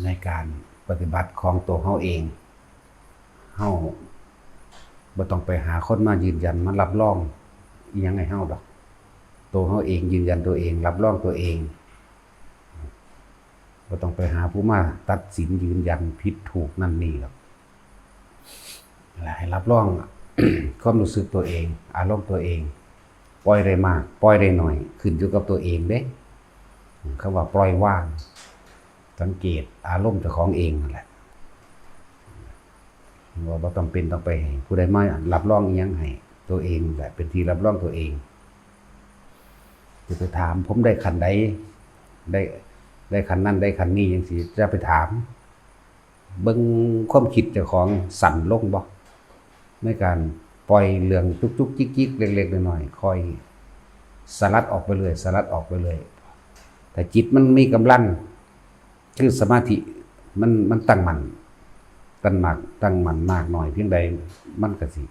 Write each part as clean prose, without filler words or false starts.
ในการปฏิบัติของตัวเฮาเองเฮาบ่ต้องไปหาคนมายืนยันมารับรองอีหยังให้เฮาดอกตัวเฮาเองยืนยันตัวเองรับรองตัวเองบ่ต้องไปหาผู้มาตัดสินยืนยันผิดถูกนั่นนี่หรอกให้รับรอง ความรู้สึกตัวเองอารมณ์ตัวเองปล่อยได้มากปล่อยได้น้อยขึ้นอยู่กับตัวเองเด้คำว่าปล่อยว่างสังเกตอารมณ์เจ้าของเองนั่นแหละว่าบ่ต้องเป็นต้องไปผู้ใดมารับรองอีหยังให้ตัวเองแหละเป็นที่รับรองตัวเองจะไปถามผมได้คันใดได้คันนั้นได้คันนี้จังซี่จะไปถามเบิ่งความคิดเจ้าของสั่นลงบ่ในการปล่อยเรื่องจุกๆจิกๆเล็กๆน้อยๆค่อยสลัดออกไปเลยสลัดออกไปเลยแต่จิตมันมีกำลังคือสมาธิมันตั้งมั่นตั้งมั่นมากหน่อยเพียงใดมันก็สิ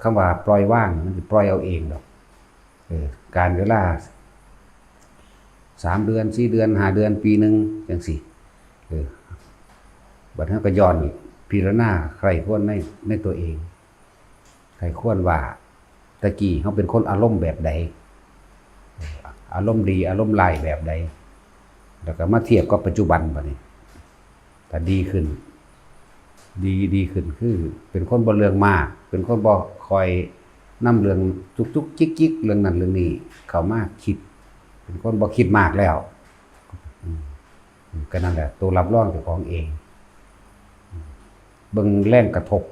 คำว่าปล่อยว่างมันสิปล่อยเอาเองดอกการเวลา3 เดือน4 เดือน5 เดือนปีนึงจังซี่บัดนั้นก็ย้อนอีกพิจารณาใครควรในตัวเองใครควรว่าตะกี้เฮาเป็นคนอารมณ์แบบใดอารมณ์ดีอารมณ์ร้ายแบบใดแล้วก็มาเทียบกับปัจจุบันบัดนี้ถ้าดีขึ้นคือเป็นคนบ่เรื่องมากเป็นคนบ่คอยนำเรื่องจุกๆจิกๆเรื่องนั้นเรื่องนี้เข้ามาคิดเป็นคนบ่คิดมากแล้วก็นั่นแหละตัวรับรองเจ้าของเองเบิ่งแรงกระทบ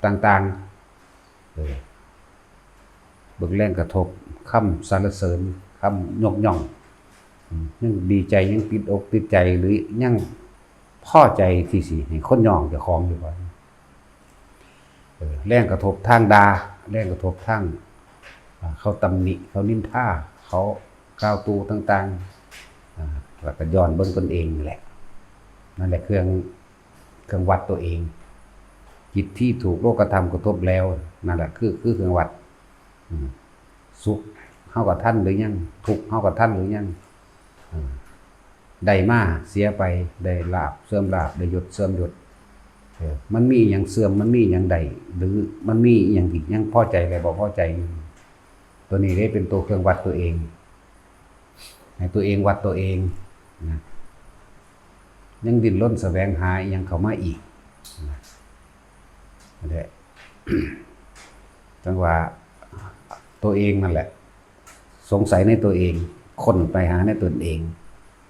ต่างๆเบิ่งแรงกระทบคำสรรเสริญคำยกย่องยังดีใจยังติดอกติดใจหรือยังพอใจที่สิให้คนย่องเจ้าของอยู่ว่าแรงกระทบทางด่าแรงกระทบทางเขาตำหนิเขานินทาเขากล่าวตูต่างๆแล้วก็ย้อนเบิ่งตนเองแหละนั่นแหละเครื่องวัดตัวเองจิตที่ถูกโลกธรรมกระทบแล้วนั่นแหละคือเครื่องวัดสุขเฮากับท่านหรือยังทุกข์เฮากับท่านหรือยังได้มาเสียไปได้ลาภเสื่อมลาภได้ยศเสื่อมยศมันมีอย่างเสื่อมมันมีอย่างใดหรือมันมีอย่างที่ยังพอใจอะไรบ่พอใจตัวนี้ได้เป็นตัวเครื่องวัดตัวเองให้ตัวเองวัดตัวเองนะยังดิ้นรนแสวงหายังเข้ามาอีกนั่นแหละ จังว่าตัวเองนั่นแหละสงสัยในตัวเองค้นไปหาในตนเอง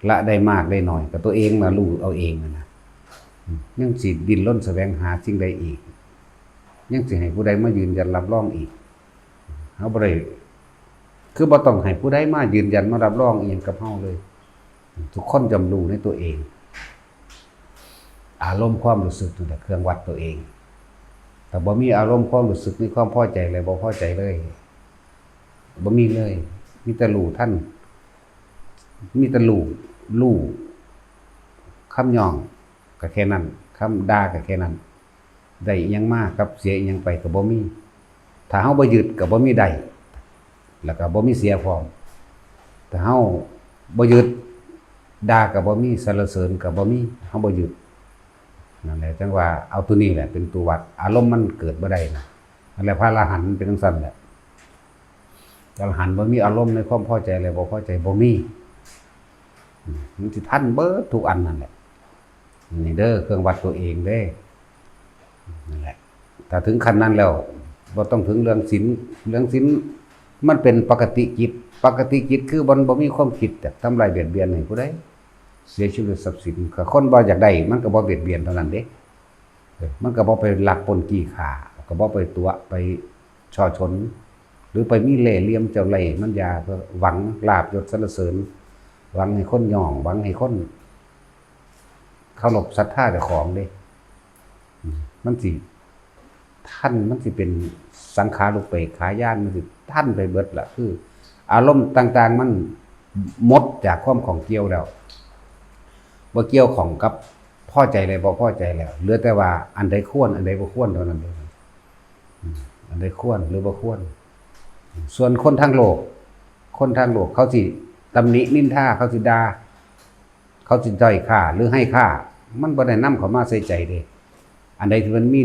ละได้มากได้น้อยกับตัวเองมารู้เอาเองนะยังสิดิ้นรนแสวงหาสิ่งใดอีกยังสิให้ผู้ใดมายืนยันรับรองอีกเฮาบ่ได้คือบ่ต้องให้ผู้ใดมายืนยันมารับรองอีหยังกับเฮาเลยทุกคนจำรู้ในตัวเองอารมณ์ความรู้สึกนั่นแหละเครื่องวัดตัวเองแต่บ่มีอารมณ์ความรู้สึกมีความพอใจเลยบ่พอใจเลยบ่มีเลยมีแต่รู้ท่านมีแต่รู้คำย่องก็แค่นั้นคำด่าก็แค่นั้นได้อีหยังมากกับเสียอีหยังไปก็บ่มีถ้าเฮาบ่ยึดก็บ่มีได้แล้วก็บ่มีเสียพร้อมถ้าเฮาบ่ยึดด่าก็บ่มีสรรเสริญก็บ่มีเฮาบ่ยึดนั่นแหละจังว่าเอาตัวนี้แหละเป็นตัววัดอารมณ์มันเกิดบ่ได้นะนั่นแหละพระอรหันต์เป็นจังซั่นแหละพระอรหันต์บ่มีอารมณ์ในความพอใจอะไรบ่พอใจบ่มีมันสิทันเบิดทุกอันนั่นแหละนี่เด้อเครื่องวัดตัวเองเด้นั่นแหละถ้าถึงขั้นนั้นแล้วบ่ต้องถึงเรื่องศีลมันเป็นปกติจิตคือบ่มีความคิดแต่ทำลายเบียดเบียนให้ผู้ใดเสียชีวิตทรัพย์สินคนบ่อยากได้มันก็บ่เบียดเบียนเท่านั้นเด้มันก็บ่ไปลักปล้นจี้ฆ่าก็บ่ไปตัวไปช่อฉนหรือไปมีเล่ห์เหลี่ยมเจ้าเล่ห์มันยาเพื่อหวังลาภยศสรรเสริญหวังให้คนย่องหวังให้คนเคารพศรัทธาเจ้าของเด้มันสิเป็นสังขารอุเปกขายานมันสิท่านไปเบิดล่ะคืออารมณ์ต่างๆมันหมดจากความของเกี่ยวแล้วบ่เกี่ยวของกับพอใจเลยบ่พอใจแล้วเหลือแต่ว่าอันใดควรอันใดบ่ควรเท่านั้นเองอันใดควรหรือบ่ควรส่วนคนทางโลกเขาสิตำหนินินทาเขาสิด่า เขาสิด้อยค่าหรือให้ค่ามันบ่ได้นำเข้ามาใส่ใจเด้อันใดที่มันมี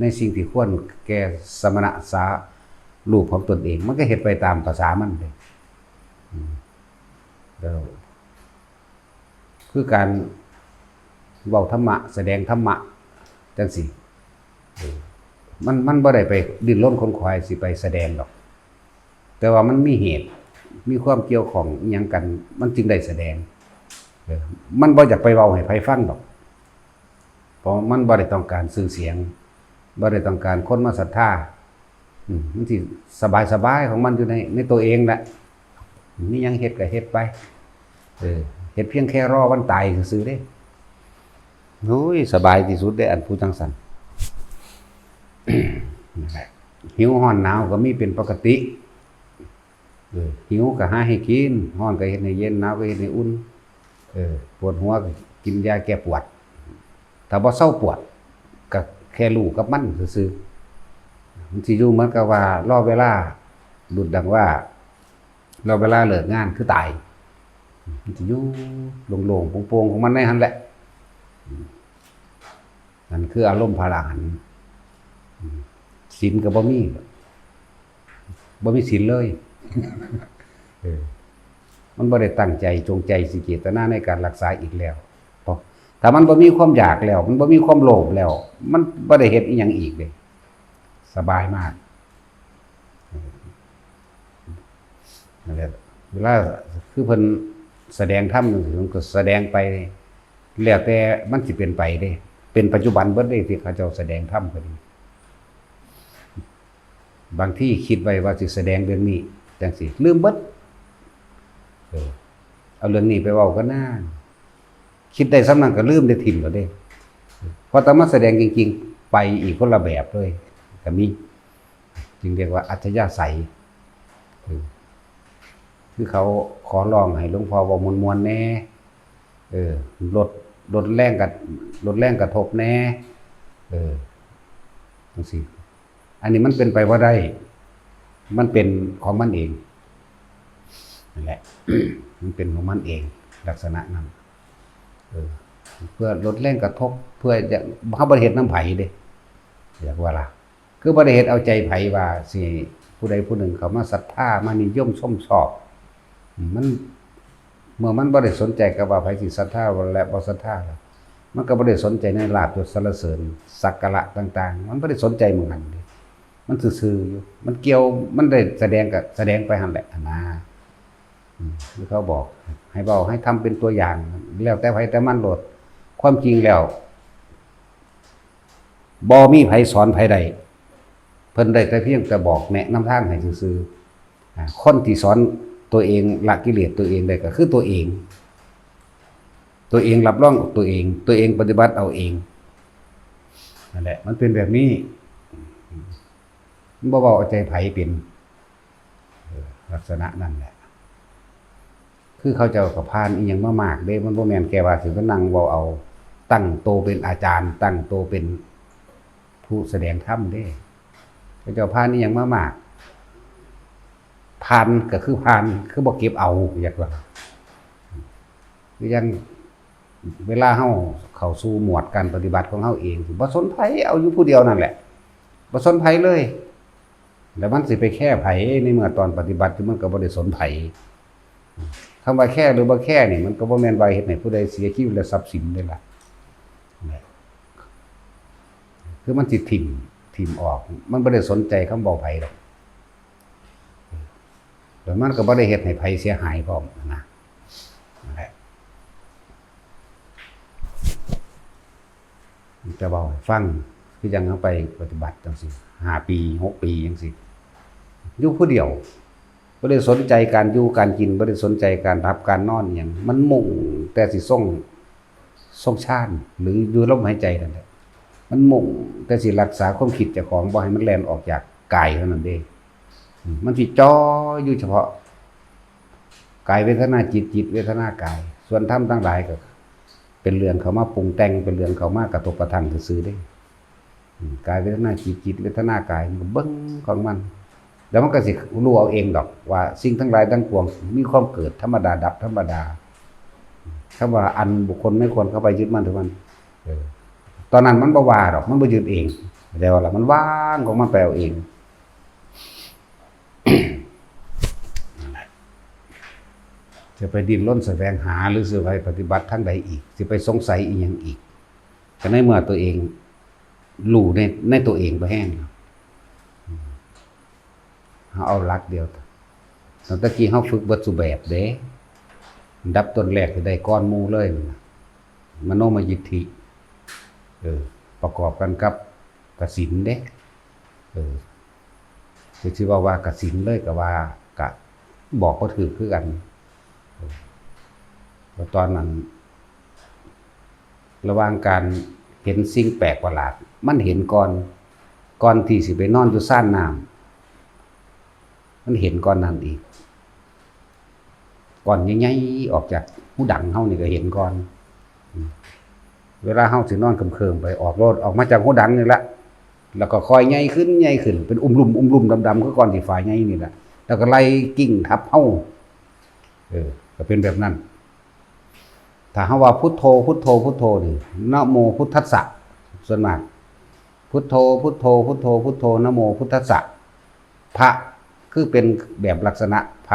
ในสิ่งที่ควรแก่สมณะสารูปของตนเองมันก็เฮ็ดไปตามภาษามันเด้แล้วคือการเว้าธรรมะแสดงธรรมะจังซี่มันบ่ได้ไปดิ้นรนขนขวายสิไปแสดงดอกแต่ว่ามันมีเหตุมีความเกี่ยวข้องอิหยังกันมันจึงได้แสดงมันบ่อยากไปเว้าให้ไผฟังดอกเพราะมันบ่ได้ต้องการชื่อเสียงบ่ได้ต้องการคนมาศรัทธามันสิสบายๆของมันอยู่ในตัวเองแหละมีหยังเฮ็ดก็เฮ็ดไปเฮ็ดเพียงแค่รอวันตายซื่อๆเด้โอ้ยสบายที่สุดเด้อันผู้จังซั่น หิวร้อนหนาวก็มีเป็นปกติหิวก็หาให้กินร้อนก็เฮ็ดให้เย็นหนาวก็เฮ็ดให้อุ่นปวดหัวก็กินยาแก้ปวดถ้าบ่เซาปวดก็แค่รู้กับมันซื่อๆมันสิอยู่เหมือนกับว่ารอเวลาดุจดังว่ารอเวลาเลิกงานคือตายมันสิอยู่โล่งๆโปร่งๆของมันในหั่นแหละนั่นคืออารมณ์พระอรหันต์ศีลก็บ่มีศีลเลยมันบ่ได้ตั้งใจจงใจสิเจตนาในการรักษาอีกแล้วเพราะถ้ามันบ่มีความอยากแล้วมันบ่มีความโลภแล้วมันบ่ได้เฮ็ดอีหยังอีกเลยสบายมากนั่นแหละเวลาคือเพิ่นแสดงธรรมจังซี่มันก็แสดงไปแล้วแต่มันสิเป็นไปเด้เป็นปัจจุบันเบิดเด้ที่เขาเจ้าแสดงธรรมก็ดีบางที่คิดไว้ว่าสิแสดงเรื่องนี้จังซี่ลืมเบิดเอาเรื่องนี้ไปเว้าก็น่าคิดได้สำนั้นก็ลืมได้ทิ่มแล้วเด้พอตอนมาแสดงจริงๆไปอีกคนละแบบเลยก็มีจึงเรียกว่าอัจฉริยะใสคือเขาขอร้องให้หลวงพ่อเว้ามวลๆแน่ลดแรงกระทบแน่จังซี่อันนี้มันเป็นไปบ่ได้มันเป็นของมันเองนั่นแหละ มันเป็นของมันเองลักษณะนั้นเพื่อลดแรงกระทบเพื่อจะเฮาบ่ได้เฮ็ดนำไผเด้เรียกว่าล่ะคือบ่ได้เฮ็ดเอาใจไผว่าสิผู้ใดผู้หนึ่งเขามาศรัทธามานิยมชมชอบมันเมื่อมันบ่ได้สนใจกับว่าไผสิศรัทธาและบ่ศรัทธาแล้วมันก็บ่ได้สนใจในลาภยศสรรเสริญสักการะต่างๆมันบ่ได้สนใจหมู่นั้นเด้มันซื่อๆอยู่มันเกี่ยวมันได้แสดงก็แสดงไปหั่นแหละนะที่เขาบอกให้เว้าให้ทำเป็นตัวอย่างแล้วแต่ไผแต่มันโลดความจริงแล้วบ่มีไผสอนไผใดเพิ่นได้แต่เพียงแต่บอกแนะนำทางให้ซื่อๆคนที่สอนตัวเองละกิเลสตัวเองได้ก็คือตัวเองรับรองตัวเองปฏิบัติเอาเองนั่นแหละมันเป็นแบบนี้มันบ่เว้าเอาใจไผเป็นลักษณะนั่นแหละคือเขาเจ้าก็ผ่านอีหยังมามากเด้มันบ่แม่นแค่ว่าสิมานั่งเว้าเอาตั้งโตเป็นอาจารย์ตั้งโตเป็นผู้แสดงธรรมเด้เขาเจ้าผ่านอีหยังมามากผ่านก็คือผ่านคือบ่เก็บเอาอยากว่าคือยังเวลาเฮาเข้าสู่หมวดการปฏิบัติของเฮาเองบ่สนไผเอาอยู่ผู้เดียวนั่นแหละบ่สนไผเลยแล้วมันสิไปแค่ไผในเมื่อตอนปฏิบัติมันก็บ่ได้สนไผคำว่าแค่หรือบ่แค่นี่มันก็บ่แม่นว่าเฮ็ดให้ผู้ใดเสียชีวิตและทรัพย์สินได้ล่ะคือมันสิทิ่มออกมันบ่ได้สนใจคำบอกไผดอกแล้วมันก็บ่ได้เฮ็ดให้ไผเสียหายพร้อมนะนั่นแหละจะเว้าให้ฟังคือจังเฮาไปปฏิบัติจังซี่5 ปี6 ปีจังซี่อยู่ผู้เดียวบ่ได้สนใจการอยู่การกินบ่ได้สนใจการรับการนอนหยังมันมุ่งแต่สิส่งชาติหรืออยู่ลมหายใจนั่นแหละมันมุ่งแต่สิรักษาความคิดเจ้าของบ่ให้มันแล่นออกจากกายเท่านั้นเองมันสิจ่ออยู่เฉพาะกายเวทนาจิตเวทนากายส่วนธรรมทั้งหลายก็เป็นเรื่องเขามาปรุงแต่งเป็นเรื่องเขามากระทบกระทั่งซื่อๆเด้กายเวทนาจิตเวทนากายมันเบิ่งของมันแล้วมันก็สิรู้เอาเองดอกว่าสิ่งทั้งหลายทั้งปวงมีความเกิดธรรมดาดับธรรมดา คำว่าอันบุคคลไม่ควรเข้าไปยึดมั่นถือมันตอนนั้นมันบ่ว่าดอกมันบ่ยึดเองแต่ว่าล่ะมันว่างของมันแปลเองจะไปดิ้นรนแสวงหาหรือสิไปปฏิบัติทางใดอีกสิไปสงสัยอีกอย่างอีกก็ในเมื่อตัวเองรู้ในตัวเองไปแห้งเอาหลักเดียวตะกี้เฮาฝึกเบิดสุแบบเด้ดับต้นแรกได้ก้อนหมู่เลยมโนมยิทธิประกอบกันกับกสินเด้สิว่ากสินเลยก็ว่ากะบอกบ่ถูกคือกันตอนนั้นระหว่างการเห็นสิ่งแปลกประหลาดมันเห็นก่อนที่สิไปนอนอยู่ซ่านน้ำมันเห็นก่อนนั้นอีกก่อนใหญ่ๆออกจากหูดังเฮานี่ก็เห็นก่อนเวลาเฮาสินอนเคิมๆไปออกรถออกมาจากหูดังนี่ละแล้วก็ค่อยใหญ่ขึ้นเป็นอุ้มลุ่มดำๆคือก่อนที่ฝ่ายใหญ่นี่แหละแล้วก็ไล่กิ่งทับเฮาก็เป็นแบบนั้นถ้าเฮาว่าพุทโธพุทโธพุทโธนี่นะโมพุทธัสสะส่วนมากพุทโธพุทโธพุทโธพุทโธนะโมพุทธัสสะพระคือเป็นแบบลักษณะพ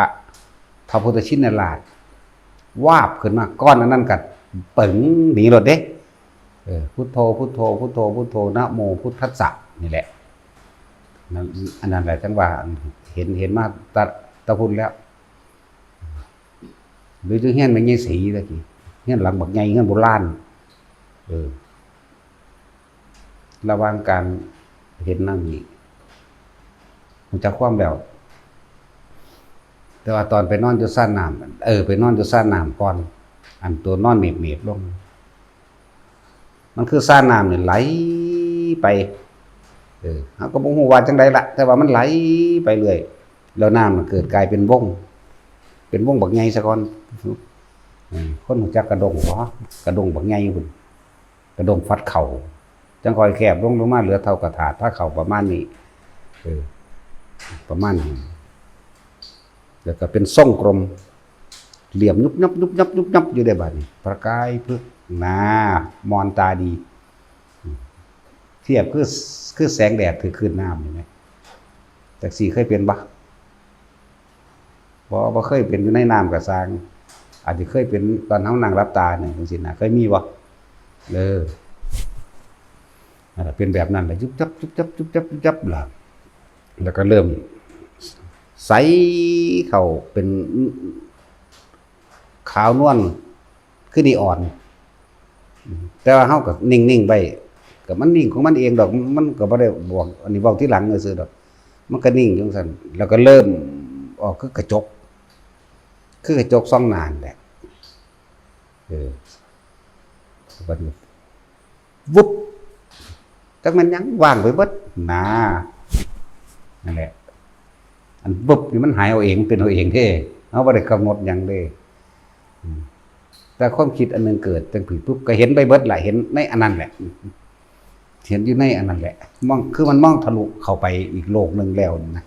ระพุทธชินราชวาบขึ้นมาก้อนนั้นกัดปึ๋งหนีรถเด้พุทโธพุทโธพุทโธพุทโธนะโมพุทธัสสะนี่แหละอันนั้นแหละจังว่าเห็นมาตะพุนแล้วหรือจะเฮี้ยนมันยี่สีตะกี้เฮี้ยนหลังบักใหญ่เฮี้ยนโบราณระหว่างการเห็นนั่งนี่มันจะคว่ำแล้วแต่ว่าตอนไปนอนอยู่ซ่านน้ำไปนอนอยู่ซ่านน้ำก่อนอันตัวนอนเมียบลงมันคือซ่านน้ำเนี่ยไหลไปเขาก็บ่ฮู้ว่าจังได๋ล่ะแต่ว่ามันไหลไปเรื่อยแล้วน้ำมันเกิดกลายเป็นวงบักใหญ่ซะก่อนคนรู้จักกระดงบ่กระดงบักใหญ่พุ่นกระดงฟัดเข่าจังค่อยแคบลงมาเหลือเท่ากระถาดถ้าเข่าประมาณนี้ประมาณนี้แล้วก็เป็นทรงกลมเหลี่ยมยุบยับอยู่ได้บัดนี้ประกายพึกหน้ามอนตาดีเทียบคือแสงแดดถือขึ้นน้ำเห็นไหมแต่สีเคยเป็นบ่เคยเป็นอยู่ในน้ำกับสร้างอาจจะเคยเป็นตอนเฮานั่งรับตาเนี่ยจังซี่นะเคยมีบ่เป็นแบบนั้นแหละยุบจับล่ะแล้วก็เริ่มใสเข้าเป็นขาวนวลคือนีอ่อนแต่ว่าเฮาก็นิ่งๆไปก็มันนิ่งของมันเองดอกมันก็บ่ได้บอกอันนี้เว้าที่หลังซื่อๆดอกมันก็นิ่งจังซั่นแล้วก็เริ่มออกคือกระจกส่องหน้าแหละบัดนี้วุบจักมันยังว่างไปเบิดนั่นแหละอันวุบนี่มันหายเอาเองเป็นเอาเองเด้เฮาบ่ได้กำหนดหยังเด้แต่ความคิดอันนึงเกิดจังปุ๊บก็เห็นไปเบิดล่ะเห็นในอันนั้นแหละเห็นอยู่ในอันนั้นแหละคือมันมองทะลุเข้าไปอีกโลกนึงแล้วนะ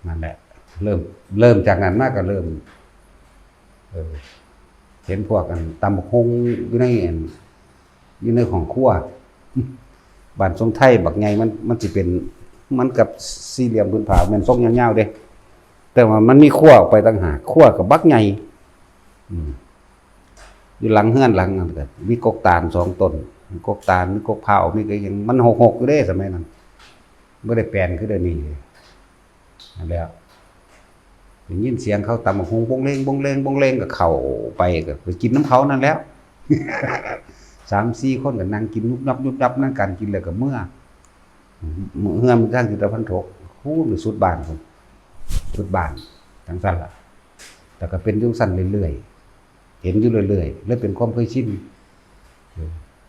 นั่นแหละเริ่มจากนั้นมาก็เริ่มเห็นพวกกันตำบักหุ่งอยู่ในของครัวบ้านทรงไทยบักใหญ่มันสิเป็นมันกับสี่เหลี่ยมพื้นผาแม่นทรงยาวๆเด้แต่ว่ามันมีครัวออกไปต่างหากครัวกับบักใหญ่อยู่หลังเฮือนหลังนั่นก็มีกกตาล2ต้นกกตาลมีกกเผามีก็ยังมันหกอยู่เด้สมัยนั้นบ่ได้แปลนคือเดี๋ยวนี้นั่นแล้วได้ยินเสียงเขาตำบักหุ่งบงเลงก็เข้าไปก็ไปกินน้ำเขานั่นแล้ว 3-4 คนก็นั่งกินยุบยับนั่งกันกินแล้วก็เมื่อเฮือนทางทิศตะวันตกฮู้อยู่สุดบ้านพุ่นสุดบ้านจังซั่นล่ะแต่ก็เป็นจังซั่นเรื่อยๆเห็นอยู่เรื่อยๆเลยเป็นความเคยชิน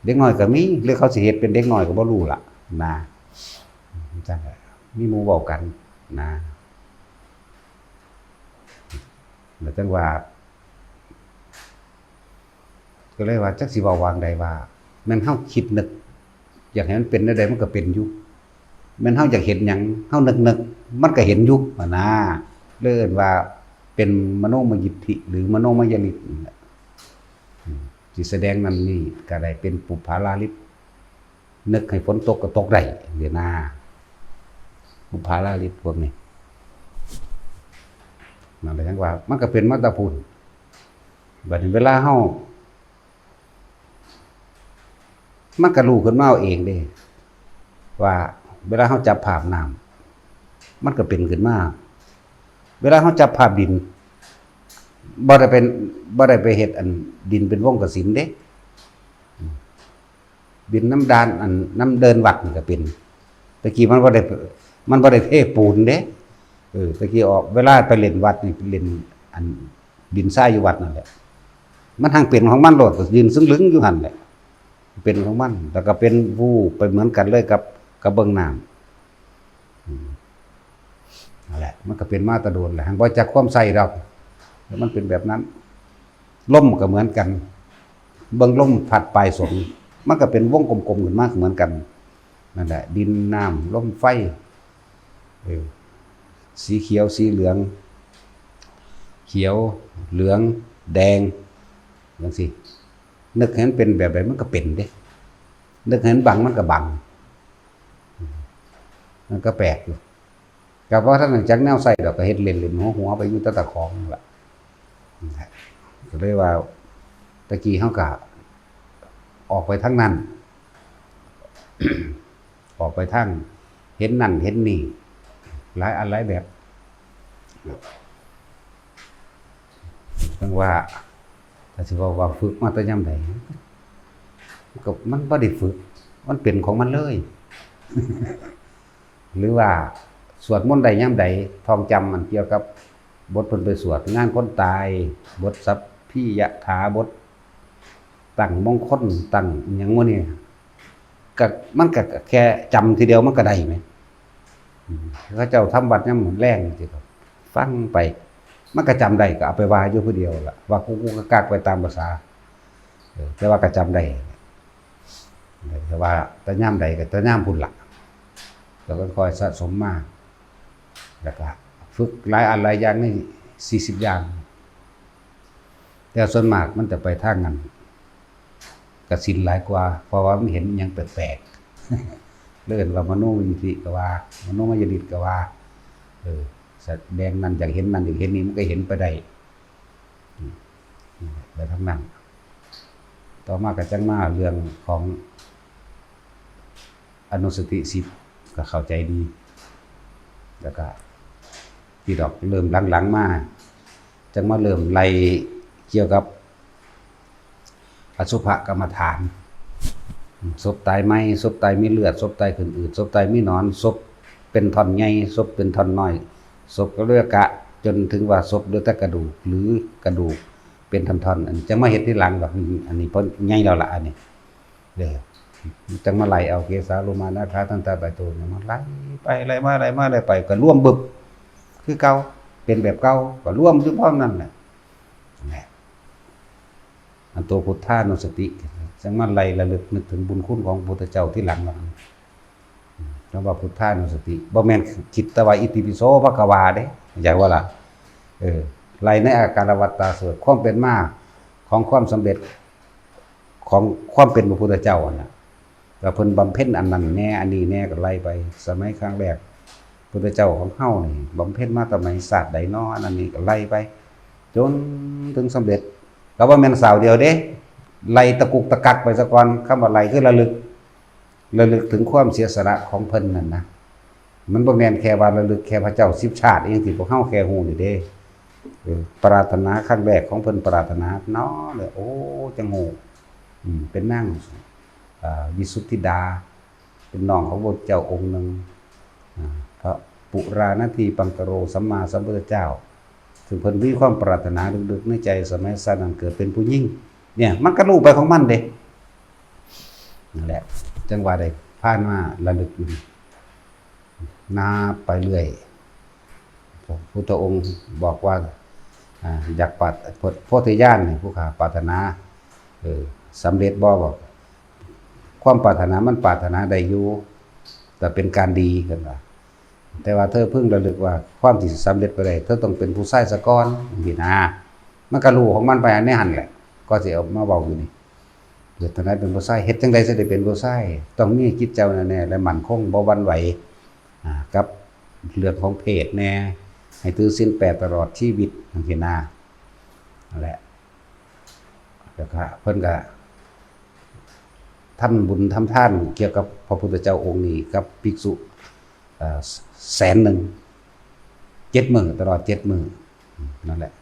เด็กน้อยก็มีหรือเขาสิเฮ็ดเป็นเด็กน้อยก็บ่รู้ล่ะนะจังมีหมู่เว้ากันนะแล้วจังว่าก็เลยว่าจักสิเว้าวางใดว่าแม่นเฮาคิดนึกอยากให้มันเป็นได้มันก็เป็นอยู่แม่นเฮาอยากเห็นหยังเฮานึกมันก็เห็นอยู่นะเลยเอิ้นว่าเป็นมโนมยิทธิหรือมโนมยฤทธิ์ สิแสดงนั่นนี่ก็ได้เป็นปุปผาลาลิศนึกให้ฝนตกก็ตกได้เดี๋ยวหน้าปุปผาลาลิศพวกนี้นั่นแหละจังว่ามันก็เป็นมาตรพุนบัดนี้เวลาเฮามันก็รู้ขึ้นมาเอาเองเด้ว่าเวลาเฮาจับภาพน้ำมันก็เป็นขึ้นมาเวลาเฮาจับภาพดินบ่ได้ไปเฮ็ดอันดินเป็นวงกสิณเด้ดินน้ำดานอันน้ำเดินวัดนี่ก็เป็นตะกี้มันบ่ได้เทปูนเด้ตะกี้ออกเวลาไปเล่นวัดนี่เล่นอันดินทรายอยู่วัดนั่นแหละมันทางเป็นของมันโลดก็ยืนซึ่งลึงอยู่หั่นแหละเป็นของมันแล้วก็เป็นวูไปเหมือนกันเลยกับเบิ่งน้ำนั่นแหละมันก็เป็นมาตรโดนแหละบ่จักความใส่ดอกแล้วมันเป็นแบบนั้นลมก็เหมือนกันเบิ่งลมพัดปลายสนมันก็เป็นวงกลมๆขึ้นมาเหมือนกันนั่นแหละดินน้ำลมไฟสีเขียวสีเหลืองเขียวเหลืองแดงจังซี่นึกเห็นเป็นแบบใดมันก็เป็นเด้นึกเห็นบังมันก็บังมันก็แปลกอยู่กับว่าท่านจักแนวใส่ดอกก็เฮ็ดเล่นๆหัวๆไปอยู่ตะของนั่นล่ะก็เลยว่าตะกี้เฮาก็ออกไปทางนั้น ออกไปทางเห็นนั่นเห็นนี่หลายอันหลายแบบจังว่าถ้าสิว่าฝึกมาแต่ยามใดก็มันบ่ได้ฝึกมันเป็นของมันเลย หรือว่าสวดมนต์ใดยามใดท่องจำมันเกี่ยวกับบทเพิ่นไปสวดงานคนตายบทสัพพิยถาบทตั้งมงคลตั้งหยังวะนี่ก็มันก็แค่จำทีเดียวมันก็ได้ไหมเขาเจ้าทำวัดยามมื้อแลงสิครับฟังไปมันก็จำได้ก็เอาไปว่าอยู่ผู้เดียวล่ะว่ากูก็กักไปตามภาษาแต่ว่าก็จำได้แต่ว่าแต่ยามใดก็แต่ยามพุ่นล่ะแล้วก็ค่อยสะสมมาแล้วก็ฝึกหลายอันหลายอย่างนี่40อย่างแต่ส่วนมากมันจะไปทางนั้นกสิณหลายกว่าเพราะว่ามันเห็นหยังแปลกๆเลื่อนว่ามโนมยิทธิก็ว่ามโนมยดิตก็ว่าแสดงนั้นอยากเห็นนั้นอยากเห็นนี้มันก็เห็นไปได้แบบทั้งนั้นต่อมาก็จังมาเรื่องของอนุสติ10ก็เข้าใจดีแล้วก็ที่ดอกเริ่มหลังๆมาจังมาเริ่มไล่เกี่ยวกับอสุภกรรมฐานศพตายไหมศพตายมีเลือดศพตายขึ้นอืดศพตายมีหนอนศพเป็นท่อนใหญ่ศพเป็นท่อนน้อยศพก็เลือกะจนถึงว่าศพเหลือแต่กระดูกหรือกระดูกเป็นท่อนๆอันจังมาเฮ็ดที่หลังดอกอันนี้เพิ่นใหญ่แล้วล่ะอันนี้เด้อจังมาไล่เอาเกสาโลมานาคาทันตาใบโตเนี่ยมาไล่ไปไล่มาไปก็ร่วมบึบคือเก่าเป็นแบบเก่าก็ร่วมอยู่พร้อมนั่นแหละอันตัวพุทธานุสติจังมาไล่ระลึกนึกถึงบุญคุณของพระพุทธเจ้าที่หลังนั้นคำว่าพุทธานุสติบ่แม่นคิดแต่ว่าอิติปิโสภควาเด้อยากว่าล่ะไล่ในอาการวัตตาสวดความเป็นมาของความสำเร็จของความเป็นพระพุทธเจ้าน่ะก็เพิ่นบำเพ็ญอันนั้นแน่อันนี้แน่ก็ไล่ไปสมัยครั้งแรกพุทธเจ้าของเฮานี่บำเพ็ญมาแต่สมัยศาสตร์ใดน้ออันนั้นนี่ก็ไล่ไปจนถึงสำเร็จก็ว่าแม่นสาวเดียวเด้ไล่ตะกุกตะกักไปซะก่อนคำว่าไล่คือระลึกถึงความเสียสละของเพิ่นนั่นนะมันบ่แม่นแค่ว่าระลึกแค่พระเจ้า10ชาติเองที่พวกเฮาแค่ฮู้นี่เด้ปรารถนาครั้งแรกของเพิ่นปรารถนาเนาะเลยโอ้จังโหเป็นนางวิสุทธิดาเป็นน้องของพระเจ้าองค์นึงพระปุราณทีปังกโรสัมมาสัมพุทธเจ้าถึงเพิ่นมีความปรารถนาลึกๆในใจสมัยสนั้นเกิดเป็นผู้หญิงเนี่ยมันก็รู้ไปของมันเด้นั่นแหละจังว่าได้ผ่านมาระลึกอยู่นาไปเรื่อยพุทธองค์บอกว่าอยากปัดโพธิญาณนี่ผู้ข้าปรารถนาสำเร็จบ่บอกความปรารถนามันปรารถนาได้อยู่แต่เป็นการดีกันว่าแต่ว่าเธอเพิ่งระลึกว่าความที่สำเร็จไปได้เธอต้องเป็นผู้ชายซะก่อนนี่นะมันก็รู้ของมันไปอันนี้หั่นแหละก็สิเอามาเว้าอยู่นี่ เกิดตอนนั้นเป็นผู้ชายเฮ็ดจังได๋สิได้เป็นผู้ชายต้องมีจิตใจแน่ๆและมั่นคงบ่หวั่นไหวกับเรื่องของเพศแน่ให้ถือศีล8ตลอดชีวิตจังซี่นะนั่นแหละแล้วก็เพิ่นก็ทำบุญทำทานเกี่ยวกับพระพุทธเจ้าองค์นี้กับภิกษุแสนหนึ่ง7 มื้อตลอด7 มื้อนั่นแหละ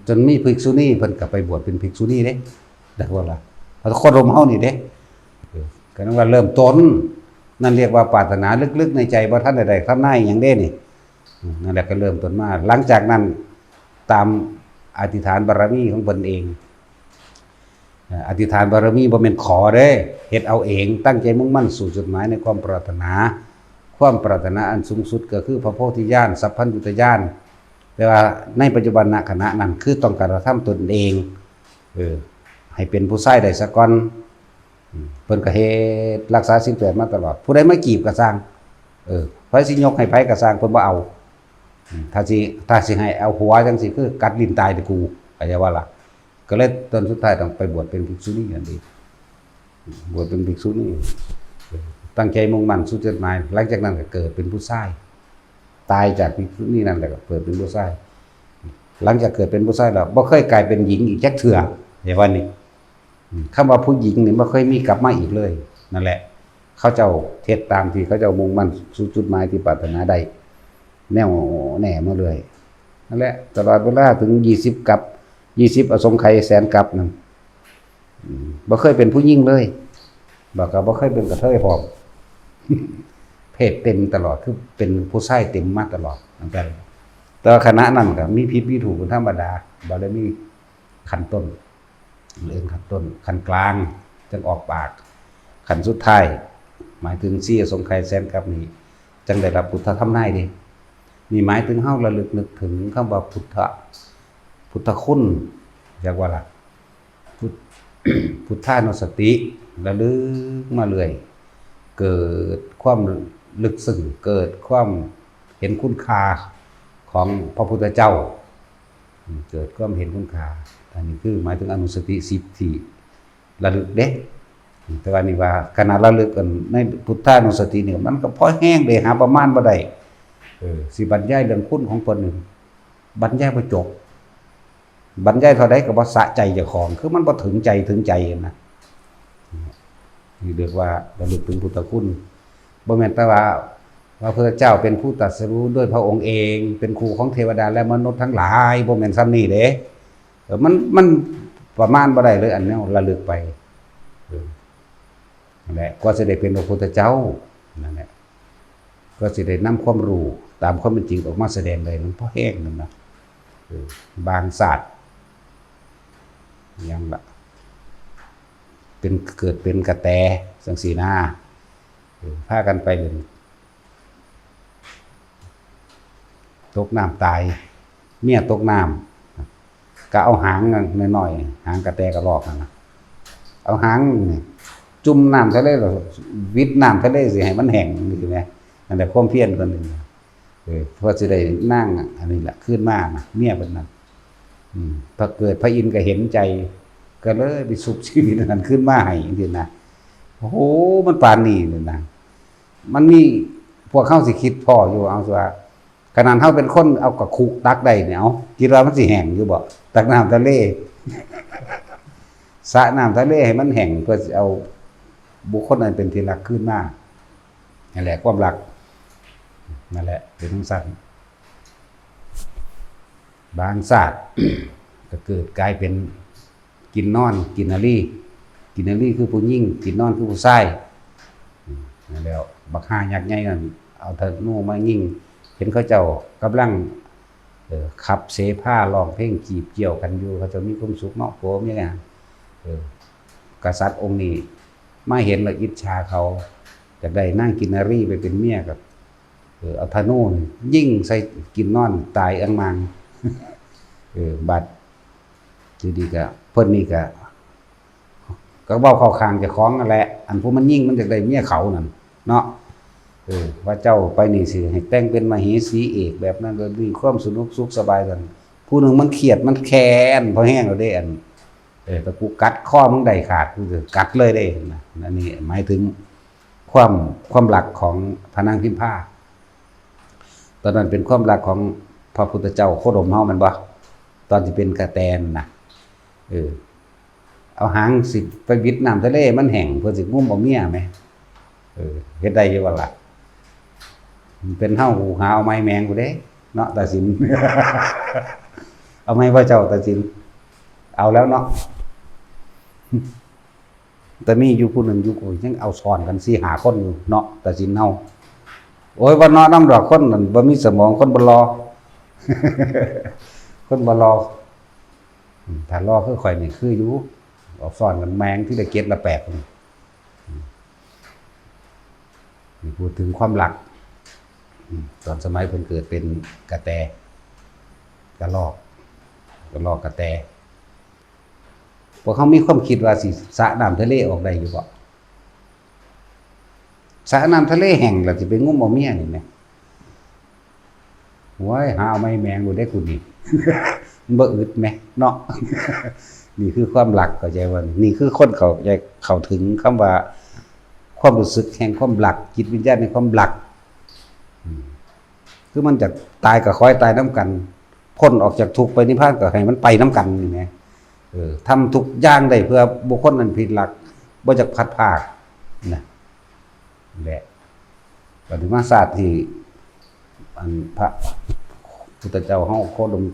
จนมีภิกษุณีเพิ่นก็ไปบวชเป็นภิกษุณีเด้ได้บ่ล่ะเอาคนรมเฮานี่เด้ก็นั่นว่าเริ่มต้นนั่นเรียกว่าปรารถนาลึกๆในใจบ่ทันได้ทำนายหยังเด้นี่นั่นแหละก็เริ่มต้นมาหลังจากนั้นตามอธิษฐานบารมีของเพิ่นเองอธิษฐานบารมีบ่แม่นขอเด้เฮ็ดเอาเองตั้งใจมุ่งมั่นสู่จุดหมายในความปรารถนาความปรารถนาอันสูงสุดก็คือพระโพธิญาณสัพพัญญุตญาณแต่ว่าในปัจจุบันณขณะนั้นคือต้องการกระทำตนเองให้เป็นผู้ชายได้ซะก่อนเพิ่นก็เฮ็ดรักษาศีล8มาตลอดผู้ใดมาจีบก็สร้างไผสิยกให้ไผก็สร้างเพิ่นบ่เอาถ้าสิให้เอาหัวจังซี่คือกัดลิ้นตายเด้อกูเข้าใจว่าล่ะก็เลยตอนสุดท้ายต้องไปบวชเป็นภิกษุณีนั่นเองบวชเป็นภิกษุณีตั้งใจมุ่งมั่นสู่จุดหมายหลังจากนั้นก็เกิดเป็นผู้ชายตายจากภิกษุณีนั่นแหละก็เกิดเป็นผู้ชายหลังจากเกิดเป็นผู้ชายแล้วบ่เคยกลายเป็นหญิงอีกจักเทื่ออย่างว่านี่คำว่าผู้หญิงนี่บ่เคยมีกลับมาอีกเลยนั่นแหละเขาเจ้าเทศตามที่เขาเจ้ามุ่งมั่นสู่จุดหมายที่ปรารถนาได้แน่วแน่มาเลยนั่นแหละตลอดเวลาถึง20กับ20อสงไขยแสนกับนั่นบ่เคยเป็นผู้หญิงเลยบ่เคยเป็นกระเทยพร้อมเพศเต็มตลอดคือเป็นผู้ชายเต็มมาตลอดนั่นแหละแต่คณะนั้นก็มีผิดมีถูกเป็นธรรมดาบ่ได้มีขั้นต้นเรื่องขั้นต้นขั้นกลางจึงออกปากขั้นสุดท้ายหมายถึง4อสงไขยแสนกับนี้จึงได้รับพุทธธรรมนายดินี่หมายถึงเฮาระลึกนึกถึงคำว่าพุทธคุณเรียกว่าล่ะพุทธานุสติระลึกมาเรื่อยเกิดความลึกซึ้งเกิดความเห็นคุณค่าของพระพุทธเจ้าเกิดความเห็นคุณค่าอันนี้คือหมายถึงอนุสติ10ที่ระลึกเด้แต่ว่านี่ว่าขณะระลึกกันในพุทธานุสติเนี่ยมันก็พอแห้งเลยหาประมาณบ่ได้สิบรรยายเรื่องคุณของเพิ่นนี่บรรยายบ่จบบรรยายเท่าใดก็บ่สะใจเจ้าของคือมันบ่ถึงใจนะนี่เรียกว่าระลึกถึงพุทธคุณบ่แม่นแต่ว่าพระพุทธเจ้าเป็นผู้ตรัสรู้ด้วยพระองค์เองเป็นครูของเทวดาและมนุษย์ทั้งหลายบ่แม่นซ้ำนี้เด้มันประมาณบ่ได้เลยอันนี้ระลึกไปนั่นแหละก็สิได้เป็นพระพุทธเจ้านั่นแหละก็สิได้นำความรู้ตามความเป็นจริงออกมาแสดงเลยมันพอแห้งนั่นนะบางศาสตร์ยังละเป็นเกิดเป็นกระแตสังสีหน้าพากันไปเลยตกน้ำตายเมียตกน้ำก็เอาหางน้อยๆหางกระแตกระรอกนะเอาหางจุ่มน้ำทะเลหรอวิดน้ำทะเลสิให้มันแห้งนี่คือไงนั่นแหละความเพียรคนหนึ่งเพราะจะได้นั่งอันนี้แหละขึ้นมานะเมียเป็นนั้นพอเกิดพระอินทร์ก็เห็นใจก็เลยไปสุบชีวิตนั้นขึ้นมาให้จริงๆนะโอ้โหมันปานนี้เลยนะมันมีพวกเข้าสิคิดพ่ออยู่เอาสิว่าขนาดเข้าเป็นคนเอากับคุกตักได้เนี่ยเอาคิดว่ามันสิแห้งอยู่บ่ตักน้ำทะเลสระน้ำทะเลให้มันแห้งเพื่อเอาบุคคลนั้นเป็นที่รักขึ้นมานั่นแหละความรักนั่นแหละเป็นทั้งสั้นบางศาสตร์ก็เกิดกลายเป็นกินนอนกินนารีคือผู้หญิงกินนอนคือผู้ชายนั่นแล้วบักห่ายักษ์ใหญ่นั่นเอาธนูมายิงเห็นเขาเจ้ากำลังขับเสผ้าร้องเพลงจีบเกี่ยวกันอยู่เขาจะมีความสุขเนาะโผมยังไงกษัตริย์องค์นี้มาเห็นแล้วอิจฉาเขาจากได้นั่งกินนารีไปเป็นเมียกับเอาธนูยิ่งใส่กินนอนตายอังมังบัดทีดีก็เพิ่นนี่ก็เว้าเข้าข้างเจ้าของนั่นแหละอันผู้มันยิ่งมันจากได้เมียเขานั่นเนาะว่าเจ้าไปนี่สิให้แต่งเป็นมเหสีเอกแบบนั้นก็มีความสนุกสุขสบายกันผู้หนึ่งมันเครียดมันแค้นพอแห้งแล้วเด้อัน ถ้ากูกัดข้อมึงได้ขาดกูจะกัดเลยได้นะนั่นนี่หมายถึงความหลักของพระนางพิมพาตอนนั้นเป็นความหลักของพระพุทธเจ้าโคดมเฮามันบ่ตอนที่เป็นกระแตนน่ะเอาหางสิไปวิดน้ำทะเลมันแห้งเพื่อสิงุ้มเอาเมียไหมเฮ็ดได้อยู่ว่าล่ะมันเป็นเฮาหูหาเอาไม้แมงกูเด้เนาะตาสิน เอาไม้พระเจ้าตาสินเอาแล้วเนาะ แต่มีอยู่ผู้หนึ่งอยู่กูยังเอาซ้อนกัน4-5คนอยู่เนาะตาสินเฮาโอ้ยบ่เนาะน้ำดอกคนนั่นบ่มีสมองคนบ่รอ คนบ่รอถ้ารอคือข่อยนี่คืออยู่เอาซ้อนกันแมงที่ได้เก็ดละ8นี่พูดถึงความหลักตอนสมัยเพิ่นเกิดเป็นกระแตกระรอกกระแตพวกเขามีความคิดว่าสิสระน้ำทะเลออกได้อยู่บ่สระน้ำทะเลแห้งแล้วสิไปงุ้มเอาเมียนี่แหมโว้ยหาเอาไม้แมงบ่ได้กูนี่ มันบ่อึดแหมเนาะ นี่คือความหลักเข้าใจว่านี่คือคนเข้าถึงคำว่าความรู้สึกแห่งความหลักจิตวิญญาณในความหลักคือมันจะตายก็ค่อยตายน้ำกันพ้นออกจากทุกข์ไปนิพพานก็ให้มันไปน้ำกันนี่แหมทำทุกอย่างได้เพื่อบุคคลนั้นผิดหลักบ่จักพัดภาคนะแหละปฏิมาศาสตร์ที่อันพระพุทธเจ้าเฮาโคดม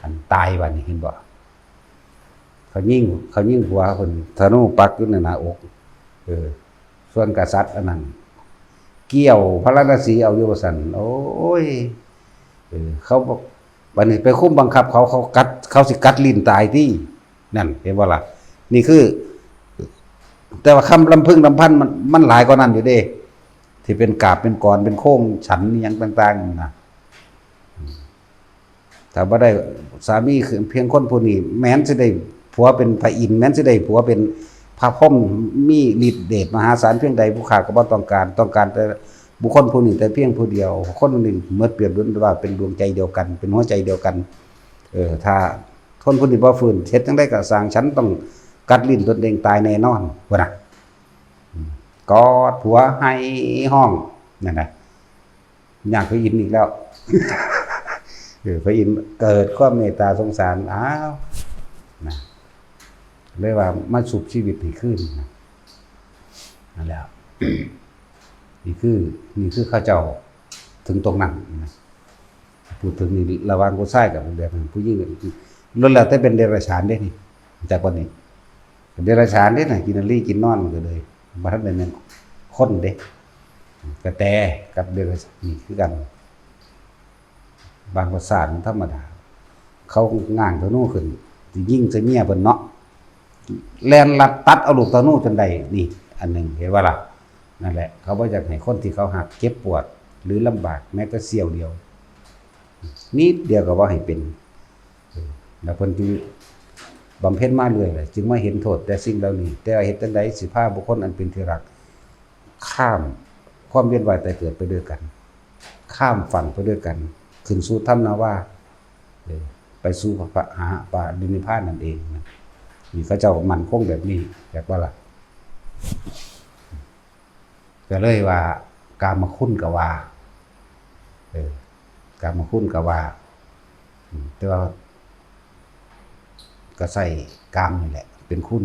อันตายบัดนี้เห็นบ่เขายิ่งหัวเพิ่นธนูปักอยู่ในหน้าอกส่วนกษัตริย์อันนั้นเกี่ยวพระราชสีเอาอยู่ว่าซั่นโอ้ยเขาบอกบัดนี้ไปคุมบังคับเขาสิกัดลิ้นตายที่นั่นเห็นบ่ล่ะนี่คือแต่ว่าคำลำพึงลำพันมันหลายกว่านั้นอยู่เด้ที่เป็นกาบเป็นกรเป็นโค้งฉันอหยังต่างๆนะถ้าบ่ได้สามีคือเพียงคนผู้นี้แม้นสิได้ผัวเป็นพระอินทร์แม้นสิได้ผัวเป็นพระพรหมมีฤทธิ์เดชมหาศาลเพียงใดผู้ข้าก็บ่ต้องการแต่บุคคลผู้นี้แต่เพียงผู้เดียวคนหนึ่งเมื่อเปรียบเหมือนว่าเป็นดวงใจเดียวกันเป็นหัวใจเดียวกันถ้าคนผู้นี้บ่ฟื้นเฮ็ดจังได๋ก็สร้างฉันต้องกัดลิ้นตนเองตายแน่นอนว่าน่ะกอดผัวให้ห้องนั่นน่ะอยากไปอินอีกแล้ว พระอินทร์เกิดความเมตตาสงสารอ้าวนะเลยว่ามาสุบชีวิตให้ขึ้นนะนั่นแหละ นี่คือข้าเจ้าถึงตรงนั้นนะพูดถึงนี่ระวังผู้ชายกับแบบผู้หญิงล้วนแล้วแต่เป็นเดรัจฉานเด้นี่จากวันนี้เดรัจฉานเด้น่ะกินลี่กินนอนก็เลยบ่ทันได้แม่นคนเด้กระแตกับเดรัจฉานนี่คือกันบางภาษาธรรมดาเขาง่างธนูขึ้นสิยิงใส่เมียเพิ่นเนาะแล่นลัดตัดเอาลูกธนูจนได้นี่อันนึงเห็นว่าล่ะนั่นแหละเขาบ่อยากให้คนที่เขาหักเจ็บปวดหรือลำบากแม้แต่เสี้ยวเดียวนิดเดียวก็บ่ให้เป็นแล้วเพิ่นจึงบำเพ็ญมาเรื่อยเลยจึงมาเห็นโทษแต่สิ่งเหล่านี้แต่ว่าเฮ็ดจังได๋สิพาบุคคลอันเป็นที่รักข้ามความเวียนว่ายตายเกิดไปด้วยกันข้ามฝั่งไปด้วยกันขึ้นสู่ธรรมนาวาไปสู่พระป่านิพพานนั่นเองนะนี่เขาเจ้ามั่นคงแบบนี้แบบว่าล่ะก็เลยว่ากามคุณก็ว่ากามคุณก็ว่าแต่ว่าก็ใส่กามนี่แหละเป็นคุณ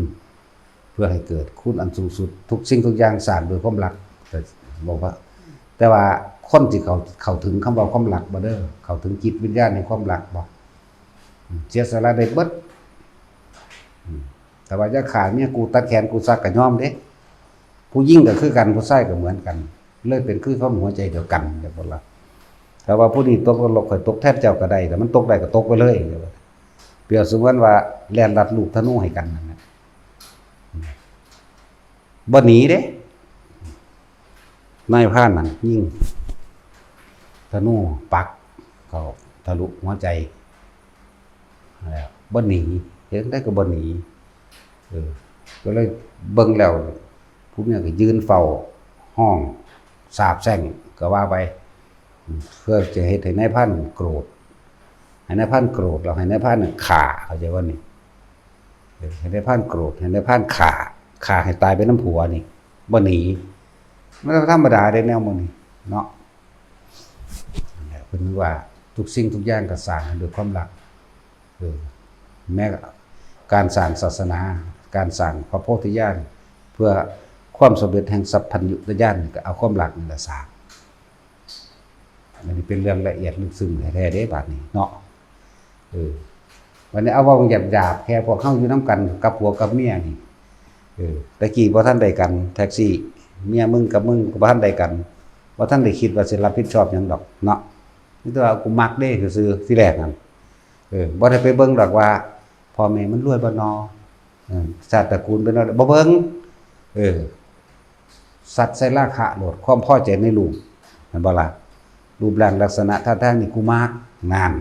เพื่อให้เกิดคุณอันสูงสุดทุกสิ่งทุกอย่างสร้างโดยความรักแต่บอกว่าแต่ว่าคนที่เขาถึงคำว่าความรักบ่เด้อเขาถึงจิตวิญญาณในความรักบ่เสียสละได้เบิดแต่ว่าจะขาเมียกูตัดแขนกูซักก็ยอมเด้ผู้ยิ่งก็คือกันผู้ชายก็เหมือนกันเลยเป็นคือความหัวใจเดียวกันแบบบ่ล่ะแต่ว่าผู้นี้ตกนรกข่อยตกแทนเจ้าก็ได้แต่มันตกได้ก็ตกไปเลยเปรียบเสมือนว่าแล่นลัดลูกธนูให้กันนั่นน่ะบ่หนีเด้นายพรานนั่นยิงธนูปักเข้าทะลุหัวใจแล้วบ่หนีเห็นได้ก็บ่หนีก็เลยเบิ่งแล้วผู้เมียก็ยืนเฝ้าห้องสาบแช่งก็ว่าไปเพื่อจะเฮ็ดให้นายพรานโกรธให้นายพรานโกรธแล้วให้นายพรานฆ่าเข้าใจว่านี่ เห็นได้ผ่านโกรธเห็นได้ผ่านขาให้ตายไปน้ำผัวนี่บ่หนีมันธรรมดาได้แนวมันนี่เนาะเพิ่นว่าทุกสิ่งทุกอย่างก็สร้างด้วยความรักแม้การสร้างศาสนาการสร้างพระโพธิญาณเพื่อความสำเร็จแห่งสัพพัญญุตญาณก็เอาความรักนี่แหละสร้างอันนี้เป็นเรื่องละเอียดลึกซึ้งแท้ๆเด้บัดนี้เนาะวันนี้เอาว่าหยาบๆแค่พวกเฮาอยู่นํกันกับผัวกับเมียนี่ตะกี้บ่ทันได้กันแท็กซี่เมียมึงกับมึงก็บ่ทันได้กันบ่ทันได้คิดว่าสิรับผิดชอบหยังดอกเนาะนี่แต่ว่ากูมักเด้ซื่อๆที่แรกนั่นบ่ได้ไปเบิ่งดอกว่าพ่อแม่มันรวยบ่นอชาติตระกูลเป็นบ่เบิ่งสัตว์ใส่ราคะโลดความพอใจในรูปแม่นบ่ล่ะรูปร่างลักษณะท่าทางนี่กูมักงาน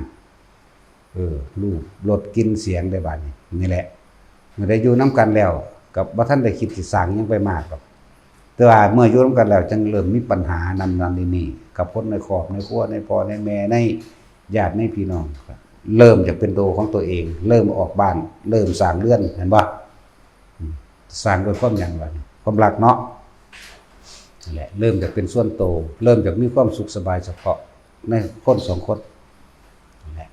รูปรสกลิ่นเสียงได้บัดนี้นี่แหละเมื่อได้อยู่นํกันแล้วกับบ่ทันได้คิดสิสร้างหยังไปมากดอกแต่ว่าเมื่ออยู่นํกันแล้วจึงเริ่มมีปัญหานำนี่กับคนในครอบในครัวในพ่อในแม่ในญาติในพี่น้องเริ่มจากเป็นตัวของตัวเองเริ่มออกบ้านเริ่มสร้างเรือนเห็นบ่สร้างด้วยความหยังบัดนี้ความรักเนาะนั่นแหละเริ่มจากเป็นส่วนโตเริ่มจากมีความสุขสบายเฉพาะในคนสองคนนั่นแหละ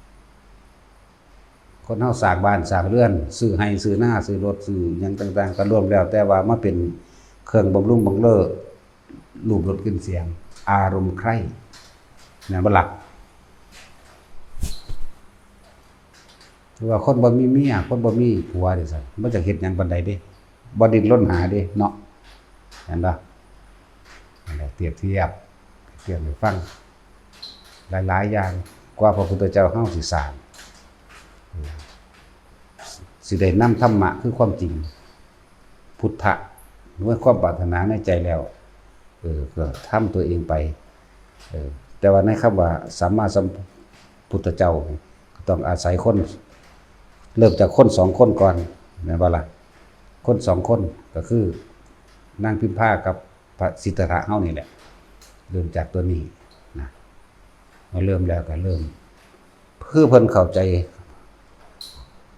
คนเฮาสร้างบ้านสร้างเรือนซื้อให้ซื้อหน้าซื้อรถซื้อหยังต่างๆก็รวมแล้วแต่ว่ามาเป็นเครื่องบำรุงบังเรอรูปรสกลิ่นเสียงอารมณ์ใคร่นั่นบ่ล่ะคือว่าคนบ่มีเมียคนบ่มีผัวนี่ซั่นมันจะเฮ็ดหยังปานใดเด้บ่ดิ้นรนหาเด้เนาะเห็นบ่นั่นแหละเปรียบเทียบให้ฟังหลายๆอย่างกว่าพระพุทธเจ้าเฮาสิสร้างสิได้นำธรรมะคือความจริงพุทธะด้วยความปรารถนาในใจแล้วก็ทำตัวเองไปแต่ว่าในคำว่าสัมมาสัมพุทธเจ้าก็ต้องอาศัยคนเริ่มจากคน2คนก่อนแม่นบ่ล่ะคน2คนก็คือนางพิมพากับพระสิทธัตถะเฮานี่แหละเริ่มจากตัวนี้นะมาเริ่มแล้วก็เริ่มเพื่อเพิ่นเข้าใจ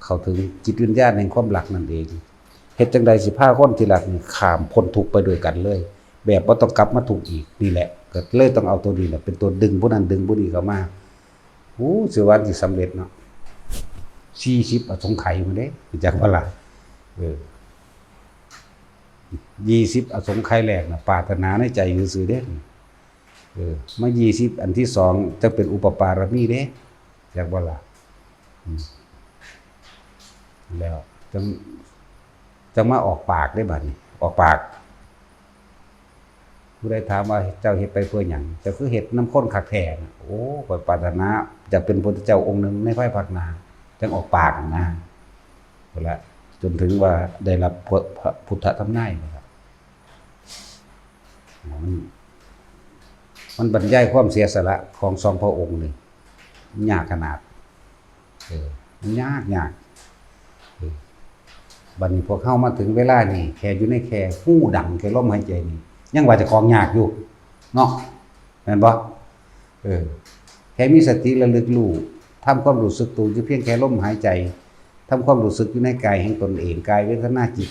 เข้าถึงจิตวิญญาณแห่งความรักนั่นเองเฮ็ดจังใดสิพาคนที่รักนี่ข้ามพ้นทุกข์ไปด้วยกันเลยแบบบ่ต้องกลับมาทุกข์อีกนี่แหละก็เลยต้องเอาตัวนี้แหละเป็นตัวดึงผู้นั้นดึงผู้นี้เข้ามาสิว่าสิสำเร็จเนาะ40อสงไขยมาเด้รู้จักบ่ล่ะ20อสงไขยแรกน่ะปรารถนาในใจซื่อๆเด้มา20อันที่2จะเป็นอุปปารมีเด้จักบ่ล่ะแล้วจังมาออกปากได้บัดนี้ออกปากผู้ใดถามว่าเจ้าเฮ็ดไปเพื่อหยังเจ้าคือเฮ็ดน้ำข้นคักแท้น่ะโอ้ข้อยปรารถนาจะเป็นพระพุทธเจ้าองค์หนึ่งในภายภาคหน้าจังออกปากนะพุ่นละจนถึงว่าได้รับพุทธธรรมนายนะครับมันบรรยายความเสียสละของสองพระองค์นี่ยากขนาดมันยากบัดนี้พวกเข้ามาถึงเวลานี่แค่อยู่ในแค่หู้ดังแค่ลมหายใจนี่ยังว่าจะของยากอยู่เนาะแม่นบ่แค่มีสติระลึกรู้ทำความรู้สึกตัวอยู่เพียงแค่ลมหายใจทำความรู้สึกอยู่ในกายแห่งตนเองกายเวทนาจิต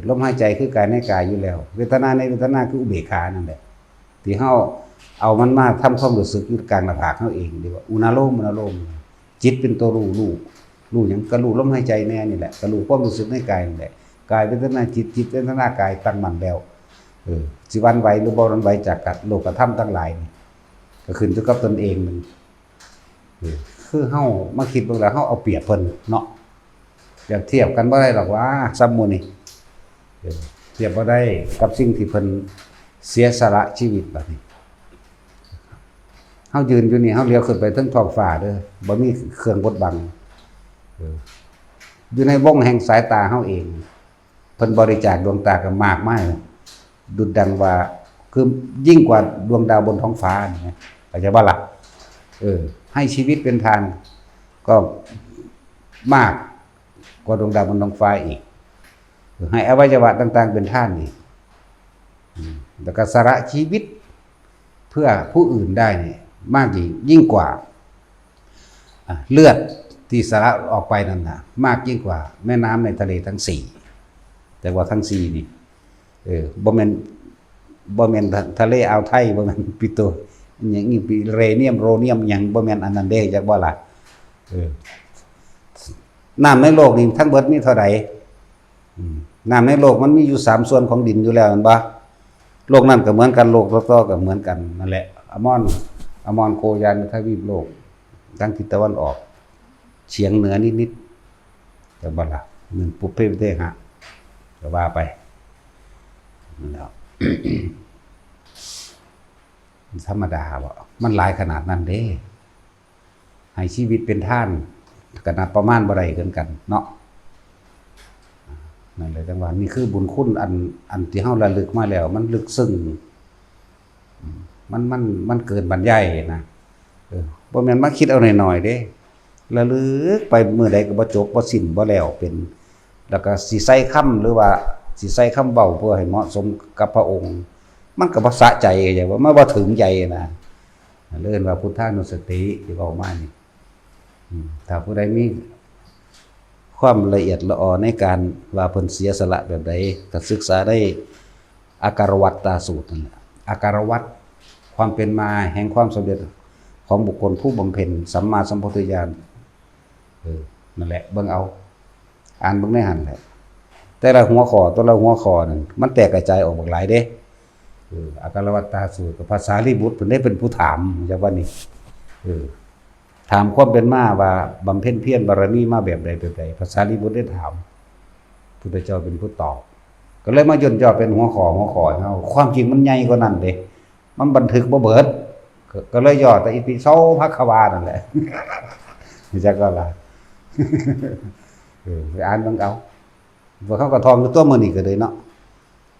ลมหายใจคือกายในกายอยู่แล้วเวทนาในเวทนาคืออุเบกขานั่นแหละที่เฮาเอามันมาทำความรู้สึกอยู่กลางหน้าผากเฮาเองดีว่าอุณาโลมจิตเป็นตัวรู้หยังก็รู้ลมหายใจแน่นี่แหละก็รู้ความรู้สึกในกายนี่แหละกายเวทนาจิตเวทนากายตั้งมั่นแล้วสิวันไหวหรือบ่วันไหวจากกัดโลกธรรมทั้งหลายนี่ก็ขึ้นอยู่กับตนเองมันคือเฮามาคิดเบิ่งแล้วเฮาเอาเปรียบเพิ่นเนาะเปรียบเทียบกันบ่ได้หรอกว่าซ้ำหมู่นี่เทียบบ่ได้กับสิ่งที่เพิ่นเสียสละชีวิตบัดนี้เฮายืนอยู่นี่เฮาเลี้ยวขึ้นไปถึงท้องฟ้าเด้อบ่มีเครื่องบดบังอยู่ในวงแห่งสายตาเฮาเองเพิ่นบริจาคดวงตาก็มากมายดุจดังว่าคือยิ่งกว่าดวงดาวบนท้องฟ้านี่เข้าใจบ่ล่ะให้ชีวิตเป็นทานก็มากกว่าดวงดาวบนท้องฟ้าอีกให้อวัยวะต่างๆเป็นทานอีกแล้วก็สละชีวิตเพื่อผู้อื่นได้นี่มากยิ่งกว่าเลือด ที่สาระออกไปนั่นน่ะมากยิ่งกว่าแม่น้ำในทะเลทั้งสี่แต่ว่าทั้งสี่นี่บ่แม่นทะเลอ่าวไทยบ่แม่นปิโตหยังอีปิเรเนียมโรเนียมหยังบ่แม่นอันนั้นเด้จักบ่ล่ะน้ำในโลกนี่ทั้งเบิดมีเท่าใดน้ำในโลกมันมีอยู่3ส่วนของดินอยู่แล้วแม่นบ่โลกนั้นก็เหมือนกันโลกรอบๆก็เหมือนกันนั่นแหละอมอนโคยานทวีปโลกทางทิศตะวันออกเฉียงเหนือนิดๆแต่บ่ล่ะมันปุเพเวเทหะก็ว่าไปนั่นแหละ ธรรมดาบ่มันหลายขนาดนั้นเด้ให้ชีวิตเป็นท่านขนาดประมาณบ่ได้กันเนาะนั่นเลยจังว่านี่คือบุญคุณอันที่เฮาระลึกมาแล้วมันลึกซึ้งมันเกินบรรยายนะบ่แม่นมาคิดเอาหน่อยๆเด้ระลึกไปมื้อใดก็บ่จบบ่สิ้นบ่แล้วเป็นแล้วก็สิใส่คำหรือว่าสิใส่คำเว้าเพื่อให้เหมาะสมกับพระองค์มันก็บ่สะใจอย่างว่ามันบ่ถึงใจนะเรียกว่าพุทธานุสติที่เว้ามานี่ถ้าผู้ใดมีความละเอียดละออในการว่าเพิ่นเสียสละแบบใดก็ศึกษาได้อาการวัตตาสูตรนั่นแหละอาการวัตความเป็นมาแห่งความสำเร็จของบุคคลผู้บำเพ็ญสัมมาสัมโพธิญาณนั่นแหละเบิ่งเอาอ่านเบิ่งในหันแหละแต่ละหัวข้อตัวละหัวข้อนั่นมันแตกกระจายออกหลายเด้อาการวัตตาสูตรกับภาษาลีบุตรเพิ่นได้เป็นผู้ถามจากว่านี่ถามความเป็นมาว่าบำเพ็ญเพียรบารมีมาแบบใดภาษาลีบุตรได้ถามพุทธเจ้าเป็นผู้ตอบก็เลยมาย่นย่อเป็นหัวข้อเฮาความจริงมันใหญ่กว่านั้นเด้มันบันทึกบ่เบิดก็เลยย่อแต่อิติโสภควานั่นแหละจักก็ล่ะไปอ่านเบิ่งเอาว่าเขาก็ทองอยู่ตัวมื้อนี้ก็เลยเนาะ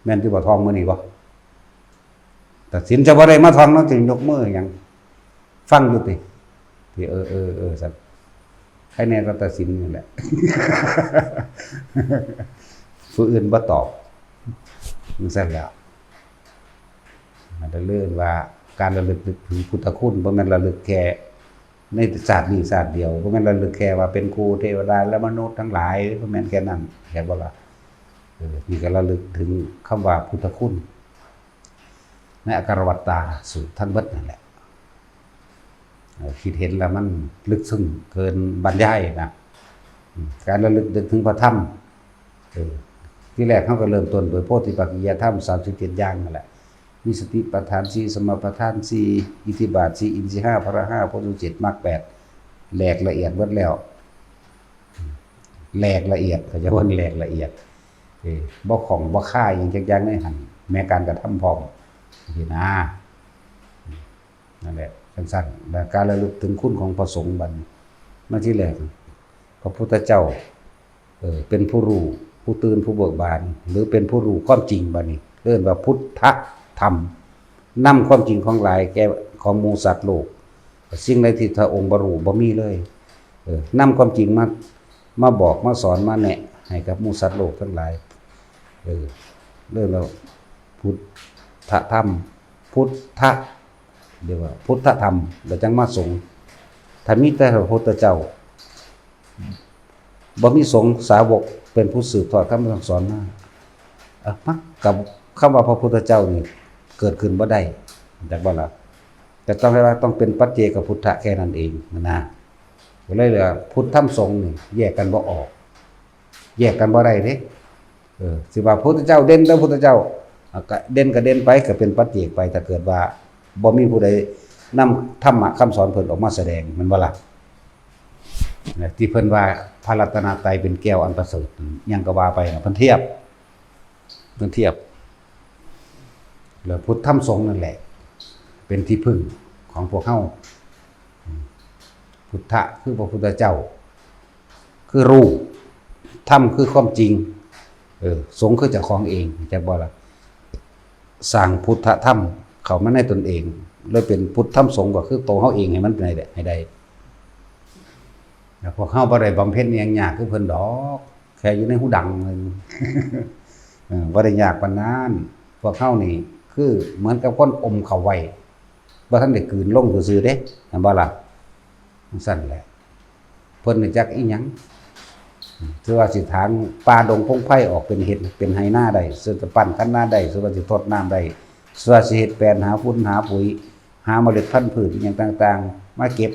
แม่นที่บ่ทองมื้อนี้บ่แต่สินจะบ่ได้มาทองเนาะจึงยกมือหยังฟังอยู่ติที่สัตว์ให้แน่รัตสินนี่แหละผู้อื่นบ่ตอบมันซั่นแล้วมันจะเลื่อนว่าการระลึกถึงพุทธคุณบ่แม่นระลึกแค่ในศาสตร์นี้ศาสตร์เดียวบ่แม่นระลึกแค่ว่าเป็นครูเทวดาและมนุษย์ทั้งหลายบ่แม่นแค่นั้นแค่บ่ล่ะนี่ก็ระลึกถึงคำว่าพุทธคุณในอาการวัตตาสูตรทั้งเบิดนั่นแหละคิดเห็นแล้วมันลึกซึ้งเกินบรรยายนะการระลึกถึงพระธรรมที่แรกเขาก็เริ่มต้นโดยโพธิปักขิยธรรม37อย่างนั่นแหละมีสติปัฏฐาน4สมปัฏฐาน4อิทธิบาท4อินทรีย์5พละ5โพธิ7มรรค8แหลกละเอียดเบิดแล้วแหลกละเอียดเขาจะว่าแหลกละเอียดบ่ของบ่ค่ายอย่างจังๆในหันแม้การกระทำพร้อมนี่นะนั่นแหละสั้นๆและการระลึกถึงคุณของพระสงฆ์บัดมาที่แรกพระพุทธเจ้าเป็นผู้รู้ผู้ตื่นผู้เบิกบานหรือเป็นผู้รู้ความจริงบัดนี้เรียกว่าพุทธธรรมนำความจริงของหลายแก่ของหมู่สัตว์โลกสิ่งใดที่พระองค์บรรลุบ่มีเลยนำความจริงมาบอกมาสอนมาแนะให้กับหมู่สัตว์โลกทั้งหลายเรียกว่าพุทธธรรมพุทธเรียกว่าพุทธธรรมแล้วจังมาสงฆ์ถ้ามีแต่พระพุทธเจ้าบ่มีสงฆ์สาวกเป็นผู้สืบทอดคำสั่งสอนมามักกับคำว่าพระพุทธเจ้านี่เกิดขึ้นบ่ได้จักบ่ล่ะแต่ต้องให้ว่าต้องเป็นปัจเจกพุทธะแค่นั้นเองนะก็เลยว่าพุทธธรรมสงฆ์นี่แยกกันบ่ออกแยกกันบ่ได้เด้สิว่าพระพุทธเจ้าเด่นแล้วพุทธเจ้าก็เด่นก็เด่นไปก็เป็นปัจเจกไปถ้าเกิดว่าบ่มีผู้ใดนำธรรมะคำสอนเพิ่นออกมาแสดงมันบ่ล่ะที่เพิ่นว่าพระรัตนตรัยเป็นแก้วอันประเสริฐยังก็ว่าไปเพิ่นเทียบแล้วพุทธธรรมสงฆ์นั่นแหละเป็นที่พึ่งของพวกเฮาพุทธะคือพระพุทธเจ้าคือรู้ธรรมคือความจริงสงฆ์คือเจ้าของเองจักบ่ล่ะสร้างพุทธธรรมเข้ามาในตนเองเลยเป็นพุทธธรรมสงฆ์ก็คือตัวเฮาเองให้มันได้ให้ได้แล้วพวกเฮาบ่ได้บำเพ็ญอิหยังยากคือเพิ่นดอกแค่อยู่ในหูดังเลยบ่ได้ยากปานนั้นพวกเฮานี่คือเหมือนกับคนอมเข้าไว้บ่ทันได้กลืนลงซื่อๆเด้เห็นบ่ล่ะมันสั่นแหละ เพิ่นจักอีหยังคือว่าสิทางป่าดงพงไผ่ออกเป็นเห็ดเป็นไหหน้าได้สิจะปั้นคันหน้าได้สิว่าสิทดน้ำได้สิว่าสิเฮ็ดแปลนหาฝุ่นหาปุ๋ยหาเมล็ดพันธุ์พืชอย่างต่างๆมาเก็บ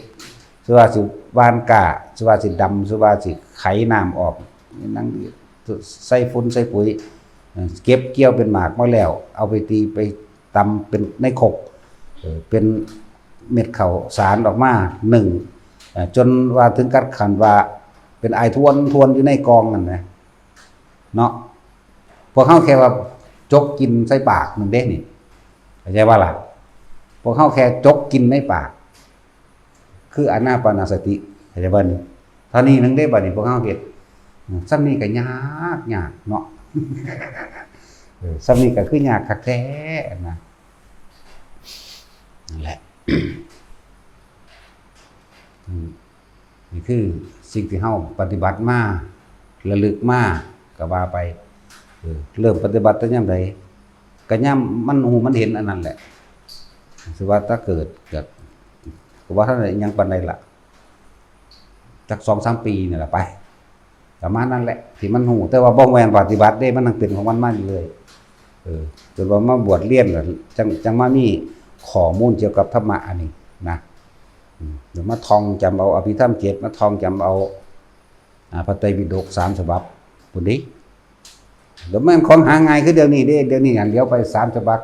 สิว่าสิหว่านกาสิว่าสิดำสิว่าสิไขน้ำออกนั่งใส่ฝุ่นใส่ปุ๋ยเก็บเกี่ยวเป็นหมากมาแล้วเอาไปตีไปตำเป็นในขกเป็นเม็ดข้าวสารออกมาจนว่าถึงกัดขันว่าเป็นไอทวนอยู่ในกองนั่นนะเนาะพวกเขาแค่ว่าจกกินใส่ปากมันเด้นี่เข้าใจว่าล่ะพวกเขาแค่จกกินในปากคืออานาปานสติเข้าใจบ่นี่เท่านี้นึงได้บ่นี่พวกเขาเฮ็ดซ้ำนี้ก็ยากเนาะซ้ำนี้ก็คือยากคักแท้นะนั่นแหละนี่คือสิ่งที่เฮาปฏิบัติมาระลึกมาก็ว่าไปเริ่มปฏิบัติตั้งยามใดก็ยามมันหูมันเห็นอันนั้นแหละสิว่าถ้าเกิดก็ว่าท่านยังปานใดล่ะจัก 2-3 ปีนี่ล่ะไปประมาณนั้นแหละที่มันหูแต่ว่าบ่แม่นปฏิบัติได้มันยังเป็นของมันมาอยู่เลยจนว่ามาบวชเรียนแล้วจังมามีข้อมูลเกี่ยวกับธรรมะอันนี้นะเดี๋ยวมาท่องจำเอาอภิธรรม7มาท่องจำเอาพระไตรปิฎก3ฉบับพุ่นดิเดี๋ยวแม่นของหาง่ายคือเดี๋ยวนี้อันเดียวไป3ฉบับ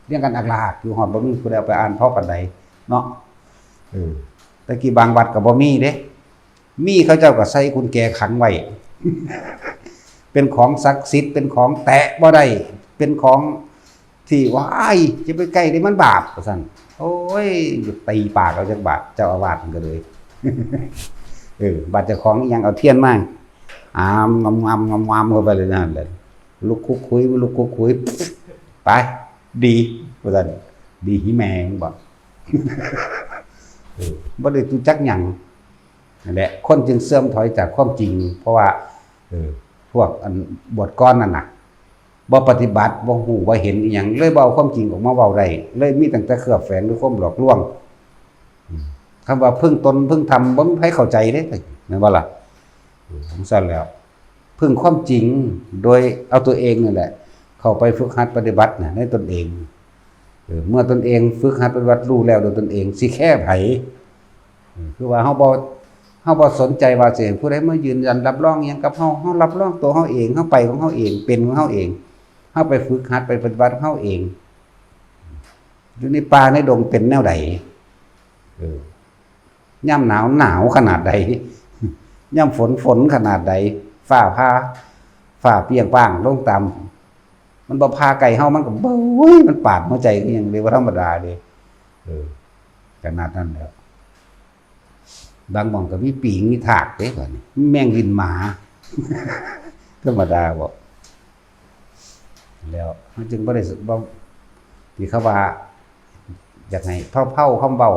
เรียงกันอักลากอยู่ฮอดบ่มีผู้ใดเอาไปอ่านพอปานใดเนาะตะกี้บางวัดก็บ่มีเด้มีเขาเจ้าก็ใส่กุญแจขังไว้ เป็นของศักดิ์สิทธิ์เป็นของแตะบ่ได้เป็นของที่ว้ายจะไปใกล้ได้มันบาปว่าซั่นโอ้ยตีปากเอาจักบาทเจ้าอาวาสมันก็เลย บาดเจ้าของอีหยังเอาเทียนมาอามงามเข้าไปเลยนั่นแหละลุกคุกคุยไปดีว่าซั่นดีหิแมงบ่ บ่ได้รู้จักหยังนั่นแหละคนจึงเสื่อมถอยจากความจริงเพราะว่าพวกอันบวชก้อนนั่นน่ะบ่ปฏิบัติบ่ฮู้บ่เห็นอีหยังเลยบ่เอาความจริงออกมาเว้าได้เลยมีตั้งแต่เคลือบแฝงด้วยความหลอกลวงคำว่าพึ่งตนพึ่งธรรมบ่มีใครเข้าใจเด้แม่นบ่ล่ะผมสั่นแล้วพึ่งความจริงโดยเอาตัวเองนั่นแหละเข้าไปฝึกหัดปฏิบัติในตนเองเมื่อตนเองฝึกหัดปฏิบัติรู้แล้วโดยตนเองสิแค่ไผคือว่าเฮาบ่สนใจว่าสิผู้ใดมายืนยันรับรองหยังกับเฮารับรองตัวเฮาเองเฮาไปของเฮาเองเป็นของเฮาเองเฮาไปฝึกหัดไปปฏิบัติของเฮาเองอยู่ในป่าในดงเป็นแนวใดยามหนาวขนาดใดยามฝนขนาดใดฟ้าเปรี้ยงป้างลงตามมันบ่พาไก่เฮามันก็โอ้ยมันปาดหัวใจก็ยังเรียกว่าธรรมดาเด้ขนาดนั้นแล้วบางหม่องก็มีปีงมีถากเด้ก่อนแมงวินหมา ธรรมดาบ่แล้วมันจึงบ่ได้บ่ที่เขาว่าอยากให้เผาคำเว้า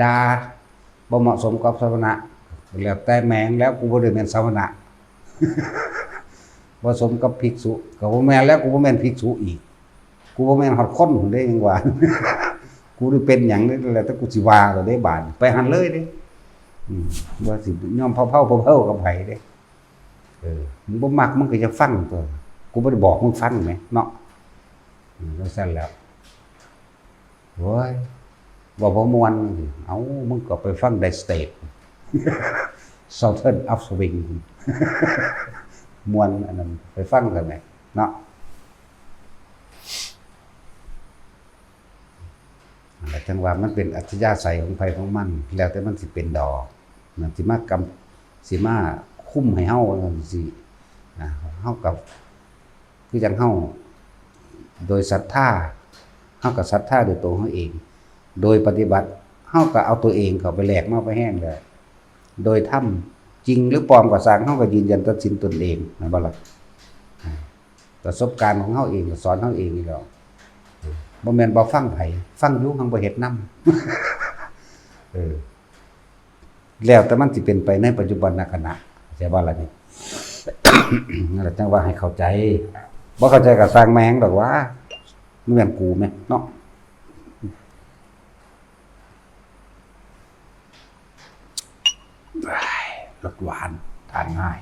ด่าบ่เหมาะสมกับสมณะแล้วแต่แมงแล้วกูบ่ได้แม่นสมณะ บ่สมกับภิกษุก็บ่แม่นแล้วกูบ่แม่นภิกษุอีกกูบ่แม่นฮอดคนพุ่นเด้จังว่า กูได้เป็นหยังนี่แหละแต่กูสิว่าก็ได้บาดไปหันเลยเด้ว่าสิยอมเผากับไผเด้มึงบ่มักมึงก็จะฟังตัวกูบ่ได้บอกมึงฟังแหมเนาะแล้วซั่นแล้วโอ้ยบ่ม่วนเอ้ามึงก็ไปฟังได้สเตท Southern Upswing ม่วนอันนั้นไปฟังกันแหมเนาะแต่จังว่ามันเป็นอัจฉริยะใสของไผของมันแล้วแต่มันสิเป็นดอกมันสิมาคุ้มให้เฮาสิเฮากับคือจังเฮาโดยศรัทธาเฮาก็ศรัทธาด้วยตัวเฮาเองโดยปฏิบัติเฮาก็เอาตัวเองเข้าไปแลกมาไปแห้งเลยโดยทำจริงหรือปลอมก็สร้างเฮาก็ยืนยันตัดสินตนเองนะบ่ล่ะประสบการณ์ของเฮาเองก็สอนเฮาเองนี่แหละบ่แม่นบ่ฟังไผฟังอยู่หังบ่เฮ็ดนำ แล้วแต่มันสิเป็นไปในปัจจุบันขณะใช่บ่ล่ะนี่ นั่นแหละจังว่าให้เข้าใจบ่เข้าใจก็สร้างแมงดอกว่ามันแม่นกูแม่เนาะ รสหวานทานง่าย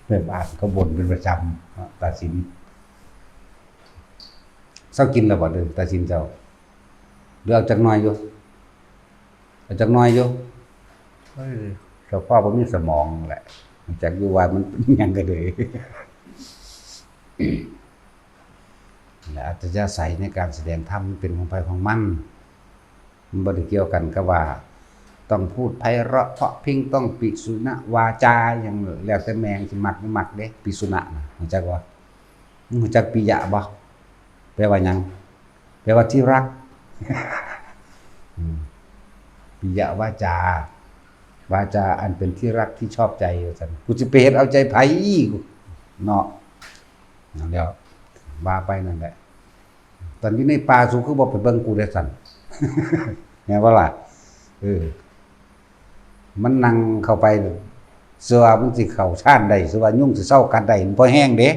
แม่บ้านก็บ่นเป็นประจำตาสินเศร้ากินแล้วบ่เด้อตาสินเจ้าเลือกจักหน่อยอยู่เอาจักหน่อยอยู่เฮ้ยเจ้าพ่อบ่มีสมองแหละจักอยู่ว่ามันเป็นหยังก็เลยและอัตยาศัยในการแสดงธรรมเป็นของไปของมันบ่ได้เกี่ยวกันกับว่าต้องพูดไพเราะเพราะพิงต้องปิสุณวาจาอย่างแล้วแต่แมงสิมักบ่มักเด้ปิสุณะน่ะรู้จักบ่รู้จักปิยะบ่แปลว่าหยังแปลว่าที่รักปิยวาจาวาจาอันเป็นที่รักที่ชอบใจว่าซั่นกูสิไปเฮ็ดเอาใจไผเนาะนั่นแล้วว่าไปนั่นแหละตอนอยู่ในป่าสูคือบ่ไปเบิ่งกูได้สั่นแม่นบ่ล่ะมันนั่งเข้าไปเสื้อมันสิเข้าชานได้สิว่ายุงสิเซากัดได้มันบ่แห้งเด้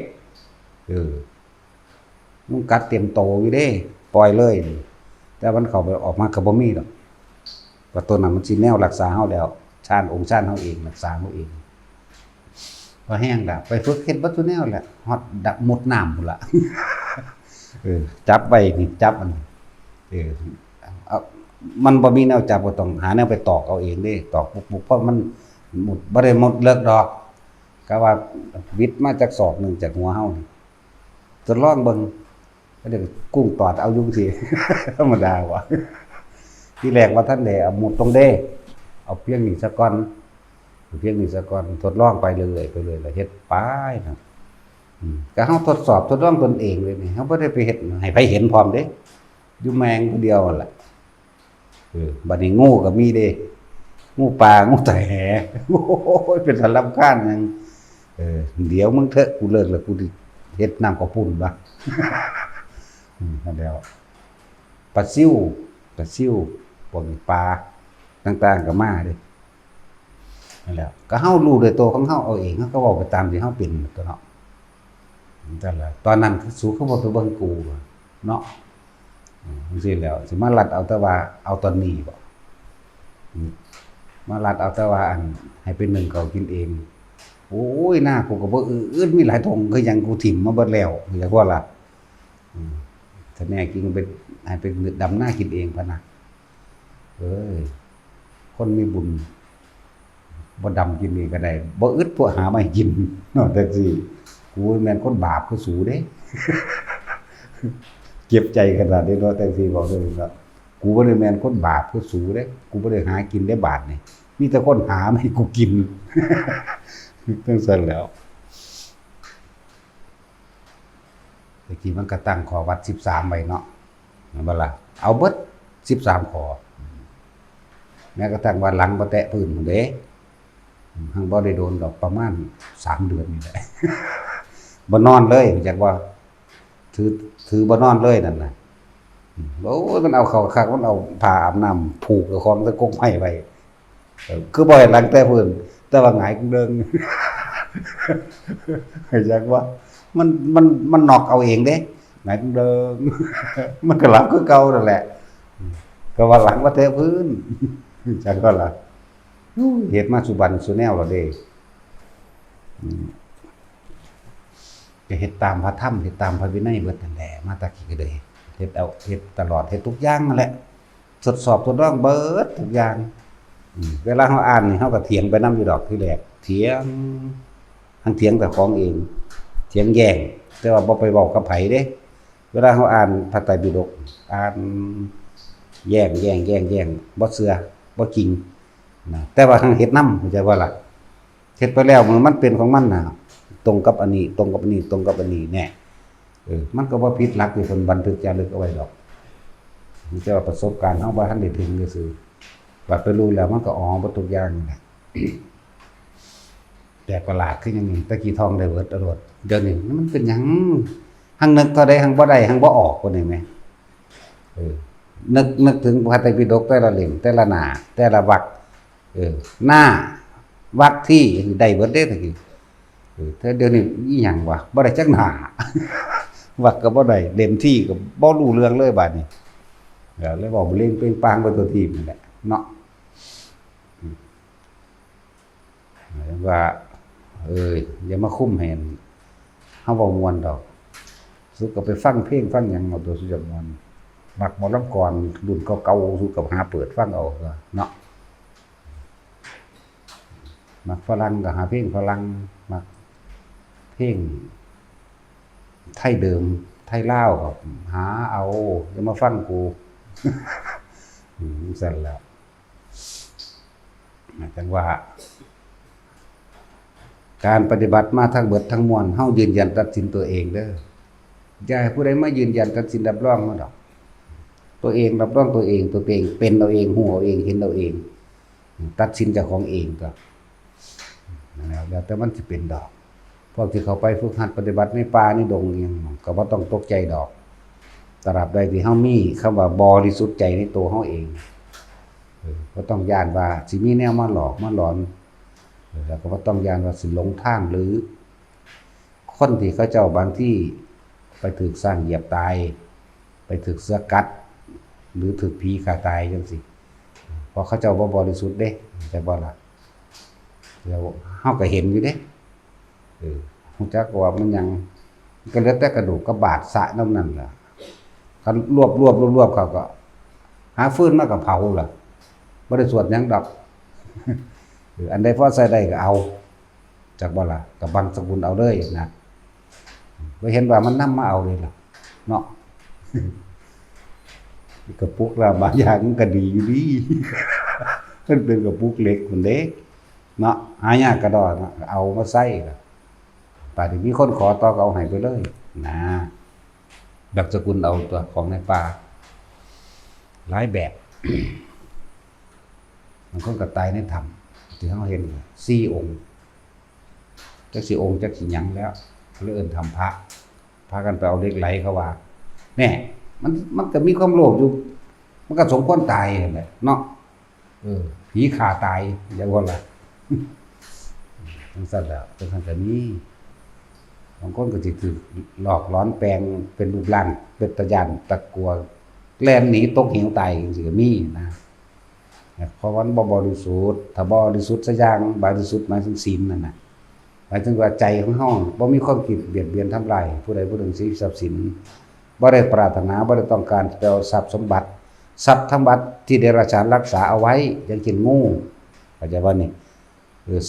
ยุงกัดเต็มโตอยู่เด้ปล่อยเลยแต่มันเข้าไปออกมาก็บ่มีดอกเพราะตัวนั้นมันสิแนวรักษาเฮาแล้วชานองค์ชานเฮาเองรักษาเฮาเองพอแห้งแล้วไปฝึกเฮ็ดบ่ทุแนวแหละฮอดดักมุดน้ำพุ่นล่ะจับไว้นี่จับมันเอามันบ่มีแนวจับบ่ต้องหาแนวไปตอกเอาเองเด้ตอกปุกๆเพราะมันหมดบ่ได้หมดเลิกดอกก็ว่าวิทย์มาจากศอกนึงจากหัวเฮานี่ทดลองเบิ่งก็เดี๋ยวกุ้งตอดเอาอยู่สิธรรมดาวะที่แรกว่าท่านได้เอาหมดตรงเด้เอาเพียงนี้ซะก่อนทดลองไปเรื่อยแล้วเฮ็ดไปนะก็เฮาทดสอบทดลองตนเองเลยนี่เฮาบ่ได้ไปเฮ็ดให้ไผเห็นพร้อมเด้อยู่แมงผู้เดียวนั่นแหละบัดนี้งูก็มีเด้งูปลางูไตแหโอ้ยเป็นสารพัดหยังเดี๋ยวมึงเถอะกูเลิกแล้วกูสิเฮ็ดน้ำข้าวปุ้นบ่นั่นแล้วปลาซิ่วพวกปลาต่างๆก็มาเด้นั่นแหละก็เฮารู้ด้วยตัวของเฮาเอาเองเฮาก็เว้าไปตามที่เฮาเป็นตัวเนาะนั่นแหละตอนนั้นสู้เขาบ่ไปเบิ่งกูเนาะจังซี่แล้วสิมาลัดเอาแต่ว่าเอาตอนนี้บ่มาลัดเอาแต่ว่าอันให้เป็นหนึ่งเขากินเองโอ้ยหน้ากูก็บ่อื้อมีหลายทงคือหยังกูถิ่มมาเบิดแล้วอยากว่าล่ะถ้าแน่กินไปให้ไปดำหน้ากินเองพะนะคนมีบุญบ่ดำกินนี่ก็ได้บ่อึดพวกหามาให้กินเนาะจังซี่กูแม่นคนบาปคือสูเด้เก็บใจขนาดนี้เนาะจังซี่บอกเลยเนาะกูบ่ได้แม่นคนบาปคือสูเด้กูบ่ได้หากินได้บาทนี่มีแต่คนหามาให้กูกินจังซั่นแล้วตะกี้มันก็ตั้งขอวัด13ไว้เนาะบ่ล่ะเอาเบิด13ขอแม้กระทั่งว่าหลังบ่แตะพื้นพุ่นเด้หังบ่ได้โดนดอกประมาณ3เดือนนี่แหละบ่นอนเลยจักว่าถือบ่นอนเลยนั่นน่ะโอ้ยมันเอาเข้าคักมันเอาผ้าอาบน้ำผูกกับของตะกกไม้ไว้คือบ่เห็นหลังแต่พื้นแต่ว่าหงายเดิงจักว่ามันนอกเอาเองเด้หงายเดิงมันก็หลับคือเก่านั่นแหละก็ว่าหลังว่าแต่พื้นจักก็ล่ะเฮ็ดมาสุบันสุแนวแล้วเด้ก็เฮ็ดตามพระธรรมเฮ็ดตามพระวินัยเบิดนั่นแหละมาตะกี้ก็เลยเฮ็ดตลอดเฮ็ดทุกอย่างนั่นแหละทดสอบทดลองเบิดทุกอย่างเวลาเฮาอ่านนี่เฮาก็เถียงไปนำอยู่ดอกที่แรกเถียงทั้งเถียงแต่ของเองเถียงแย้งแต่ว่าบ่ไปเว้ากับไผเด้เวลาเฮาอ่านพระไตรปิฎกอ่านแย้งบ่เชื่อบ่จริงนะแต่ว่าทางเฮ็ดนำเข้าใจว่าล่ะเฮ็ดไปแล้วมันเป็นของมันน่ะตรงกับอันนี้ตรงกับอันนี้ตรงกับอันนี้แน่มันก็บ่ผิดหลักที่เพิ่นบันทึกจารึกเอาไว้ดอกมันจะว่าประสบการณ์เฮาบ่ทันได้ถึงซื่อว่าไปรู้แล้วมันก็อ๋อบ่ทุกอย่างนี่แหละแต่ประหลาดคือหยังนี่ตะกี้ท่องได้เบิดตลอดเดี๋ยวนี้มันเป็นหยังหังนึกเท่าใดหังบ่ได้หังบ่ออกคนนี้แหมนึกถึงพระไตรปิฎกแต่ละเล่มแต่ละหน้าแต่ละวรรคหน้าวรรคที่ได้เบิดเด้ตะกี้แต่เดี๋ยวนี้อีหยังวะบ่ได้จักหน้าวรรคก็บ่ได้เล่มที่ก็บ่รู้เรื่องเลยบัดนี้เลยบอกเล่นเป้งปางไปตัวทีมนั่นแหละเนาะ ว่าอย่ามาคุ้มแหนเฮาบ่ม่วนดอกสุก็ไปฟังเพลงฟังหยังเอาตัวสุจักม่วนมักหมอลำก่อนรุ่นเก่าๆสุกับหาเปิดฟังเอาเนาะมักฝรั่งก็หาเพลงฝรั่งมักเพลงไทยเดิมไทยลาวก็หาเอาอย่ามาฟังกูสั่นแล้วจังว่าการปฏิบัติมาทั้งเบิดทั้งมวลเฮายืนยันตัดสินตัวเองเด้ออย่าให้ผู้ใดมายืนยันตัดสินรับรองเฮาดอกตัวเองรับรองตัวเองเป็นเอาเองฮู้เอาเองเห็นเอาเองตัดสินเจ้าของเองก็นั่นแหละแล้วแต่มันสิเป็นดอกพวกที่เขาไปฝึกหัดปฏิบัติในป่าในดงอิหยังก็บ่ต้องตกใจดอกตราบใดที่เฮามีคำว่าบริสุทธิ์ใจในตัวเฮาเองบ่ต้องย้านว่าสิมีแนวมาหลอกมาหลอนแล้วก็บ่ต้องย้านว่าสิหลงทางหรือคนที่เขาเจ้าบางที่ไปถูกสร้างเหยียบตายไปถูกเสือกัดหรือถูกผีฆ่าตายจังซี่เพราะเขาเจ้าบ่บริสุทธิ์เด้แต่บ่ล่ะแล้วเฮาก็เห็นอยู่เด้ฮู้จักว่ามันยังก็เหลือแต่กระดูกกับบาดสะนำนั่นล่ะคันรวบเขาก็หาฟืนมาก็เผาล่ะบ่ได้สวดหยังดอกอันใดพอใส่ได้ก็เอาจักบ่ล่ะก็บังสกุลเอาเลยนะบ่เห็นว่ามันนำมาเอาเลยล่ะเนาะกระปุกละบางอย่างมันก็ดีอยู่ดีมันเป็นกระปุกเล็กพุ่นเด้เนาะหายากกระดอนเอามาใส่ล่ะป่าที่มีคนขอต่อก็เอาให้ไปเลยนะบักสกุลเอาตัวของในป่าหลายแบบมันคนก็ตายในถ้ำที่เฮาเห็น4องค์จักสิองค์จักสิหยังแล้วเลยเอิ้นทำพระกันไปเอาเหล็กไหลเขาว่าแน่มันก็มีความโลภอยู่มันก็สมควรตายนั่นแหละเนาะผีฆ่าตายอย่างว่าล่ะจังซั่นแล้วจังซั่นก็มีบางคนก็สิถูกหลอกหลอนแปลงเป็นรูปร่างเป็นตะยันตะกลัวแล่นหนีตกเหวตายจังซี่ก็มีนะเพราะว่าบ่บริสุทธิ์ถ้าบริสุทธิ์ซะอย่างบริสุทธิ์หมายถึงศีลนั่นน่ะหมายถึงว่าใจของเฮาบ่มีความคิดเบียดเบียนทำลายผู้ใดผู้หนึ่งสิทรัพย์สินบ่ได้ปรารถนาบ่ได้ต้องการจะเอาทรัพย์สมบัติทรัพย์ทั้งบัตรที่เดรัจฉานรักษาเอาไว้อย่างเช่นงูเข้าใจบ่นี่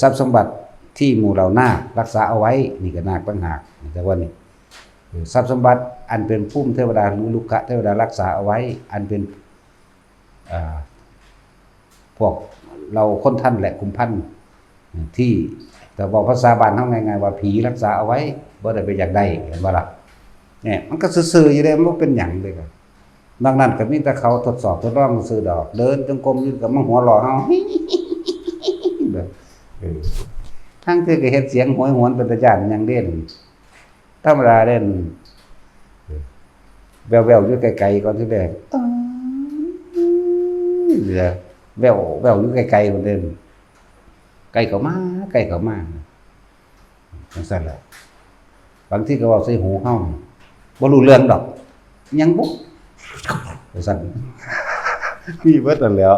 ทรัพย์สมบัติที่หมู่เหล่านาครักษาเอาไว้นี่ก็นาคต่างหากแต่ว่านี่ทรัพย์สมบัติอันเป็นภูมิเทวดาหรือลูกะเทวดารักษาเอาไว้อันเป็นพวกเราคนท่านและคุมพันที่แต่บอกภาษาบ้านเฮาง่ายๆว่าผีรักษาเอาไว้บ่ได้ไปอยากได้เห็นบ่ล่ะเนี่ยมันก็ซื่อๆอยู่ได้มันบ่เป็นหยังเลยก็ดังนั้นก็มีแต่เขาทดสอบทดลองซื่อดอกเดินจงกรมอยู่ก็มาหัวเราะเฮาทั้งที่ก็เฮ็ดเสียงโหยหวนเป็นตาย้านหยังเด่นธรรมดาเด่นแว่วๆอยู่ไกลๆก่อนที่แรกแว่วอยู่ไกลๆคนเด่นไกลเข้ามาจังซั่นแหละบางทีก็เว้าใส่หูเฮาบ่รู้เรื่องดอกยังบ่จังซั่นมีเบิดนั่นแหล้ว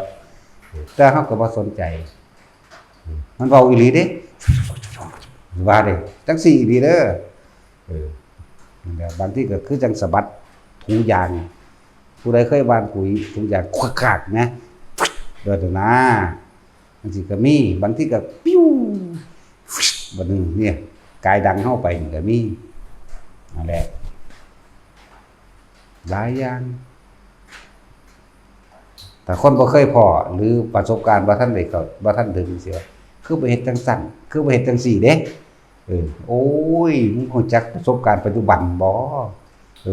แต่เฮาก็บ่สนใจมันเว้าอีหลีเด้ว่าเด้จังซี่อีหลีเด้อนั่นแหละบางทีก็คือจังสะบัดถุงยางผู้ใดเคยวางปุ๋ยถุงยางควักๆนะเด้อนะบางทีก็มีบางทีก็ปิ้วบัดนึงเนี่ยกายดังเข้าไปก็มีนั่นแหละหลายอย่างแต่คนบ่เคยพอหรือประสบการณ์บ่ทันได้ก็บ่ทันถึงเสียคือบ่เฮ็ดจังซั่นคือบ่เฮ็ดจังซี่เด้โอ้ยมึงรู้จักประสบการณ์ปัจจุบันบ่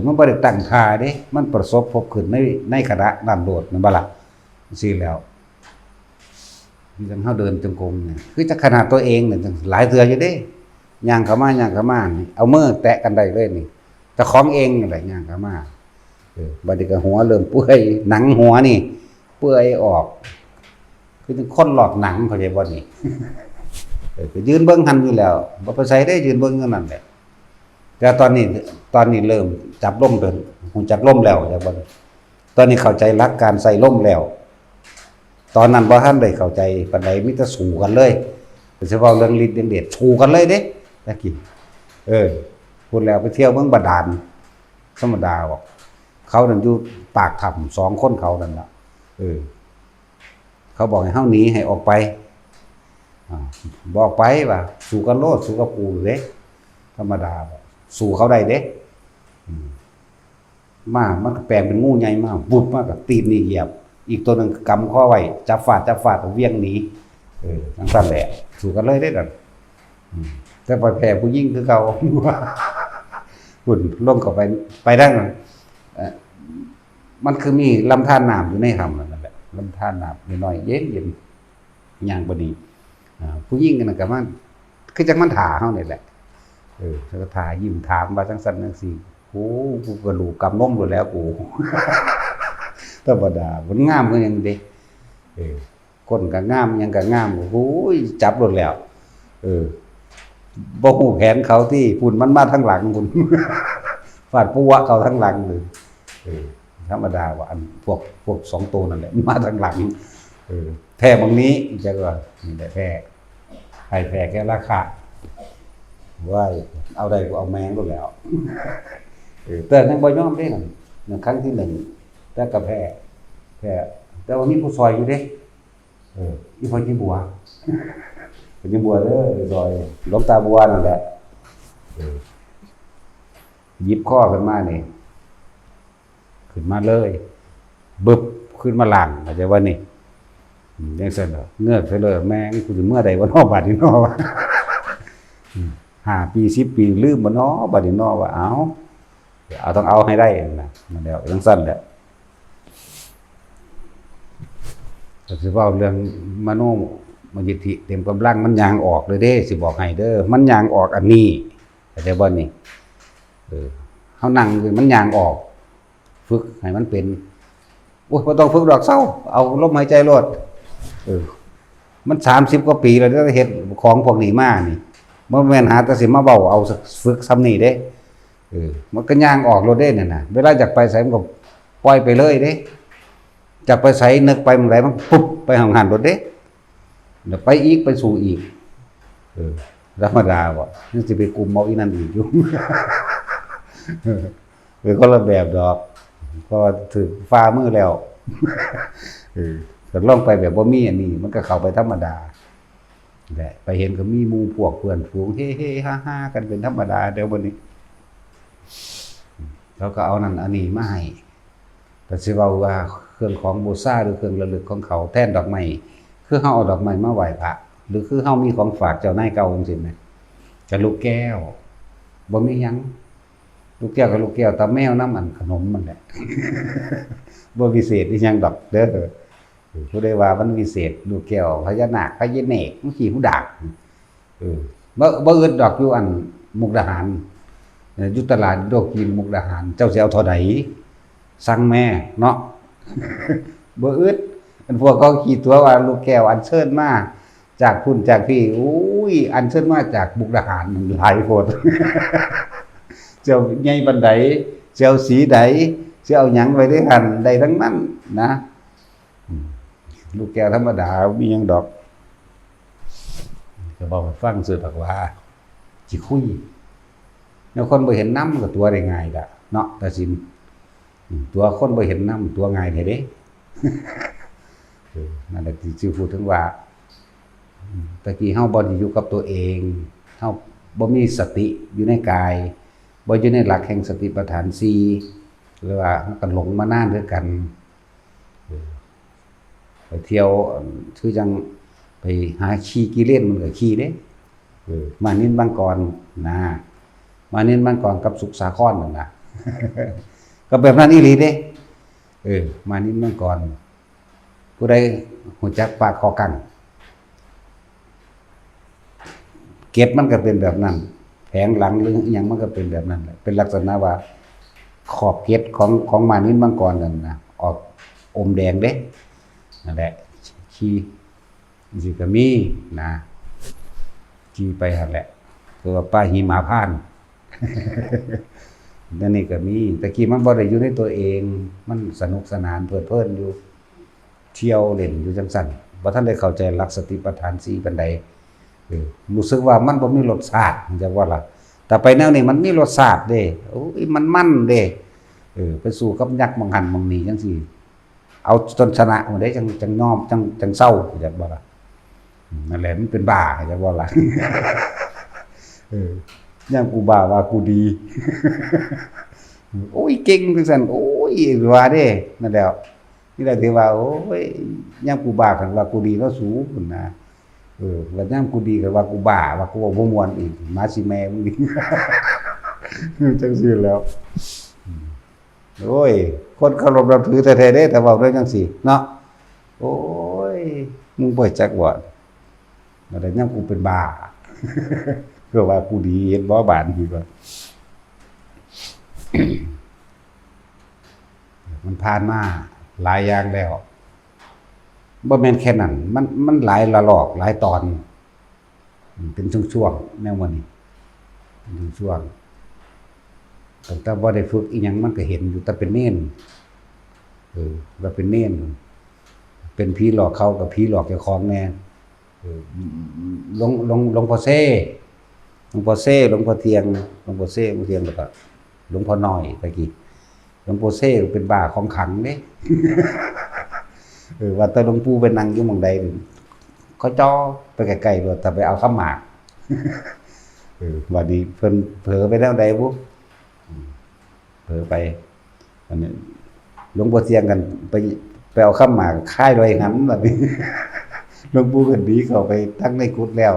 มันบ่ได้ตั้งค่าเด้มันประสบพบขึ้นในขณะนั้นโลดนั่นบ่ล่ะซี่แล้วมีจังเฮาเดินจงกรมเนี่ยคือจักขนาดตัวเองเนี่ยหลายเทื่ออยู่เด้ย่างเข้ามาเอามือแตะกันได้เลยนี่แต่ของเองนั่นแหละย่างเข้ามาบัดนี้ก็หัวเริ่มเปื่อยหนังหัวนี่เปื่อยออกคือจังคนหลอกหนังเข้าใจบ่นี่ก็ยืนเบิ่งหันอยู่แล้วบ่ไปใส่ได้ยืนเบิ่งอยู่นั่นแหละแต่ตอนนี้เริ่มจับลมเดินฮู้จักลมแล้วจักบ่ตอนนี้เข้าใจหลักการใส่ลมแล้วตอนนั้นบ่ทันได้เข้าใจปานใดมีแต่สู้กันเลย เฉพาะเรื่องฤทธิ์เรื่องเดชสู้กันเลยเด้ตะกี้พูดแล้วไปเที่ยวเมืองบาดาลธรรมดาบอกเขานั่นอยู่ปากถ้ำ2คนเขานั่นล่ะเขาบอกให้เฮาหนีให้ออกไปบอกไปว่าสู้กันโลดสู้กับกูเด้ธรรมดาบอกสู้เขาได้เด้มันก็แปลงเป็นงูใหญ่มากบุบมากกับตีนนี่เหยียบอีกตัวนึงกำข้อไว้จับฟาดเวียงหนีทั้งสั้นแหละสู้กันเลยได้ดันแต่ปล่อยแผ่ผู้ยิ่งคือเขาหุ่นลงเข้าไปได้มันคือมีลำธารน้ำอยู่ในถ้ำนั่นแหละลำธารน้ำน้อยๆเย็นอย่างพอดีผู้ยิ่งกันกับมันคือจังมันถ่าเขาเนี่ยแหละแล้วก็ถ่ายิ้มถามว่าจังสันจังสี่กูกระดูกกำนมหมดแล้วกูธรรมดามันงามก็ยังดีคนก็งามยังก็งามโอ้ยจับหมดแล้วบ่ฮู้แผนเขาที่ฝุ่นมันมาทั้งหลังคุณฟาดปัวเขาทั้งหลังเลยธรรมดาว่าอันพวก2ตัวนั่นแหละมาทั้งหลังแพ้บางนี้จะก็นี่แหละแพ้ใครแพ้แค่ราคาว่าเอาได้ก็เอาแมงก็แล้วแต่ยังบ่ยอมได้นั่นครั้งที่1แต่ก็แพ้แต่ว่ามีผู้ซอยอยู่เด้อีพอที่บัวเป็นบัวเด้อซอยหลวงตาบัวนั่นแหละหยิบข้อขึ้นมานี่ขึ้นมาเลยบึบขึ้นมาหลังเข้าใจว่านี่ยังซั่นเงือกซะเลยแม่งกูสิเมื่อใดบ่น้อบาดนี้น้อว่า5 ปี10 ปีลืมบ่น้อบาดนี้น้อว่าเอาต้องเอาให้ได้นะมันแล้วจังซั่นแหละก็สิเว้าเรื่องมโนมยิทธิเต็มกำลังมันยางออกเลยเด้สิบอกให้เด้อมันยางออกอันนี้เข้าใจบ่นี่เฮานั่งมันยางออกฝึกให้มันเป็นโอ้ยบ่ต้องฝึกดอกเซาเอาลมหายใจรดมัน30กว่าปีแล้วได้เฮ็ดของพวกนี้มานี่บ่แม่นหาแต่สิมาเว้าเอาฝึกซ้ำนี่เด้มันก็ย่างออกรถเด้นั่นน่ะเวลาอยากไปไสมันก็ปล่อยไปเลยเด้อยากไปไสนึกไปเมื่อไหร่มันปุ๊บไปหังหันรถเด้เดี๋ยวไปอีกไปสู่อีกธรรมดาบ่นี่สิไปกลุ่มเอาอีนั่นอีกอยู่คนละแบบดอกก็ถึงฟ้ามือแล้วก็ลองไปแบบบ่มีอันนี้มันก็เข้าไปธรรมดาแหละไปเห็นก็มีหมู่พวกเพื่อนฝูงเฮ้ๆฮ่าๆกันเป็นธรรมดาเดี๋ยวบัดนี้แล้วก็เอานั่นอันนี้มาให้แต่สิเว้าว่าเครื่องของบูชาหรือเครื่องระลึกของเขาแทนดอกไม้คือเฮาเอาดอกไม้มาไหว้พระหรือคือเฮามีของฝากเจ้านายเก่าจังซี่แหมกะลูกแก้วบ่มีหยังลูกแก้วกับลูกแก้วตาแมวน้ำอันขนมมันแหละบ่วิเศษอีหยังดอกเด้อผู้ใดว่ามันวิเศษลูกแก้วพญานาคพญาเนกมันขี้หูดากบ่อึดดอกอยู่อันมุกดาหารอยู่ตลาดโลกกินมุกดาหารเจ้าสิเอาเท่าใดสั่งแม่เนาะบ่อึดอันพวกเขาขี้ตัวว่าลูกแก้วอัญเชิญมาจากพุ่นจากพี่อุ้ยอัญเชิญมาจากมุกดาหารหลายโพดเจ้าใหญ่บันไดเจ้าสีใดสิเอาหยังไว้ได้หั่นได้ทั้งนั้นนะลูกแก้วธรรมดามีหยังดอกก็บอกฟังซื่อดอกว่าสิคุยแล้วคนบ่เห็นน้ำก็ตัวได้ง่ายล่ะเนาะตาสินตัวคนบ่เห็นน้ำตัวง่ายแท้เด้นั่นแหละที่ชื่อพูดถึงว่าตะกี้เฮาบ่ได้อยู่กับตัวเองเฮาบ่มีสติอยู่ในกายบ่อยู่ในหลักแห่งสติปัฏฐาน4หรือว่าก็หลงมานานด้วยกันไปเที่ยวคือจังไปหาขี่กิเลสมันก็ขี่เด้มานินบางกรนะมานินบางกรกับสุขสาครนั่นน่ะก็แบบนั้นอีหลีเด้มานินบางกรผู้ใดฮู้จักปากคอกันเก็บมันก็เป็นแบบนั้นแผงหลังหรืออีหยังมันก็เป็นแบบนั้นแหละเป็นลักษณะว่าขอบเกล็ดของมานินบางกรนั่นน่ะออกอมแดงเด้นั่นแหละขี่สิก็มีนะขี่ไปหั่นแหละคือว่าป้าหิมาพานนั่นนี่ก็มีตะกี้มันบ่ได้อยู่ในตัวเองมันสนุกสนานเพลิดเพลินอยู่เที่ยวเล่นอยู่จังซั่นบ่ทันได้เข้าใจหลักสติปัฏฐาน4ปานใด รู้สึกว่ามันบ่มีรสชาติจังว่าล่ะแต่ไปแนวนี้มันมีรสชาติเด้โอ้ยมันเด้ไปสู้กับยักษ์มังหันมังนีจังซี่เอาจนชนะมันได้จังยอมจังเศร้าจังว่าล่ะนั่นแหละมันเป็นบ้าจังว่าล่ะย่างกูบ้าว่ากูดีโอ้ยเก่งจังซั่นโอ้ยว่าเด้นั่นแล้วนี่แหละที่ว่าโอ้ยย่างกูบ้ากันว่ากูดีแล้วสูงพุ่นนะว่าย่างกูดีกันว่ากูบ้าว่ากูบ่ม่วนอีกมาสิแม่มึงดิจังซี่แล้วโอ้ยคนเคารพนับถือแท้ๆเด้แต่เว้าเรื่องจังซี่เนาะโอ้ยมึงบ่จักว่าแต่ย่างกูเป็นบ้าก็ว่ากูดีเห็นบ่บานคือว่ามันผ่านมาหลายอย่างแล้วบ่แม่นแค่นั้นมันหลายระลอกหลายตอนเป็นช่วงๆแนววันนี้เป็นช่วงตั้งแต่บ่ได้ฝึกอีหยังมันก็เห็นอยู่แต่เป็นเน้นว่าเป็นเน้นเป็นผีหลอกเขากับผีหลอกเจ้าของแน่หลวงพ่อเซ่หลวงพ่อเซ่หลวงพ่อเทียงหลวงพ่อเซ่หลวงพ่อเทียงแล้วก็หลวงพ่อน้อยตะกี้หลวงพ่อเซ่เป็นบ้าของขังเด้ว่าแต่หลวงปู่ไปนั่งอยู่หม้องใดเขาจ้อไปไกลๆเลยแต่ไปเอาข้าวหมากวันนี้เพิ่นเผลอไปแล้วใดบ่เผลอไปอันนี้หลวงพ่อเทียงกันไปเอาข้าวหมากค่ายโดยงั้นแบบนี้หลวงปู่ก็ดีเข้าไปทั้งในกุฏแล้ว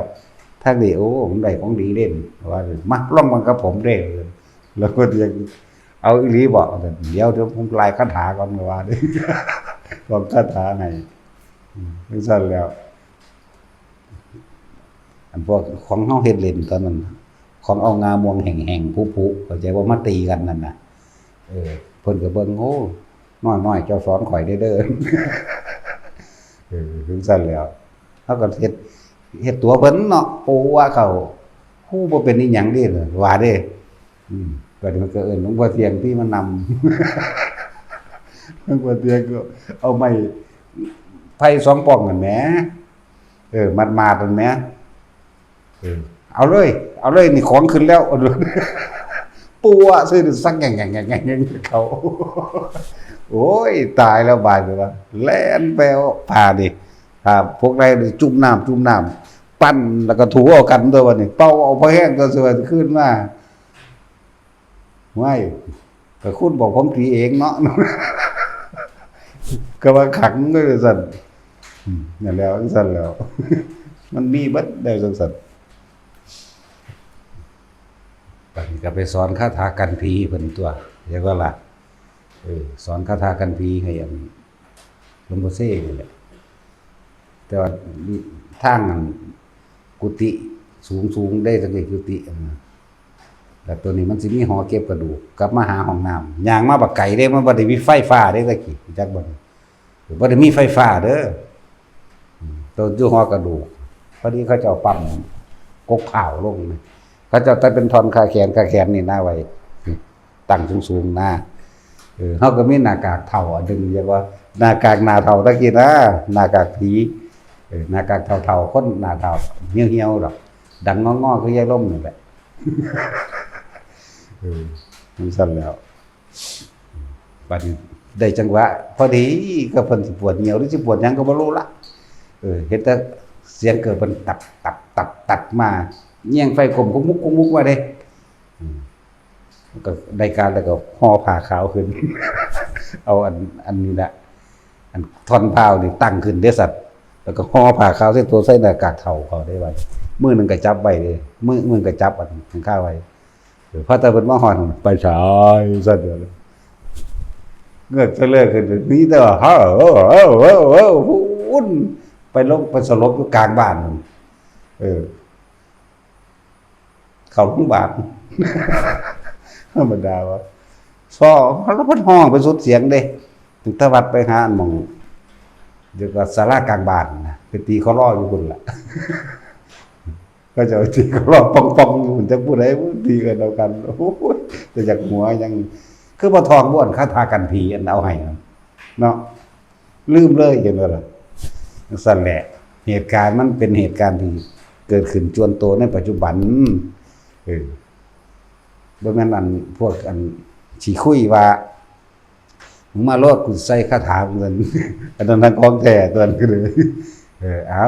ทั้งนี่โอ้ผมได้ของดีเด่นว่ามาลองมันกับผมเด้แล้วก็ยังเอาอีหลีบอกเดี๋ยวผมลายคาถาก่อนว่าดิบอกคาถาไหนไม่สั้นแล้วอันพวกของเฮาเฮ็ดเล่นตอนนั้นของเอางามวงแห่งๆผู้ๆเข้าใจว่ามาตีกันนั่นน่ะเพิ่นก็เบิ่งโอ้น้อยๆเจ้าสอนข่อยเด้อถึงสั้นแล้วเฮาก็เฮ็ดตัวเพิ่นเนาะโอ้ว่าเขาฮู้บ่เป็นอีหยังเด้ว่าเด้ก็มันก็หลวงพ่อเทียงที่มันนำหลวงพ่อเทียงก็เอาไม้ไผ่2ป่องนั่นแหมมาดๆนั่นแหมเอาเลยนี่ของขึ้นแล้วปัวซื้อสักแง่งๆเขาโอ้ยตายแล้วบาดเลยว่าแล่นไปเอาผ่าดิพวกใดจุ่มน้ำปั้นแล้วก็ถูเอากันตัววันนี้เป่าเอาพอแห้งตัวสวยขึ้นมาไม่ก็คุณบอกผมตีเองเนาะก็ว่าขังก็สั่นนั่นแล้วสั่นแล้วมันมีบัดได้สั่นปันก็ไปสอนคาถากันผีเพิ่นตัวเรียกว่าล่ะสอนคาถากันผีให้หลวงพ่อเซ่นี่แหละแต่ว่าทางกุฏิสูงได้สักกุฏิแต่ตัวนี้มันสิมีหอเก็บกระดูกกลับมาหาห้องน้ำย่างมาบักไก่เด้มันบ่ได้มีไฟฟ้าเด้ตะกี้จักบ่บ่ได้มีไฟฟ้าเด้อตัวอยู่หอกระดูกพอดีเขาเจ้าปั๊มกกเผาลงเขาเจ้าตัดเป็นท่อนคาแขนนี่หน้าไว้ตั้งสูงๆหน้าเฮาก็มีหน้ากากเฒ่าอันนึงเรียกว่าหน้ากากหน้าเฒ่าตะกี้นะหน้ากากผีหน้ากากเฒ่าๆคนหน้าเฒ่าเหี่ยวๆดอกดังงอๆคือยายล่มนี่แหละมันสั่นแล้วบัดนี้ได้จังหวะพอดีก็เพิ่นสิปวดเหนียวหรือสิปวดหยังก็บ่รู้ละเห็นแต่เสียงเกิดเพิ่นตัดมาแย่งไฟคมกุมุกว่าเด้ก็ได้การแล้วก็ห่อผ้าขาวขึ้นเอาอันนี้ละอันท่อนพาวนี่ตั้งขึ้นเด้สัตว์แล้วก็ห่อผ้าขาวใส่ตัวใส่หน้ากากเฒ่าเขาได้ไว้มือนึงก็จับไว้เลยมือก็จับอันข้าไว้พอตะเพิ่นมาฮอดไปฉายซะเด้อเงือกซะเลยขึ้นนี่แต่ว่าพุ่นไปลงไปสลบอยู่กลางบ้านเข้าโรงพยาบาลธรรมดาว่าซ้อแล้วเพิ่นฮ้องไปสุดเสียงเด้ถึงตะวัดไปหาอันหม่องเดี๋ยวก็ศาลากลางบ้านนะไปตีเขาล้ออยู่พุ่นล่ะก็จะตีเขาล้อป่องๆอยู่จักผู้ใดตีกันเอากันโอ้ยแต่จากหัวยังคือบ่ทองบ่อนคาถากันผีอันเอาให้เนาะลืมเลยเห็นบ่ล่ะสั่นแหละเหตุการณ์มันเป็นเหตุการณ์ที่ เกิดขึ้นจวนโตในปัจจุบันบ่แม่นอันพวกอันสิคุยว่ามึงมาโลดกูใส่คาถาเงินอันนั้นทั้งของแท้ตัวนั้นเลยเอา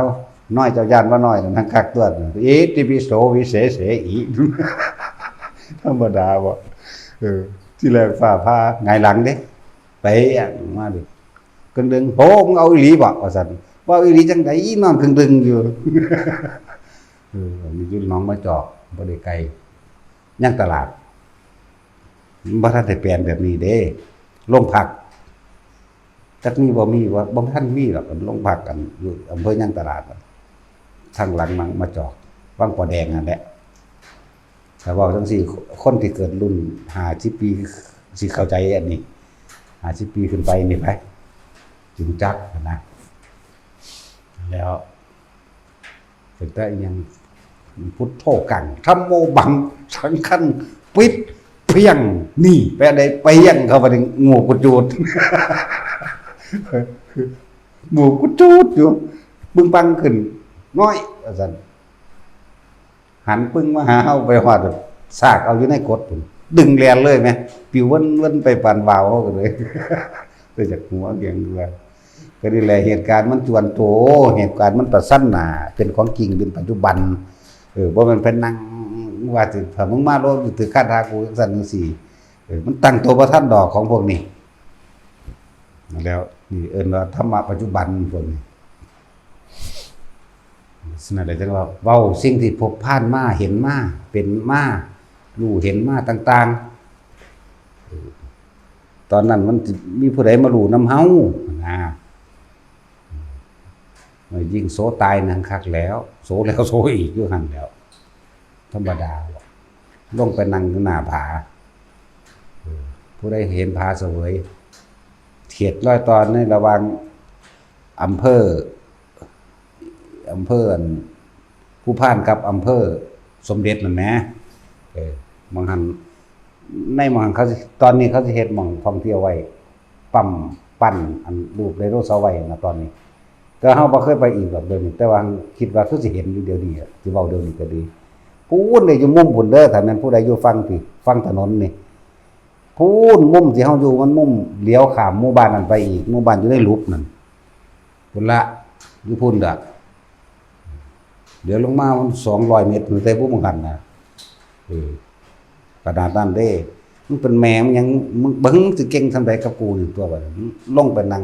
น้อยเจ้าย่านว่าน้อยนั่นทั้งคักตัวอิติปิโสวิเศษเสอิธรรมดาบ่ที่แรกฟ้าผ่าหงายหลังเด้ไปมาดิกึ่งดึงโหมึงเอาอีหลีบ่ว่าซั่นว่าอีหลีจังได๋นอนกึ่งดึงอยู่มีอยู่หนองมาจอกบ่ได้ไกลย่างตลาดบ่ทันได้เปลี่ยนแบบนี้เด้โรงพักจักมีบ่มีว่าบ่ทันมีหรอกโรงพักกันอยู่อำเภอย่างตลาดทางหลังมังมาจอกวังปอแดงนั่นแหละแต่ว่าจังซี่คนที่เกิดรุ่น50ปีสิเข้าใจอันนี้50ปีขึ้นไปนี่ไปจึงจักนะแล้วถึงได้ยังพุทโธกังธัมโมบังสังฆังปิดเพียงนี่แปลได้เพียงเข้าไปในงูกุจูดงูกุจูดอยู่บึ้งปังขึ้นน้อยว่าซั่นหันปึ้งมาหาเฮาไปฮอดซากเอาอยู่ในกดพุ่นดึงแลนเลยแม่ปิววนๆไปปานวาวเฮาก็เลยไปจากหัวเกียงด้วยก็นี่แหละเหตุการณ์มันจวนโตเหตุการณ์มันประสันหน้าเป็นของจริงเป็นปัจจุบันบ่แม่นเพิ่นนั่งว่าสิถ้ามึงมาโลดถือคาถากูจังซั่นจังซี่มันตั้งตัวบ่ทันดอกของพวกนี้แล้วนี่เอิ้นว่าธรรมะปัจจุบันพวกนี้นั่นแหละจังว่าเว้าสิ่งที่พบผ่านมาเห็นมาเป็นมารู้เห็นมาต่างๆตอนนั้นมันมีผู้ใดมารู้นำเฮานะยิ่งโสตายนั่นคักแล้วโสแล้วโสอีกอยู่หั่นแล้วธรรมดาลงไปนั่งหน้าผาผู้ใดเห็นผาเสวยเขตร้อยตอนในระหว่างอำเภอผู้พานกับอำเภอสมเด็จนั่นแหมบางหันในบางหันเขาตอนนี้เขาสิเฮ็ดหม่องท่องเที่ยวไว้ปั๊มปั้นอันรูปไดโนเสาร์ไว้นะตอนนี้แต่เฮาบ่เคยไปอีกดอกเดี๋ยวนี้แต่ว่าคิดว่าคือสิเห็นอยู่เดี๋ยวนี้สิเว้าเดี๋ยวนี้ก็ดีพูนนี่อยู่มุมพุ่นเด้อถ้าแม่นผู้ใดอยู่ฝั่งที่ฝั่งถนนนี่พูนมุมที่เฮาอยู่มันมุมเลี้ยวข้ามหมู่บ้านนั้นไปอีกหมู่บ้านอยู่ในลุบนั่นพุ่นละอยู่พุ่นเด้อเดี๋ยวลงมามัน200เมตรแต่ผู้มึงหันนะขนาดนั้นเด้มึงเป็นแม่มึงยังมึงเบิ่งสิเก่งทำาใดกับกูนี่ตัวบัดลงไปนั่ง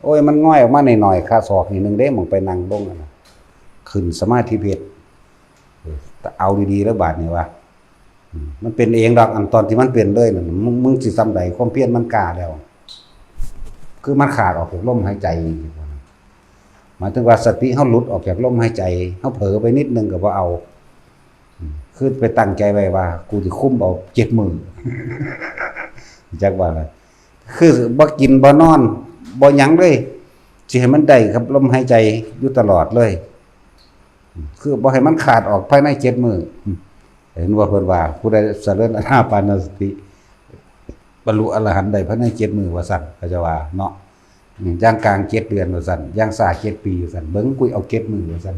โอ้ยมันง่อยออกมาหน่อยๆค่าศอกนี่นึงเด้มึงไปนั่งลงน่ะขึ้นสมาธิเพชรเอาดีๆแล้วบาดนี่ว่ามันเป็นเองดอกอันตอนที่มันเปลี่ยนเลยนั่นมึงสิซ้ำใดความเพียรมันกล้าแล้วคือมันขาดออกจากลมหายใจหมายถึงว่าสติเฮาหลุดออกจากลมหายใจเฮาเผลอไปนิดนึงก็บ่เอาคือไปตั้งใจไว้ว่ากูสิคุมเอา7มื้อจักว่าล่ะคือบ่กินบ่นอนบ่หยังเลยสิให้มันได้ครับลมหายใจอยู่ตลอดเลยคือบ่ให้มันขาดออกภายใน7มื้อเห็นว่าเพิ่นว่าผู้ใดเจริญอานาปานสติบรรลุอรหันต์ได้ภายใน7มื้อว่าซั่นเขาจะว่าเนาะย่างกลาง7เดือนว่าซั่นย่างซ่า7ปีว่าซั่นเบิ่งกุยเอา7มื้อว่าซั่น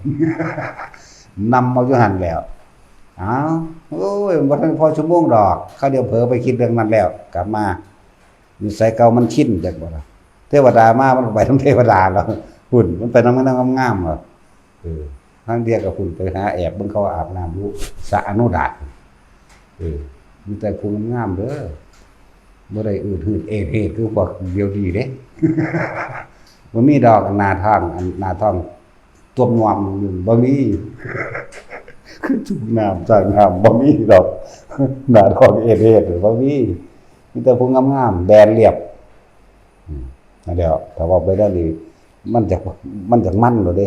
นำเอาอยู่หั่นแล้วอ้าวโอ้ยบ่ทันพอชั่วโมงดอกเขาเดี๋ยวเผลอไปคิดเรื่องนั้นแล้วกลับมานิสัยเก่ามันชินจักบ่ล่ะเทวดามามันไปทั้งเทวดาแล้วหุ่นมันไปนำงามๆเหรอทางเดียวกับหุ่นไปหาแอบเบิ่งเขาอาบน้ำอยู่สระอนุดาตมีแต่ผู้งามเด้อบ่ได้อืดหืดเอเทคือพวกเดียวดีเด้บ่มีดอกหน้าท้องตัวงอมอยู่บ่มีคือจุกน้ำจากน้ำบ่มีดอกหน้าท้องเอเทหรือบ่มีแต่ผู้งามๆแบนเรียบนั่นแหละถ้าว่าไปได้นี่มันจะมั่นโลดเด้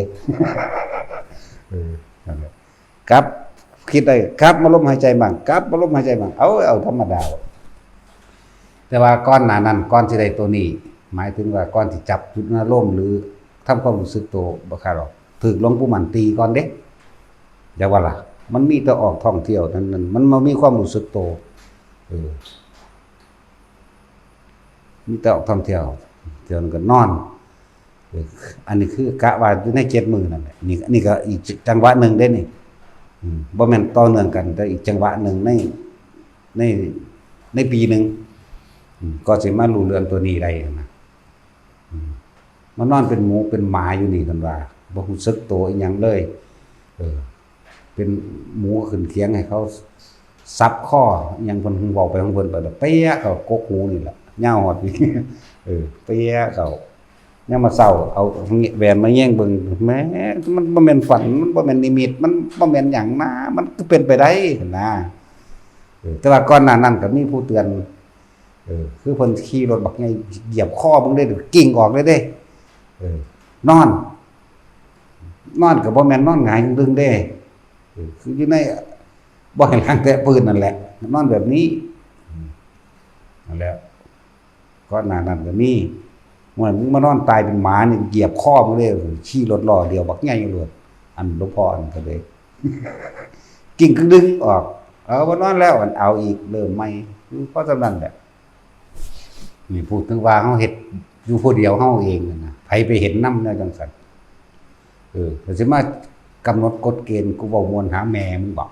นั่นแหละครับคิดได้ครับมาลมหายใจบ้างครับมาลมหายใจบ้างเอาธรรมดาแต่ว่าก้อนหน้านั้นก้อนที่ได้ตัวนี้หมายถึงว่าก้อนที่จับจุดอารมณ์หรือทำความรู้สึกตัวบ่ค่าหรอกถึกหลวงปู่มั่นตีก่อนเด้อย่าว่าล่ะมันมีแต่ออกท่องเที่ยวนั้นมันบ่มีความรู้สึกตัวมีแต่ออกท่องเที่ยวก็นอน เอออันนี้คือกะว่าอยู่ใน7มื้อนั่นแหละนี่ก็อีกจังหวะหนึ่งเด้นี่บ่แม่นต่อเนื่องกันแต่อีกจังหวะหนึ่งในในปีหนึ่งก็สิมารู้เรื่องตัวนี้ได้นะมันนอนเป็นหมูเป็นหมาอยู่นี่กันว่าบ่รู้สึกตัวอีหยังเลยเป็นหมูขึ้นเคียงให้เขาซับข้ออิหยังเพิ่นเว้าไปของเพิ่นไปแล้วเปี้ยเขากกหูนี่ล่ะยาวฮอดนี่เปี้ยเขายามมาเช้าเอาแหวนมาแย่งเบิ่งแหมมันบ่แม่นฝันมันบ่แม่นนิมิตมันบ่แม่นหยังนะมันคือเป็นไปได้นะแต่ว่าก่อนหน้านั้นก็มีผู้เตือนคือเพิ่นขี่รถบักใหญ่เหยียบคอมึงได้กิ่งออกเลยเด้นอนก็บ่แม่นนอนหงายดึงเด้คืออยู่ในบ่ให้ล้างแต่ปืนนั่นแหละนอนแบบนี้นั่นแหละก่อนหน้านั้นก็มีมึงมานอนตายเป็นหมานี่เหยียบคอมึงเลยขี่รถล้อเดียวบักใหญ่เลยอันหลวงพ่ออันก็เลยกิ่งก็ดึงออกบ่นอนแล้วอันเอาอีกเริ่มใหม่คือเพราะฉะนั้นแหละนี่พูดถึงว่าเฮาเฮ็ดอยู่ผู้เดียวเฮาเองนะไผไปเห็นนำแนวจังซั่นก็สิมากำหนดกฎเกณฑ์กูเว้ามวลหาแม่มึงบอก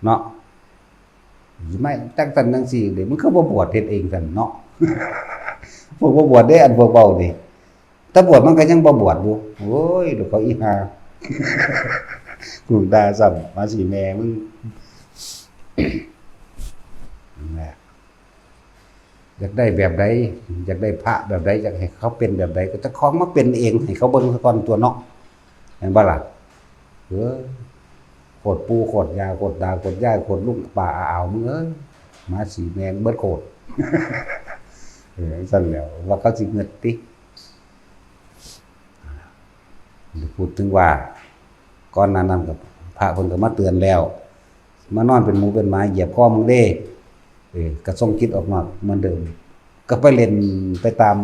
เนาะสิไม่จังซั่นจังซี่เด้มึงคือบ่บวชเฮ็ดเองซั่นเนาะพวกบ่บวชได้อันเบาๆนี่ถ้าบวชมันก็ยังบ่บวชอยู่โอ้ยเดี๋ยวเขาอีหากูด่าซ้ำมาสิแม่มึงนั่นอยากได้แบบใดอยากได้พระแบบใดอยากให้เขาเป็นแบบใดก็จะคล้องมาเป็นเองให้เขาเบิ่งก่อนตัวเนาะเห็นบ่ล่ะโคตรปูโคตรยาโคตรดาโคตรย่าโคตรลุงป่าอ่าวมึงเอ้ยมาสีแมงเบิดโคตรสั่นแล้วว่าเขาสิเงิดติพูดถึงว่าก่อนหน้านั้นกับพระเพิ่นก็มาเตือนแล้วมานอนเป็นหมูเป็นหมาเหยียบคอมึงเด้ก็ส่งจิตออกนอกเหมือนเดิมก็ไปเล่นไปตาม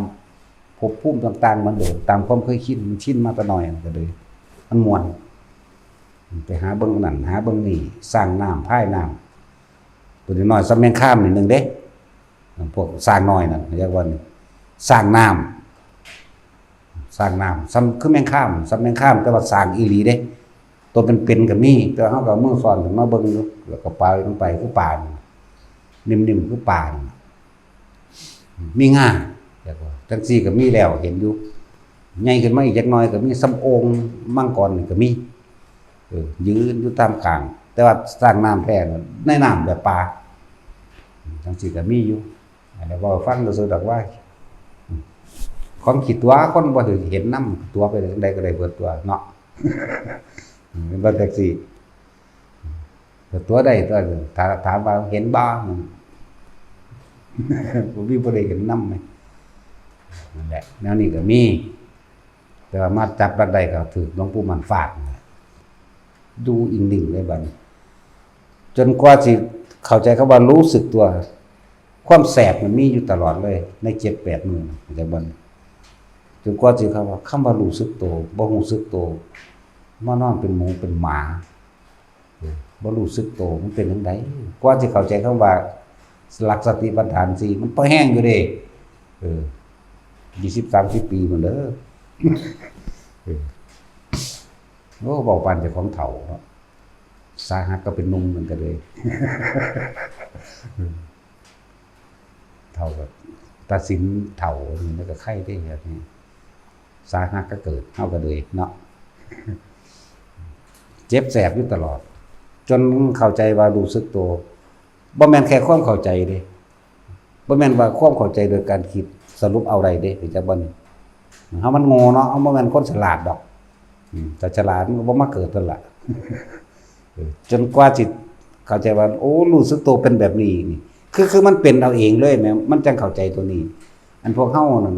ภพภูมิต่างๆเหมือนเดิมตามความเคยชินมาแต่น้อยก็เลยมันม่วนไปหาเบิ่งนั่นหาเบิ่งนี่สร้างน้ำพายน้ำตัวน้อยซ้ำแมงข้ามนิดนึงเด้พวกสร้างน้อยนั่นเรียกว่าสร้างน้ำซ้ำคือแมงข้ามซ้ำแมงข้ามแต่ว่าสร้างอีหลีเด้ตัวเป็นๆก็มีแต่เฮาก็มือสอนถึงมาเบิ่งแล้วก็ปล่อยลงไปคือป่านิ่มๆคือป่ามีง่าเรียกว่าจังซี่ก็มีแล้วเห็นอยู่ใหญ่ขึ้นมาอีกจักหน่อยก็มีสำโองมังกรนี่ก็มียืนอยู่ตามกลางแต่ว่าสร้างน้ำแท้ในน้ำแบบปลาจังซี่ก็มีอยู่แล้วว่าฟังก็ซื่อดอกว่าของขี้ตัวคนบ่เห็นน้ำตัวไปจังได๋ก็ได้เบิดตัวเนาะเป็นบ่จังซี่ตัวใดตัวถามว่าเห็นบ่บ่มีบ่ได้เห็นน้ำมั้ยนั่นแหละแนวนี้ก็มีแต่ว่ามาจับบัดใดก็ถูกหลวงปู่มันฟาดดูอิงดิ่งเลยบัดนี้จนกว่าสิเข้าใจคำว่ารู้สึกตัวความแสบมันมีอยู่ตลอดเลยใน 7-8 มื้อจังบัดจนกว่าสิคำว่ารู้สึกตัวบ่รู้สึกตัวมานอนเป็นหมูเป็นหมาบ่รู้สึกตัวมันเป็นจังได๋กว่าสิเข้าใจคำว่าหลักสติปัฏฐาน4มันพอแห้งอยู่เด้20-30 ปีพุ่นเด้อโอ้บอกปานเจ้าของเฒ่าเนาะสาหัสก็เป็นหนุ่มเหมือนกันเลยเฒ่าแบบตัดสินเฒ่ามันก็ไข้ได้แบบนี้สาหัสก็เกิดเฮาก็เลยเนาะเจ็บแสบอยู่ตลอดจนเข้าใจว่ารู้สึกตัวบ่แม่นแค่ความเข้าใจเด้บ่แม่นว่าความเข้าใจโดยการคิดสรุปเอาได้เด้จักบ่นี่เฮามันโง่เนาะเฮาบ่แม่นคนฉลาดดอกแต่ฉลาดมันก็บ่มาเกิดนั่นล่ะจนกว่าจิตเข้าใจว่าโอ้รู้สึกตัวเป็นแบบนี้นี่คือมันเป็นเอาเองเลยแม่มันจังเข้าใจตัวนี้อันพวกเฮานั่น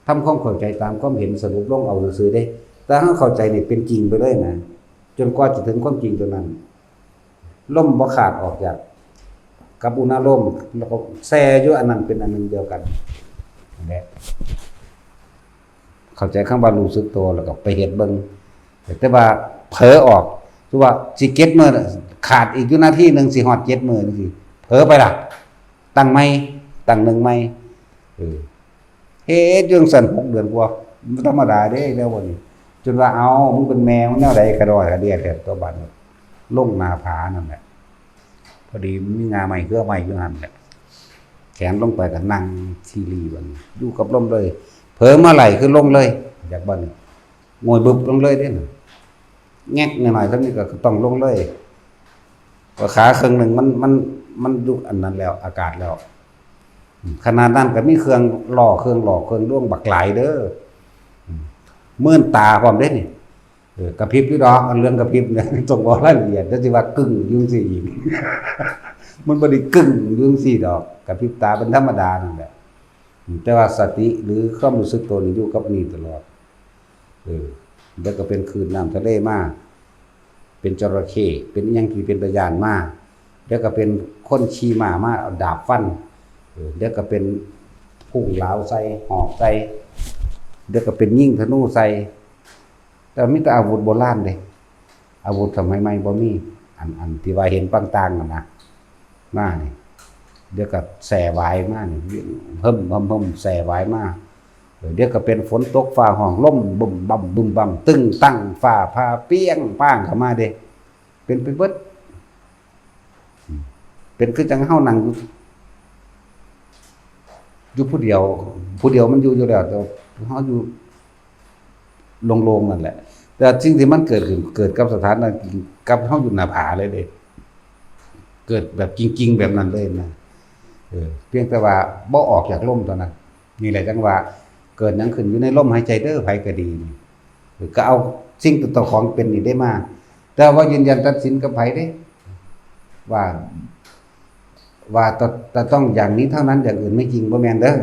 ทำความเข้าใจตามความเห็นสรุปลงเอาซื่อๆเด้แต่เฮาเข้าใจนี่เป็นจริงไปเลยนะจนกว่าจะถึงความจริงตัวนั้นล่มบ่ขาดออกจากกับอุณหภูมิแล้วก็แซ่อยู่อันนั้นเป็นอันนึงเดียวกันนั่นแหละเข้าใจคำว่ารู้สึกตัวแล้วก็ไปเฮ็ดเบิ่งแต่ว่าเผลอออกคือว่าสิเก็บมื้อขาดอีกอยู่นาทีนึงสิฮอด7มื้อจังซี่เผลอไปล่ะตั้งใหม่ตั้งหนึ่งใหม่เฮ็ดอยู่ซั่น6 เดือนกว่า มันธรรมดาเด้แล้ววันนี้จนว่าเอามึงเป็นแมวแนวใดกระดอยกระเดียดแต่ตัวบัดลงหน้าผานั่นแหละพอดีมีงาใหม่เครือใหม่อยู่หั่นแหละแขนลงไปก็นั่งซีรีส์บัดอยู่กับลมเลยเผลอเมื่อไหร่คือลงเลยอยากบัดงวยบึบลงเลยเด้น่ะแงกหน่อยๆเท่านี้ก็ต้องลงเลยว่าขาครึ่งหนึ่งมันอยู่อันนั้นแล้วอากาศแล้วขนาดนั้นก็มีเครื่องหล่อเครื่องด้วงบักหลายเด้อมื่นตาพร้อมเด้นี่กระพริบอยู่ดอกเรื่องกระพริบเนี่ยต้องบอกรายละเอียดแล้วสิว่ากึ่งยุ่งสิอีกมันบ่ได้กึ่งยุ่งสิดอกกระพริบตาเป็นธรรมดานั่นแหละแต่ว่าสติหรือความรู้สึกตัวนี่อยู่กับนี่ตลอดแล้วก็เป็นคืนน้ำทะเลมาเป็นจระเข้เป็นหยังที่เป็นตะยานมาแล้วก็เป็นคนขี่ม้ามาเอาดาบฟันเดี๋ยวก็เป็นพุ่งเหลาใส่หอกใส่เดี๋ยวก็เป็นยิ่งธนูใส่แต่มีแต่อาวุธโบราณเด้อาวุธสมัยใหม่บ่มีอันที่ว่าเห็นปังต่างนะมานี่เดี๋ยวก็แส่หวายมานี่เพิ่มแส่หวายมาเดี๋ยวก็เป็นฝนตกฟ้าห้องลมบึ้มบั่มตึ้งตั้งฟ้าผ่าเปี้ยงป้างเข้ามาเด้เป็นไปเบิดเป็นคือจังเฮานั่งอยู่ผู้เดียวมันอยู่แล้วแต่เฮาอยู่โล่งๆนั่นแหละแต่สิ่งที่มันเกิดขึ้นเกิดกับสถานนั้นกับเฮาอยู่หน้าผาเลยเด้เกิดแบบจริงๆแบบนั้นเลยนะเพียงแต่ว่าบ่ออกจากลมเท่านั้นนี่แหละจังว่าเกิดหยังขึ้นอยู่ในลมหายใจเด้อไผก็ดีก็เอาสิ่งตัวของเป็นนี่ได้มาแต่ว่ายืนยันตัดสินกับไผเด้ว่าต้องอย่างนี้เท่านั้นอย่างอื่นไม่จริงบ่แม่นเด้อ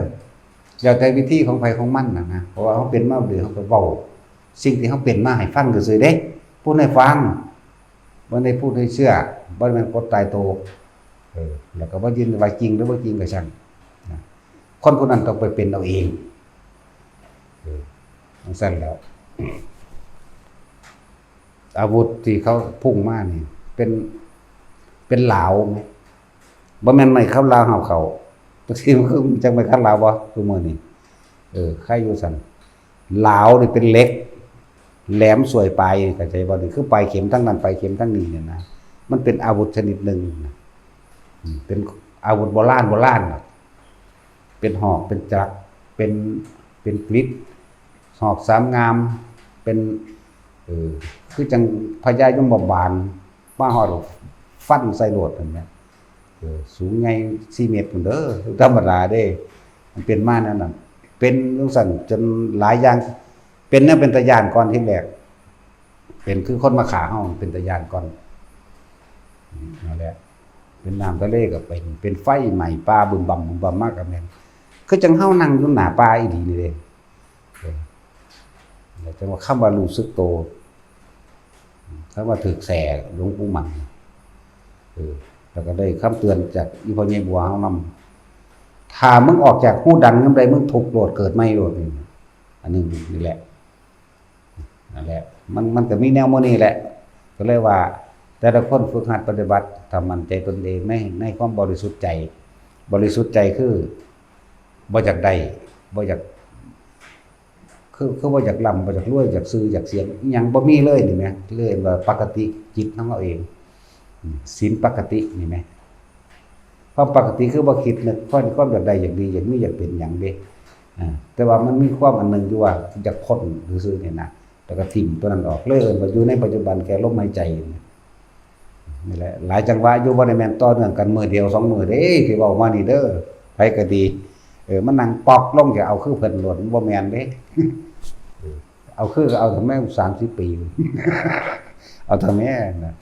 แล้วแต่วิธีของไผของมันนะเพราะว่าเขาเป็นมาเดือเขาก็เว้าสิ่งที่เขาเป็นมาให้ฟังซื่อๆเด้พูดให้ฟังบ่ได้พูดให้เชื่อบ่แม่นกดตายโตแล้วก็บ่ยืนว่าจริงหรือบ่จริงก็ช่างคนผู้นั้นต้องไปเป็นเอาเองมันสั่นแล้วอาวุธที่เขาพุ่งมานี่เป็นเหลาไหมบ่แม่นไม่เข้าลาวเฮาเขาบางทีมันคือจังไปคันลาวบ่คือมื้อนี้ใครอยู่ซั่นลาวนี่เป็นเหล็กแหลมสวยปลายเข้าใจบ่นี่คือปลายเข็มทั้งนั้นปลายเข็มทั้งนี้เนี่ยนะมันเป็นอาวุธชนิดหนึ่งเป็นอาวุธโบราณเป็นหอกเป็นจักรเป็นกฤษหอกสามงามเป็นคือจังพญายมบาลมาฮอดฟันใส่โลดนั่นแหละสูงไง4 เมตรพุ่นเด้อธรรมดาเด้มันเป็นมานั่นน่ะเป็นจังซั่นจนหลายอย่างเป็นเนี่ยเป็นตะยานก่อนที่แรกเป็นคือคนมาขาเฮาเป็นตะยานก่อนนั่นแหละเป็นน้ำทะเลก็เป็นไฟใหม่ปลาบึมบั่มมากก็แม่นคือจังเฮานั่งอยู่หน้าปลาอีหลีนี่เด้แล้วจังว่าคำว่ารู้สึกโตคำว่าถึกแสหลวงปู่มั่นแล้วก็ได้คำเตือนจากอีพ่อใหญ่บัวเฮานำถ้ามึงออกจากหูดังนำใดมึงทุกข์โลดเกิดใหม่โลดนี่อันนี้นี่แหละนั่นแหละมันก็มีแนวโมนี้แหละก็เลยว่าแต่ละคนฝึกหัดปฏิบัติทำมันใจตนเองในความบริสุทธิ์ใจคือบ่อยากได้บ่อยากคือบ่อยากร่ำบ่อยากรวยอยากซื้ออยากเสียงอิหยังบ่มีเลยนี่แหมเลยว่าปกติจิตของเราเองศีลปกตินี่ไหมความปกติคือบ่คิดนึกความอยากได้อยากดีอยากมีอยากเป็นอย่างเด้แต่ว่ามันมีความอันนึงอยู่ว่าอยากพ้นซื่อๆเนี่ยนะแล้วก็ทิ้งตัวนั้นออกเลยว่าอยู่ในปัจจุบันแค่ลมหายใจนี่แหละหลายจังหวะอยู่บ่ได้แม่นต่อเนื่องกันมื้อเดียว2มื้อเด้ที่เว้ามานี่เด้อไผก็ดีมันนั่งปอกลงจะเอาคือเพิ่นโลดบ่แม่นเด้เอาคือก็เอาทำไม30 ปีเอาทำไมนะ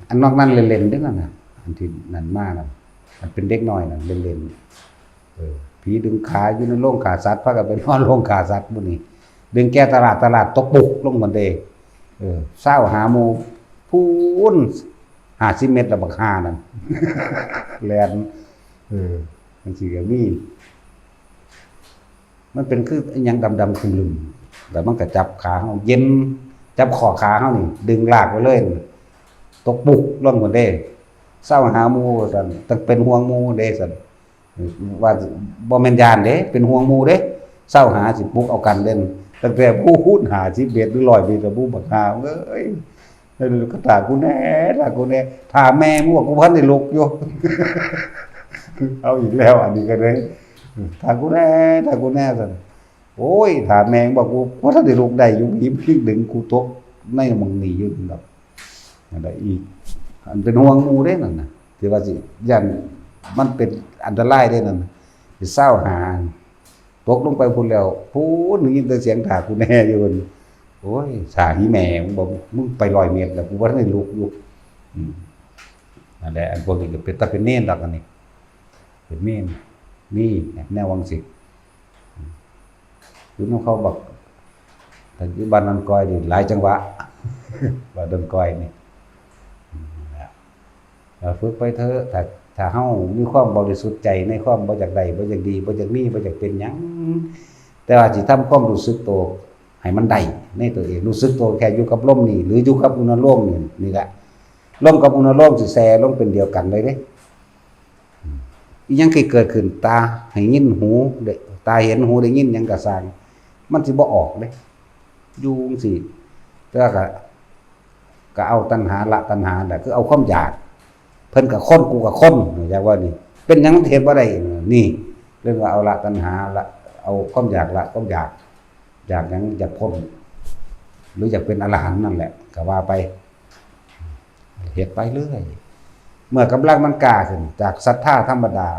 อันนอกนั้นเล่นๆดึงน่ะอันที่นั่นมาน่ะมันเป็นเด็กน้อยน่ะเล่นๆผีดึงขาอยู่ในโรงฆ่าสัตว์พากันไปนอนโรงฆ่าสัตว์มื้อนี้ดึงแก้ตลาดตกปุกลงมันเด้เช้าหาหมู่พูน50 เมตรละบักห่านั่นแล่นมันสิก็มีมันเป็นคืออิหยังดำๆคุมลึมแต่มันก็จับขาเฮาเย็นจับข้อขาเฮานี่ดึงลากไปเลยตกปุกลงหมดเด้เศร้าหาหมู่ซั่นต้องเป็นห่วงหมู่เด้ซั่นว่าบ่แม่นญาณเด้เป็นห่วงหมู่เด้ เศร้าหาสิปลุกเอากันเล่นตั้งแต่ผู้พูดหา10เมตรหรือ100เมตรผู้บักหาเอ้ยก็ถากูแน่ถาแม่มึงว่ากูพันได้ลุกอยู่ เอาอีกแล้วอันนี้ก็เลยถากูแน่ซั่นโอ้ยถาแม่งบอกกูว่าถ้าได้ลุกได้อยู่หิมพลิกดึงกูตกในมึงนี่อยู่ดอกอะไรอีกอันเป็นห่วงหมู่เด้นั่นน่ะที่ว่าสิยันมันเป็นอันตรายเด้นั่นสิเศร้าหาตกลงไปพุ่นแล้วพูดยินแต่เสียงถากูแน่อยู่พุ่นโอ้ยสาหีแม่มึงบอกมึงไป100เมตรแล้วกูว่าได้ลุกอยู่นั่นแหละอันพวกนี้ก็เป็นตาเป็นเน้นดอกอันนี้เป็นเมนนี่แนววังสิคือน้องเขาบอกปัจจุบันนันกอยนี่หลายจังหวะว่าดันกอยนี่ฝึกไปเถอะถ้าเฮามีความบริสุทธิ์ใจในความบ่อยากได้บ่อยากดีบ่อยากมีบ่อยากเป็นหยังแต่ว่าสิทำความรู้สึกตัวให้มันได้ในตัวเองรู้สึกตัวแค่อยู่กับลมนี่หรืออยู่กับอุณหภูมินี่แหละลมกับอุณหภูมิสิแซ่ลงเป็นเดียวกันเลยเด้อีหยังเกิดขึ้นตาให้ยินหูได้ตาเห็นหูได้ยินหยังก็สร้างมันสิบ่ออกเด้อยู่จังซี่แต่ก็เอาตัณหาละตัณหาแหละคือเอาความอยากเพิ่นก็คนกูก็คนอย่างว่านี่เป็นหยังเฮ็ดบ่ได้นี่เรื่องว่าเอาละตัณหาละเอาความอยากละความอยากหยังอยากพ้นหรืออยากเป็นอรหันต์นั่นแหละก็ว่าไปเฮ็ดไปเรื่อยเมื่อกำลังมันกล้าขึ้นจากศรัทธาธรรมดา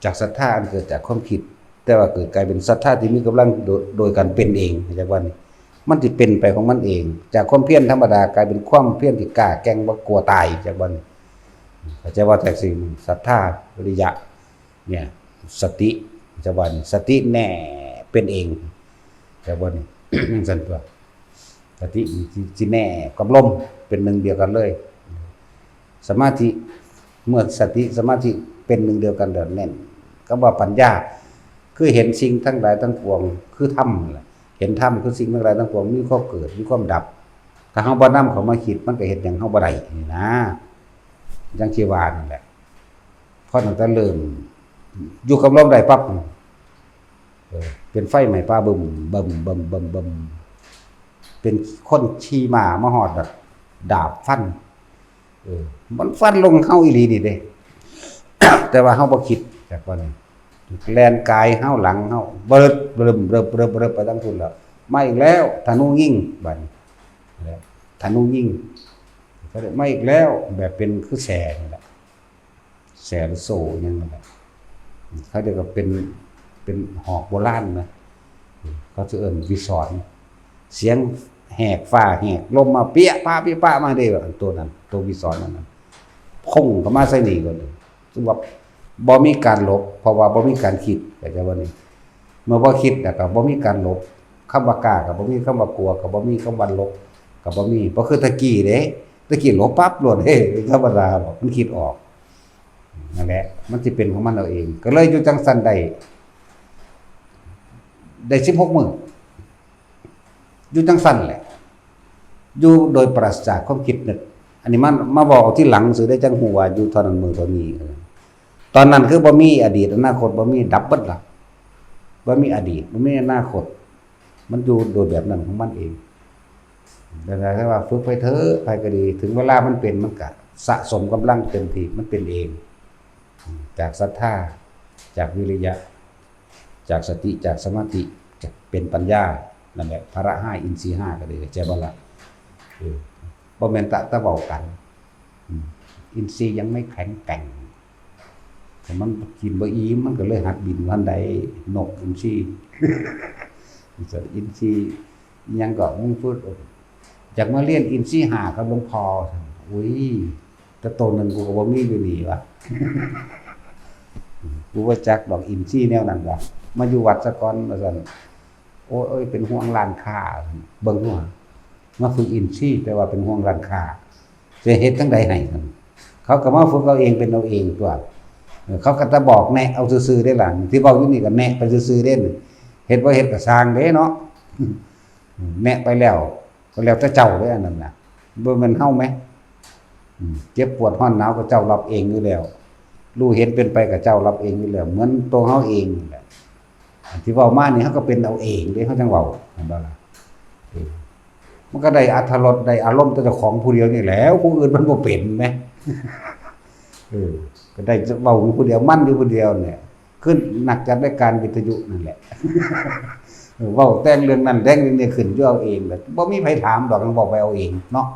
จากศรัทธาอันเกิดจากความคิดแต่ว่าเกิดกลายเป็นศรัทธาที่มีกำลังโดยการเป็นเองจากว่านี้มันสิเป็นไปของมันเองจากความเพียรธรรมดากลายเป็นความเพียรที่กล้าแกร่งบ่กลัวตายจากว่านี้เข้าใจว่าแต่สิ่งศรัทธาวิริยะเนี่ยสติจากว่านี้สติแน่เป็นเองจากว่านี้ นั่นสั่นตัวสติสิแน่กับลมเป็นหนึ่งเดียวกันเลยสมาธิเมื่อสติสมาธิเป็นหนึ่งเดียวกันเดินแน่นก็ว่าปัญญาคือเห็นสิ่งทั้งหลายทั้งปวงคือธรรมแหละเห็นธรรมคือสิ่งทั้งหลายทั้งปวงมีความเกิดมีความดับถ้าเฮาบ่นำเขามาคิดมันก็เฮ็ดหยังเฮาบ่ได้นี่นะจังสิว่านั่นแหละพอตั้งแต่เริ่มอยู่กับลมได้ปั๊บเป็นไฟไหม้ป่าบึมเป็นคนขี่ม้ามาฮอดดาบฟันมันฟันลงเฮาอีหลีนี่เด้ แต่ว่าเฮาบ่คิดจากว่านี้แล่นกายเฮาหลังเฮาเบิดเริ่มไปทั้งทุนแล้วมาอีกแล้วธนูยิงบัดนี้ธนูยิงก็ได้มาอีกแล้วแบบเป็นคือแสนี่แหละแสโซ่หยังนั่นแหละเขาเรียกว่าเป็นหอกโบราณนะเขาจะเอิ้นวิสรเสียงแหกฟ้าแหกลมมาเปี้ยป้ามาเด้อตัวนั้นตัววิสรนั่นพุ่งเข้ามาใส่นี่ก่อนซึ่งว่าบ่มีการลบเพราะว่าบ่มีการคิดแต่จะว่านี่เมื่อบ่คิดแล้วก็บ่มีการลบคำว่ากล้าก็บ่มีคำว่ากลัวก็บ่มีคำว่าลบก็บ่มีบ่คือตะกี้เด้ตะกี้ลบปั๊บโลดเฮ้ธรรมดาบ่มันคิดออกนั่นแหละมันสิเป็นของมันเอาเองก็เลยอยู่จังซั่นได้16มื้ออยู่จังซั่นแหละอยู่โดยปราศจากความคิดนึกอันนี้มันมาบอกที่หลังสื่อได้จังฮู้ว่าอยู่เท่านั้นมื้อเท่านี้ตอนนั้นคือบ่มีอดีตอนาคตบ่มีดับเบิดล่ะบ่มีอดีตบ่มีอนาคตมันอยู่โดยแบบนั้นของมันเองแต่ถ้าว่าฝึกไปเถอะไปก็ดีถึงเวลามันเป็นมันก็สะสมกำลังเต็มที่มันเป็นเองจากศรัทธาจากวิริยะจากสติจากสมาธิจะเป็นปัญญานั่นแหละพระ5อินทรีย์5ก็ได้ใจบ่ล่ะบ่แม่นตะเว้ากันอินทรีย์ยังไม่แข็งแกร่งแต่มันกินบ่อิ่มมันก็เลยหัดบินวันใดนกอินทรีย์อินทรีย์ยังก็มึงพูดอยากมาเรียนอินทรีย์5กับหลวงพ่ออุ้ยแต่โตนึงกูก็บ่มีอยู่นี่วะกูว่าจักดอกอินทรีย์แนวนั้นว่ะมาอยู่วัดซะก่อนว่าซั่นโอ้ยเป็นห่วงร้านค้าเบิ่งหัวมาฝึกอินทรีย์แต่ว่าเป็นห่วงร้านค้าจะเฮ็ดจังได๋ให้เขาก็มาฝึกเอาเองเป็นเอาเองตัวเขาก็จะบอกแนะเอาซื่อๆได้ล่ะที่เว้าอยู่นี่ก็แนะไปซื่อๆเด้เฮ็ดบ่เฮ็ดก็สร้างเด้เนาะแนะไปแล้วก็แล้วแต่เจ้าเด้อันนั้นน่ะบ่แม่นเฮามั้ยเจ็บปวดร้อนหนาวก็เจ้ารับเองอยู่แล้วรู้เห็นเป็นไปก็เจ้ารับเองอยู่แล้วเหมือนตัวเฮาเองนี่แหละ ที่เว้ามานี่เฮาก็เป็นเอาเองเด้เฮาจังเว้าเห็นบ่ล่ะมันก็ได้อรรถรสได้อารมณ์แต่เจ้าของผู้เดียวนี่แหล้วผู้อื่นมันบ่เป็นแหมก็ได้เว้าอยู่ผู้เดียวมันอยู่ผู้เดียวเนี่ยขึ้นนักจัดรายการวิทยุนั่นแหละเว้าแต่งเรื่องนั้นแต่งเรื่องนี้ขึ้นอยู่เอาเองแหละบ่มีไผถามดอกมันบอกไปเอาเองเนาะ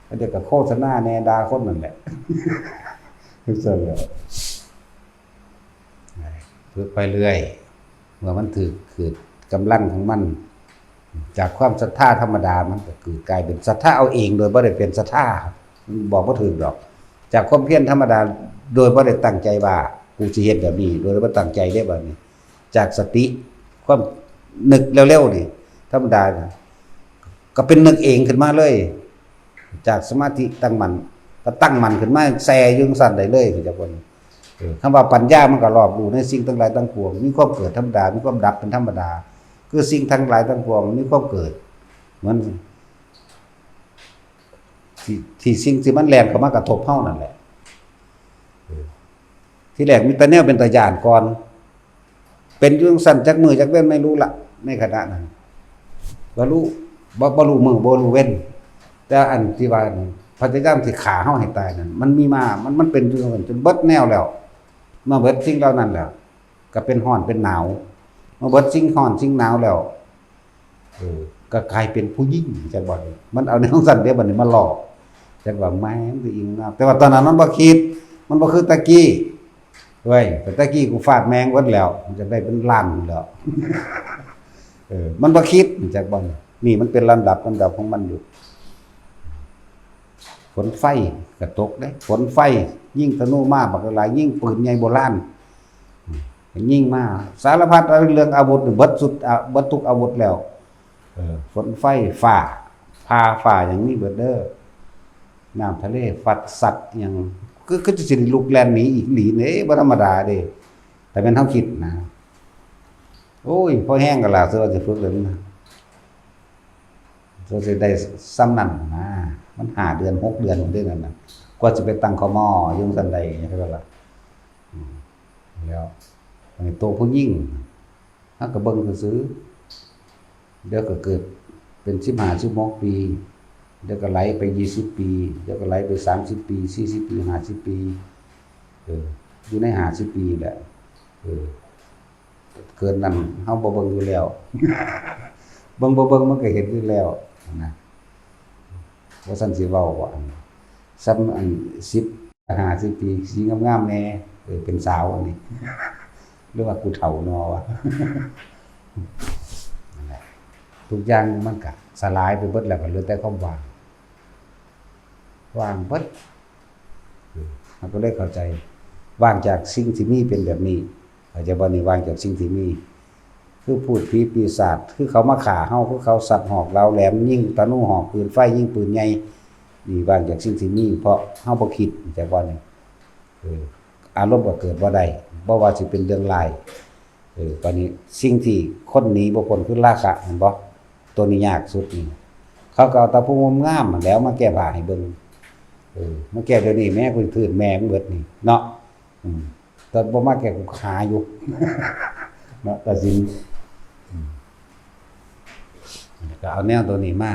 ก็เดี๋ยวก็โฆษณาแน่ด่าคนนั่นแหละคือซั่นแหละฝึกไปเรื่อยเมื่อมันถึกคือกำลังของมันจากความศรัทธาธรรมดามันก็คือกลายเป็นศรัทธาเอาเองโดยบ่ได้เป็นศรัทธาบอกบ่ถูกดอกจากความเพียรธรรมดาโดยบ่ได้ตั้งใจว่ากูสิเฮ็ดแบบนี้โดยบ่ตั้งใจได้แบบนี้จากสติความนึกเร็วๆนี่ธรรมดาก็เป็นนึกเองขึ้นมาเลยจากสมาธิตั้งมั่นก็ตั้งมั่นขึ้นมาแซ่อยู่สั่นได้เลยคือจักคนคำว่าปัญญามันก็รอบรู้ในสิ่งทั้งหลายทั้งปวงมีความเกิดธรรมดามีความดับเป็นธรรมดาคือสิ่งทั้งหลายทั้งปวงมีความเกิดเหมือนที่สิ่งที่มันแรงเข้ามากระทบเฮานั่นแหละที่แรกมีแต่แนวเป็นตาย่านก่อนเป็นอยู่สั่นจักมือจักเว้นไม่รู้ละในขณะนั้นบ่รู้บ่รู้มือบ่รู้เว้นแต่อันที่ว่าพยายามสิฆ่าเฮาให้ตายนั่นมันมีมามันเป็นอยู่จนเบิดแนวแล้วมาเบิดสิ่งเหล่านั้นแล้วก็เป็นร้อนเป็นหนาวมาเบิดสิ่งร้อนสิ่งหนาวแล้วก็กลายเป็นผู้หญิงจังบ่นี่มันเอาแนวสั่นเด้บัดนี้มาหลอกจังว่าแม่งสิอิงนะแต่ว่าตอนนั้นมันบ่คิดมันบ่คือตะกี้เว้ยแต่ตะกี้กูฟาดแมงเบิดแล้วมันจะได้เป็นล้านแล้วมันบ่คิดจังบ่นี่มันเป็นลำดับของมันอยู่ฝนไฟก็ตกเด้ฝนไฟยิ่งธนูมาบักหลายยิ่งปืนใหญ่โบราณยิ่งมาสารพัดเรื่องอาวุธเบิดสุดเบิดทุกอาวุธแล้วฝนไฟฟ้าพาฟ้าอย่างนี้เบิดเด้อน้ำทะเลฟัดสัตว์อย่างคือจะสิลุกแล่นหนีอีกหลีเด้บ่ธรรมดาเด้แต่เป็นเฮาคิดนะโอ้ยพอแห้งก็ล่ะสิว่าสิฝึกเลยนะก็สิได้ซ้ำนั่นนะมัน5เดือน6เดือนเด้นั่นน่ะกว่าจะไปตั้งคมอยู่ซั่นใดใช่บ่ล่ะแล้วอันนี้โตผู้หญิงเฮาก็เบิ่งซื่อเดี๋ยวก็เกิดเป็น15 16ปีเดี๋ยวก็ไหลไป20ปีเดี๋ยวก็ไหลไป30ปี40ปี50ปีอยู่ใน50ปีแหละเกินนั้นเฮาบ่เบิ่งอยู่แล้วเบิ่งบ่เบิ่งมันก็เห็นอยู่แล้วนะว่าซั่นสิเว้าว่าซ้ำอัน10 50ปีสีงามๆแน่เป็นสาวอันนี้หรือว่ากูเฒ่าเนาะวะนั่นแหละทุกอย่างมันก็สลายไปเบิดแล้วก็เหลือแต่ความว่างเบิดมันก็เลยเข้าใจว่างจากสิ่งที่มีเป็นแบบนี้เข้าใจบ่นี่ว่างจากสิ่งที่มีคือพูดผีปีศาจคือเขามาฆ่าเฮาคือเขาสัตว์หอกเราแหลมยิงตะนูหอกปืนไฟยิงปืนใหญ่นี่ว่างจากสิ่งที่มีเพราะเฮาบ่คิดจักว่านี่อารมณ์ก็เกิดบ่ได้บ่ว่าสิเป็นเรื่องร้ายปานนี้สิ่งที่คนหนีบ่พ้นคือราคะเห็นบ่ตัวนี้ยากสุดนี่เขาก็เอาตะปูงามๆแล้วมาแก้ผ้าให้เบิ่งมาแก้เดี๋ยวนี้แม่กูถือแม่มึงเบิดนี่เนาะแต่บ่มาแก้กูขาอยู่เนาะตัดสินก็เอาแนวตัวนี้มา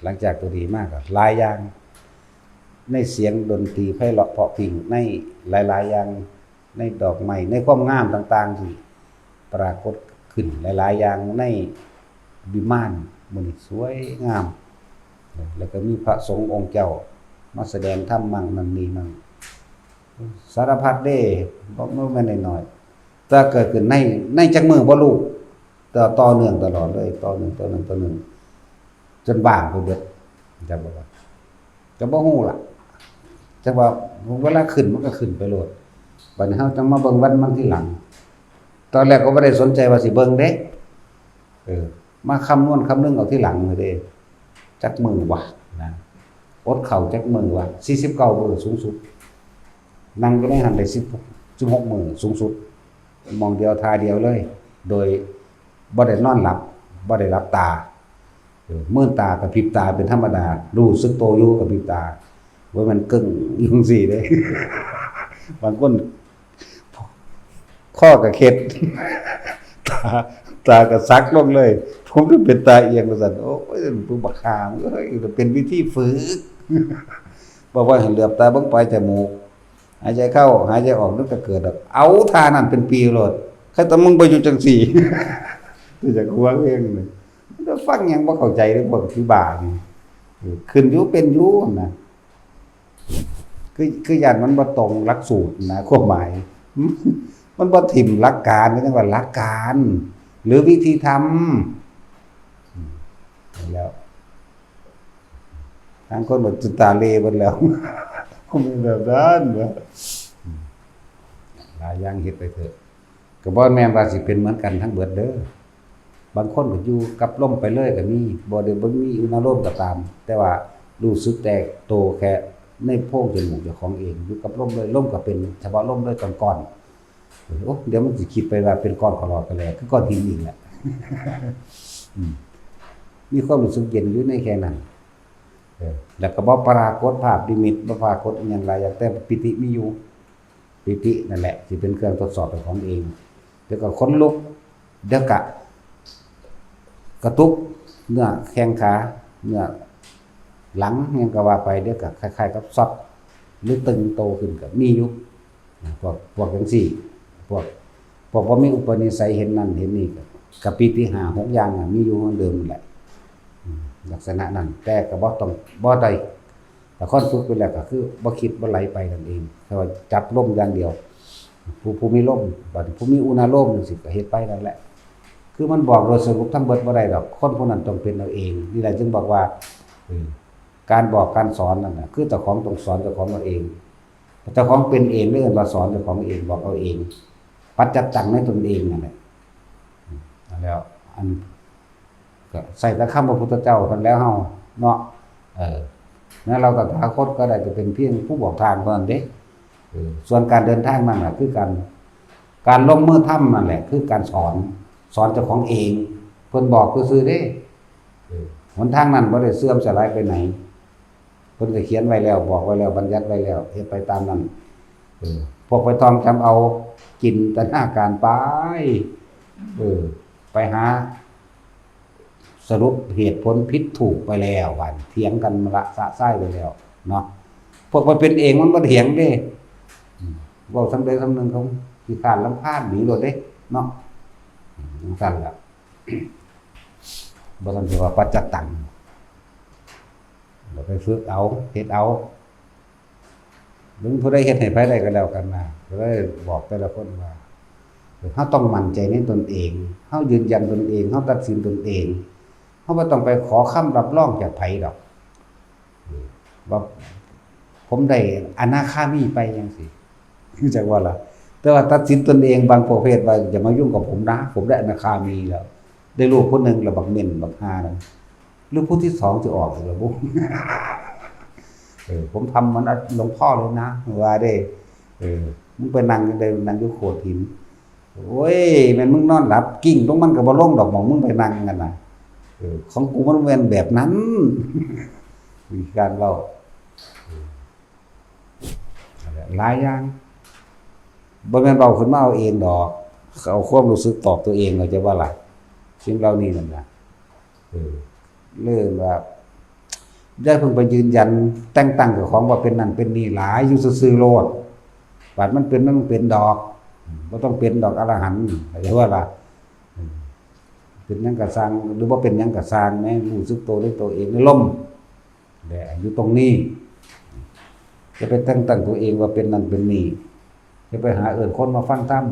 หลังจากตัวนี้มาก็หลายอย่างในเสียงดนตรีไพเราะเพราะพริ้งในหลายๆอย่างในดอกไม้ในความงามต่างๆที่ปรากฏขึ้นหลายๆอย่างในวิมานมื้อนี้สวยงามแล้วก็มีพระสงฆ์องค์เจ้ามาแสดงธรรมมั่งนั่นนี่มั่งสารพัดเด้บ่แม่นน้อยๆถ้าเกิดขึ้นในจักมือบ่รู้ต่อเนื่องตลอดเลยต่อเนื่องจนว่างไปเบิดจักบ่ว่าก็บ่ฮู้ล่ะจักว่าเวลาขึ้นมันก็ขึ้นไปโลดบัดนี้เฮาจังมาเบิ่งวันมันทีหลังตอนแรกก็บ่ได้สนใจว่าสิเบิ่งเด้มาคำนวณคำนึงเอาทีหลังเด้จักมือว่ะนะอดเข้าจักมือว่ะ49มื้อสูงสุดนั่งอยู่ในหันได้16มื้อสูงสุดมองเดียวทาเดียวเลย โดยบ่ได้นอนหลับบ่ได้หลับตามื่นตากระพริบตาเป็นธรรมดารู้สึกโตอยู่กระพริบตาว่ามันกึ่งจังซี่เด้ บางคน ข้อกับเข็ดตาตากับซักลงเลย ผมจะเป็นตาเอียงว่าซั่นโอ้ยผู้บักขามเอ้ยเป็นวิธีฝึกบอกว่าให้เหลือบตาเบิ่งปลายจมูกหายใจเข้าหายใจออกนึกก็เกิดเอาท่านั้นเป็นปีโลดใครแต่มึงไปอยู่จังซี่ที่จะหัวเองนี่แล้วฟังหยังบ่เข้าใจเด้อพวกที่บ้านี่ขึ้นอยู่เป็นอยู่นะคือญาติมันบ่ตรงหลักสูตรนะความหมายมันบ่ถิ่มหลักการก็จังว่าหลักการ หรือวิธีทำแล้วทางคนหมดจุตาเลหมดแล้วคงเป็นแบบนั้นวะหลายอย่างเฮ็ดไปเถอะก็บ่แม่นว่าสิเป็นเหมือนกันทั้งเบิดเด้อบางคนก็อยู่กับลมไปเลยก็มีบ่ได้บ่มีอุณหภูมิก็ตามแต่ว่ารู้สึกแตกโตแค่ในโพรงจมูกเจ้าของเองอยู่กับลมเลยลมก็เป็นเฉพาะลมเลยก่อนๆโอ้เดี๋ยวมันสิคิดไปว่าเป็นก้อนขลอดกันแล้วคือก้อนหินอีกแหละมีความรู้สึกเย็นอยู่ในแค่นั้นแล้วก็บ่ปรากฏภาพนิมิตบ่ปรากฏอีหยังหลายอย่างแต่ปิติมีอยู่ปิตินั่นแหละสิเป็นเครื่องทดสอบของเองเดี๋ยวก็ขนลุกเดี๋ยวก็กระตุกเนื้อแข้งขาเนื้อหลังหยังก็ว่าไปเดี๋ยวก็คล้ายๆกับซดหรือตึงโตขึ้นก็มีอยู่พวกจังซี่พวกบ่มีอุปนิสัยเห็นนั่นเห็นนี่ก็ปิติ5 6อย่างมีอยู่เหมือนเดิมนั่นแหละลักษณะนั้นแต่ก็บ่ต้องบ่ได้แต่คนฝึกไปแล้วก็คือบ่คิดบ่ไหลไปนั่นเองแต่ว่าจับลมอย่างเดียวผู้มีลมบัดผู้มีอุณหภูมิจังซี่ก็เฮ็ดไปนั่นแหละคือมันบอกโดยสรุปทั้งเบิดบ่ได้ดอกคนผู้นั้นต้องเป็นเอาเองนี่แหละจึงบอกว่าการบอกการสอนนั่นน่ะคือเจ้าของต้องสอนเจ้าของเอาเองเจ้าของเป็นเองเรื่องว่าสอนเจ้าของเองบอกเอาเองปัจจัตตังในตนเองนั่นแหละแล้วอันก็ใส่แต่คำพระพุทธเจ้ากันแล้วเฮาเนาะนั่นเราตถาคตก็ได้จะเป็นเพียงผู้บอกทางเท่านั้นเด้ส่วนการเดินทางนั่นแหละคือการลงมือทำนั่นแหละคือการสอนเจ้าของเองเพิ่นบอกซื่อๆเด้หนทางนั้นบ่ได้เสื่อมสลายไปไหนเพิ่นก็เขียนไว้แล้วบอกไว้แล้วบัญญัติไว้แล้วเฮ็ดไปตามนั้นพวกไปท่องจำเอาจินตนาการไปไปหาสรุปเหตุผลผิดถูกไปแล้ววันเถียงกันละสะไส้ไปแล้วเนาะพวกมันเป็นเองมันบ่เถียงเด้เว้าสำใดสำหนึ่งเขาขี้คร้านรำคาญหนีโลดเด้เนาะจังซั่นล่ะบ่ต้องสิว่าปัจจัตตังบ่ไปฝึกเอาเฮ็ดเอามึงผู้ใดเฮ็ดให้ไผได้ก็แล้วกันนะก็เลยบอกแต่ละคนว่าเฮาต้องมั่นใจในตนเองเฮายืนยันตนเองเฮาตัดสินตนเองเฮาบ่ต้องไปขอคำรับรองจากไผดอกว่าผมได้อนาคามีไปจังซี่คือจักว่าล่ะแต่ว่าตัดสินตนเองบางประเภทว่าอย่ามายุ่งกับผมนะผมได้อนาคามีแล้วได้ลูกคนนึงแล้วบักเม่นบักฮานั่นลูกผู้ที่2สิออกแล้วบ่ผมทำมันหลวงพ่อเลยนะว่าเด้มึงไปนั่งได้นั่งอยู่โขดหินโอ้ยแม่นมึงนอนหลับกิ้งลงมันก็บ่ลงดอกหม่องมึงไปนั่งกันน่ะของกูมันแม่นแบบนั้นมีการเว้าหลายอย่างบ่แม่นเว้าขึ้นมาเอาเองดอกเอาความรู้สึกตอบตัวเองก็จะว่าล่ะสิ่งเหล่านี้นั่นน่ะเรื่องว่าได้เพิ่งไปยืนยันแต่งตั้งเจ้าของว่าเป็นนั่นเป็นนี่หลายอยู่ซื่อๆโลดบาดมันเป็นดอกบ่ต้องเป็นดอกอรหันต์หรือว่าล่ะเป็นหยังก็สร้างหรือบ่เป็นหยังก็สร้างแม้รู้สึกตัวด้วยตัวเองในลมแหละอยู่ตรงนี้จะไปแต่งตั้งตัวเองว่าเป็นนั่นเป็นนี่จะไปหาคนมาฟังธรรม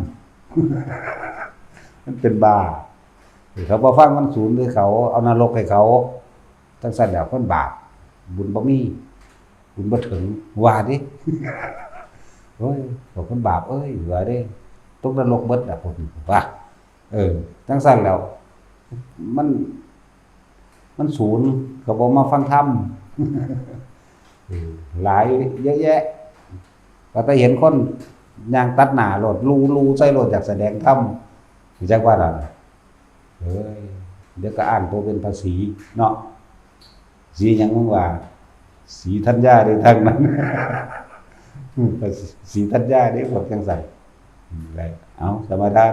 มันเป็นบ้าเขาบ่ฟังมันศูนย์ด้วยเขาเอานรกให้เขาทั้งสั้นแล้วคนบาปบุญบ่มีบุญบ่ถึงว่าดิโอ้ยบอกคนบาปเอ้ยว่าเด้ตกนรกเบิดอ่ะพุ่นว่าทั้งสั้นแล้วมันศูนย์เขาบ่มาฟังธรรมหลายเยอะแยะก็แต่เห็นคนย่างตัดหน้าโลดลูใส่โลดอยากแสดงธรรมจักว่าล่ะเดี๋ยวก็อ้างตัวเป็นภาษีเนาะสีหยังมึงว่าสีธัญญาได้ทางนั้นสีธัญญาได้พวกจังซั่นแหละ เอาสมาทาน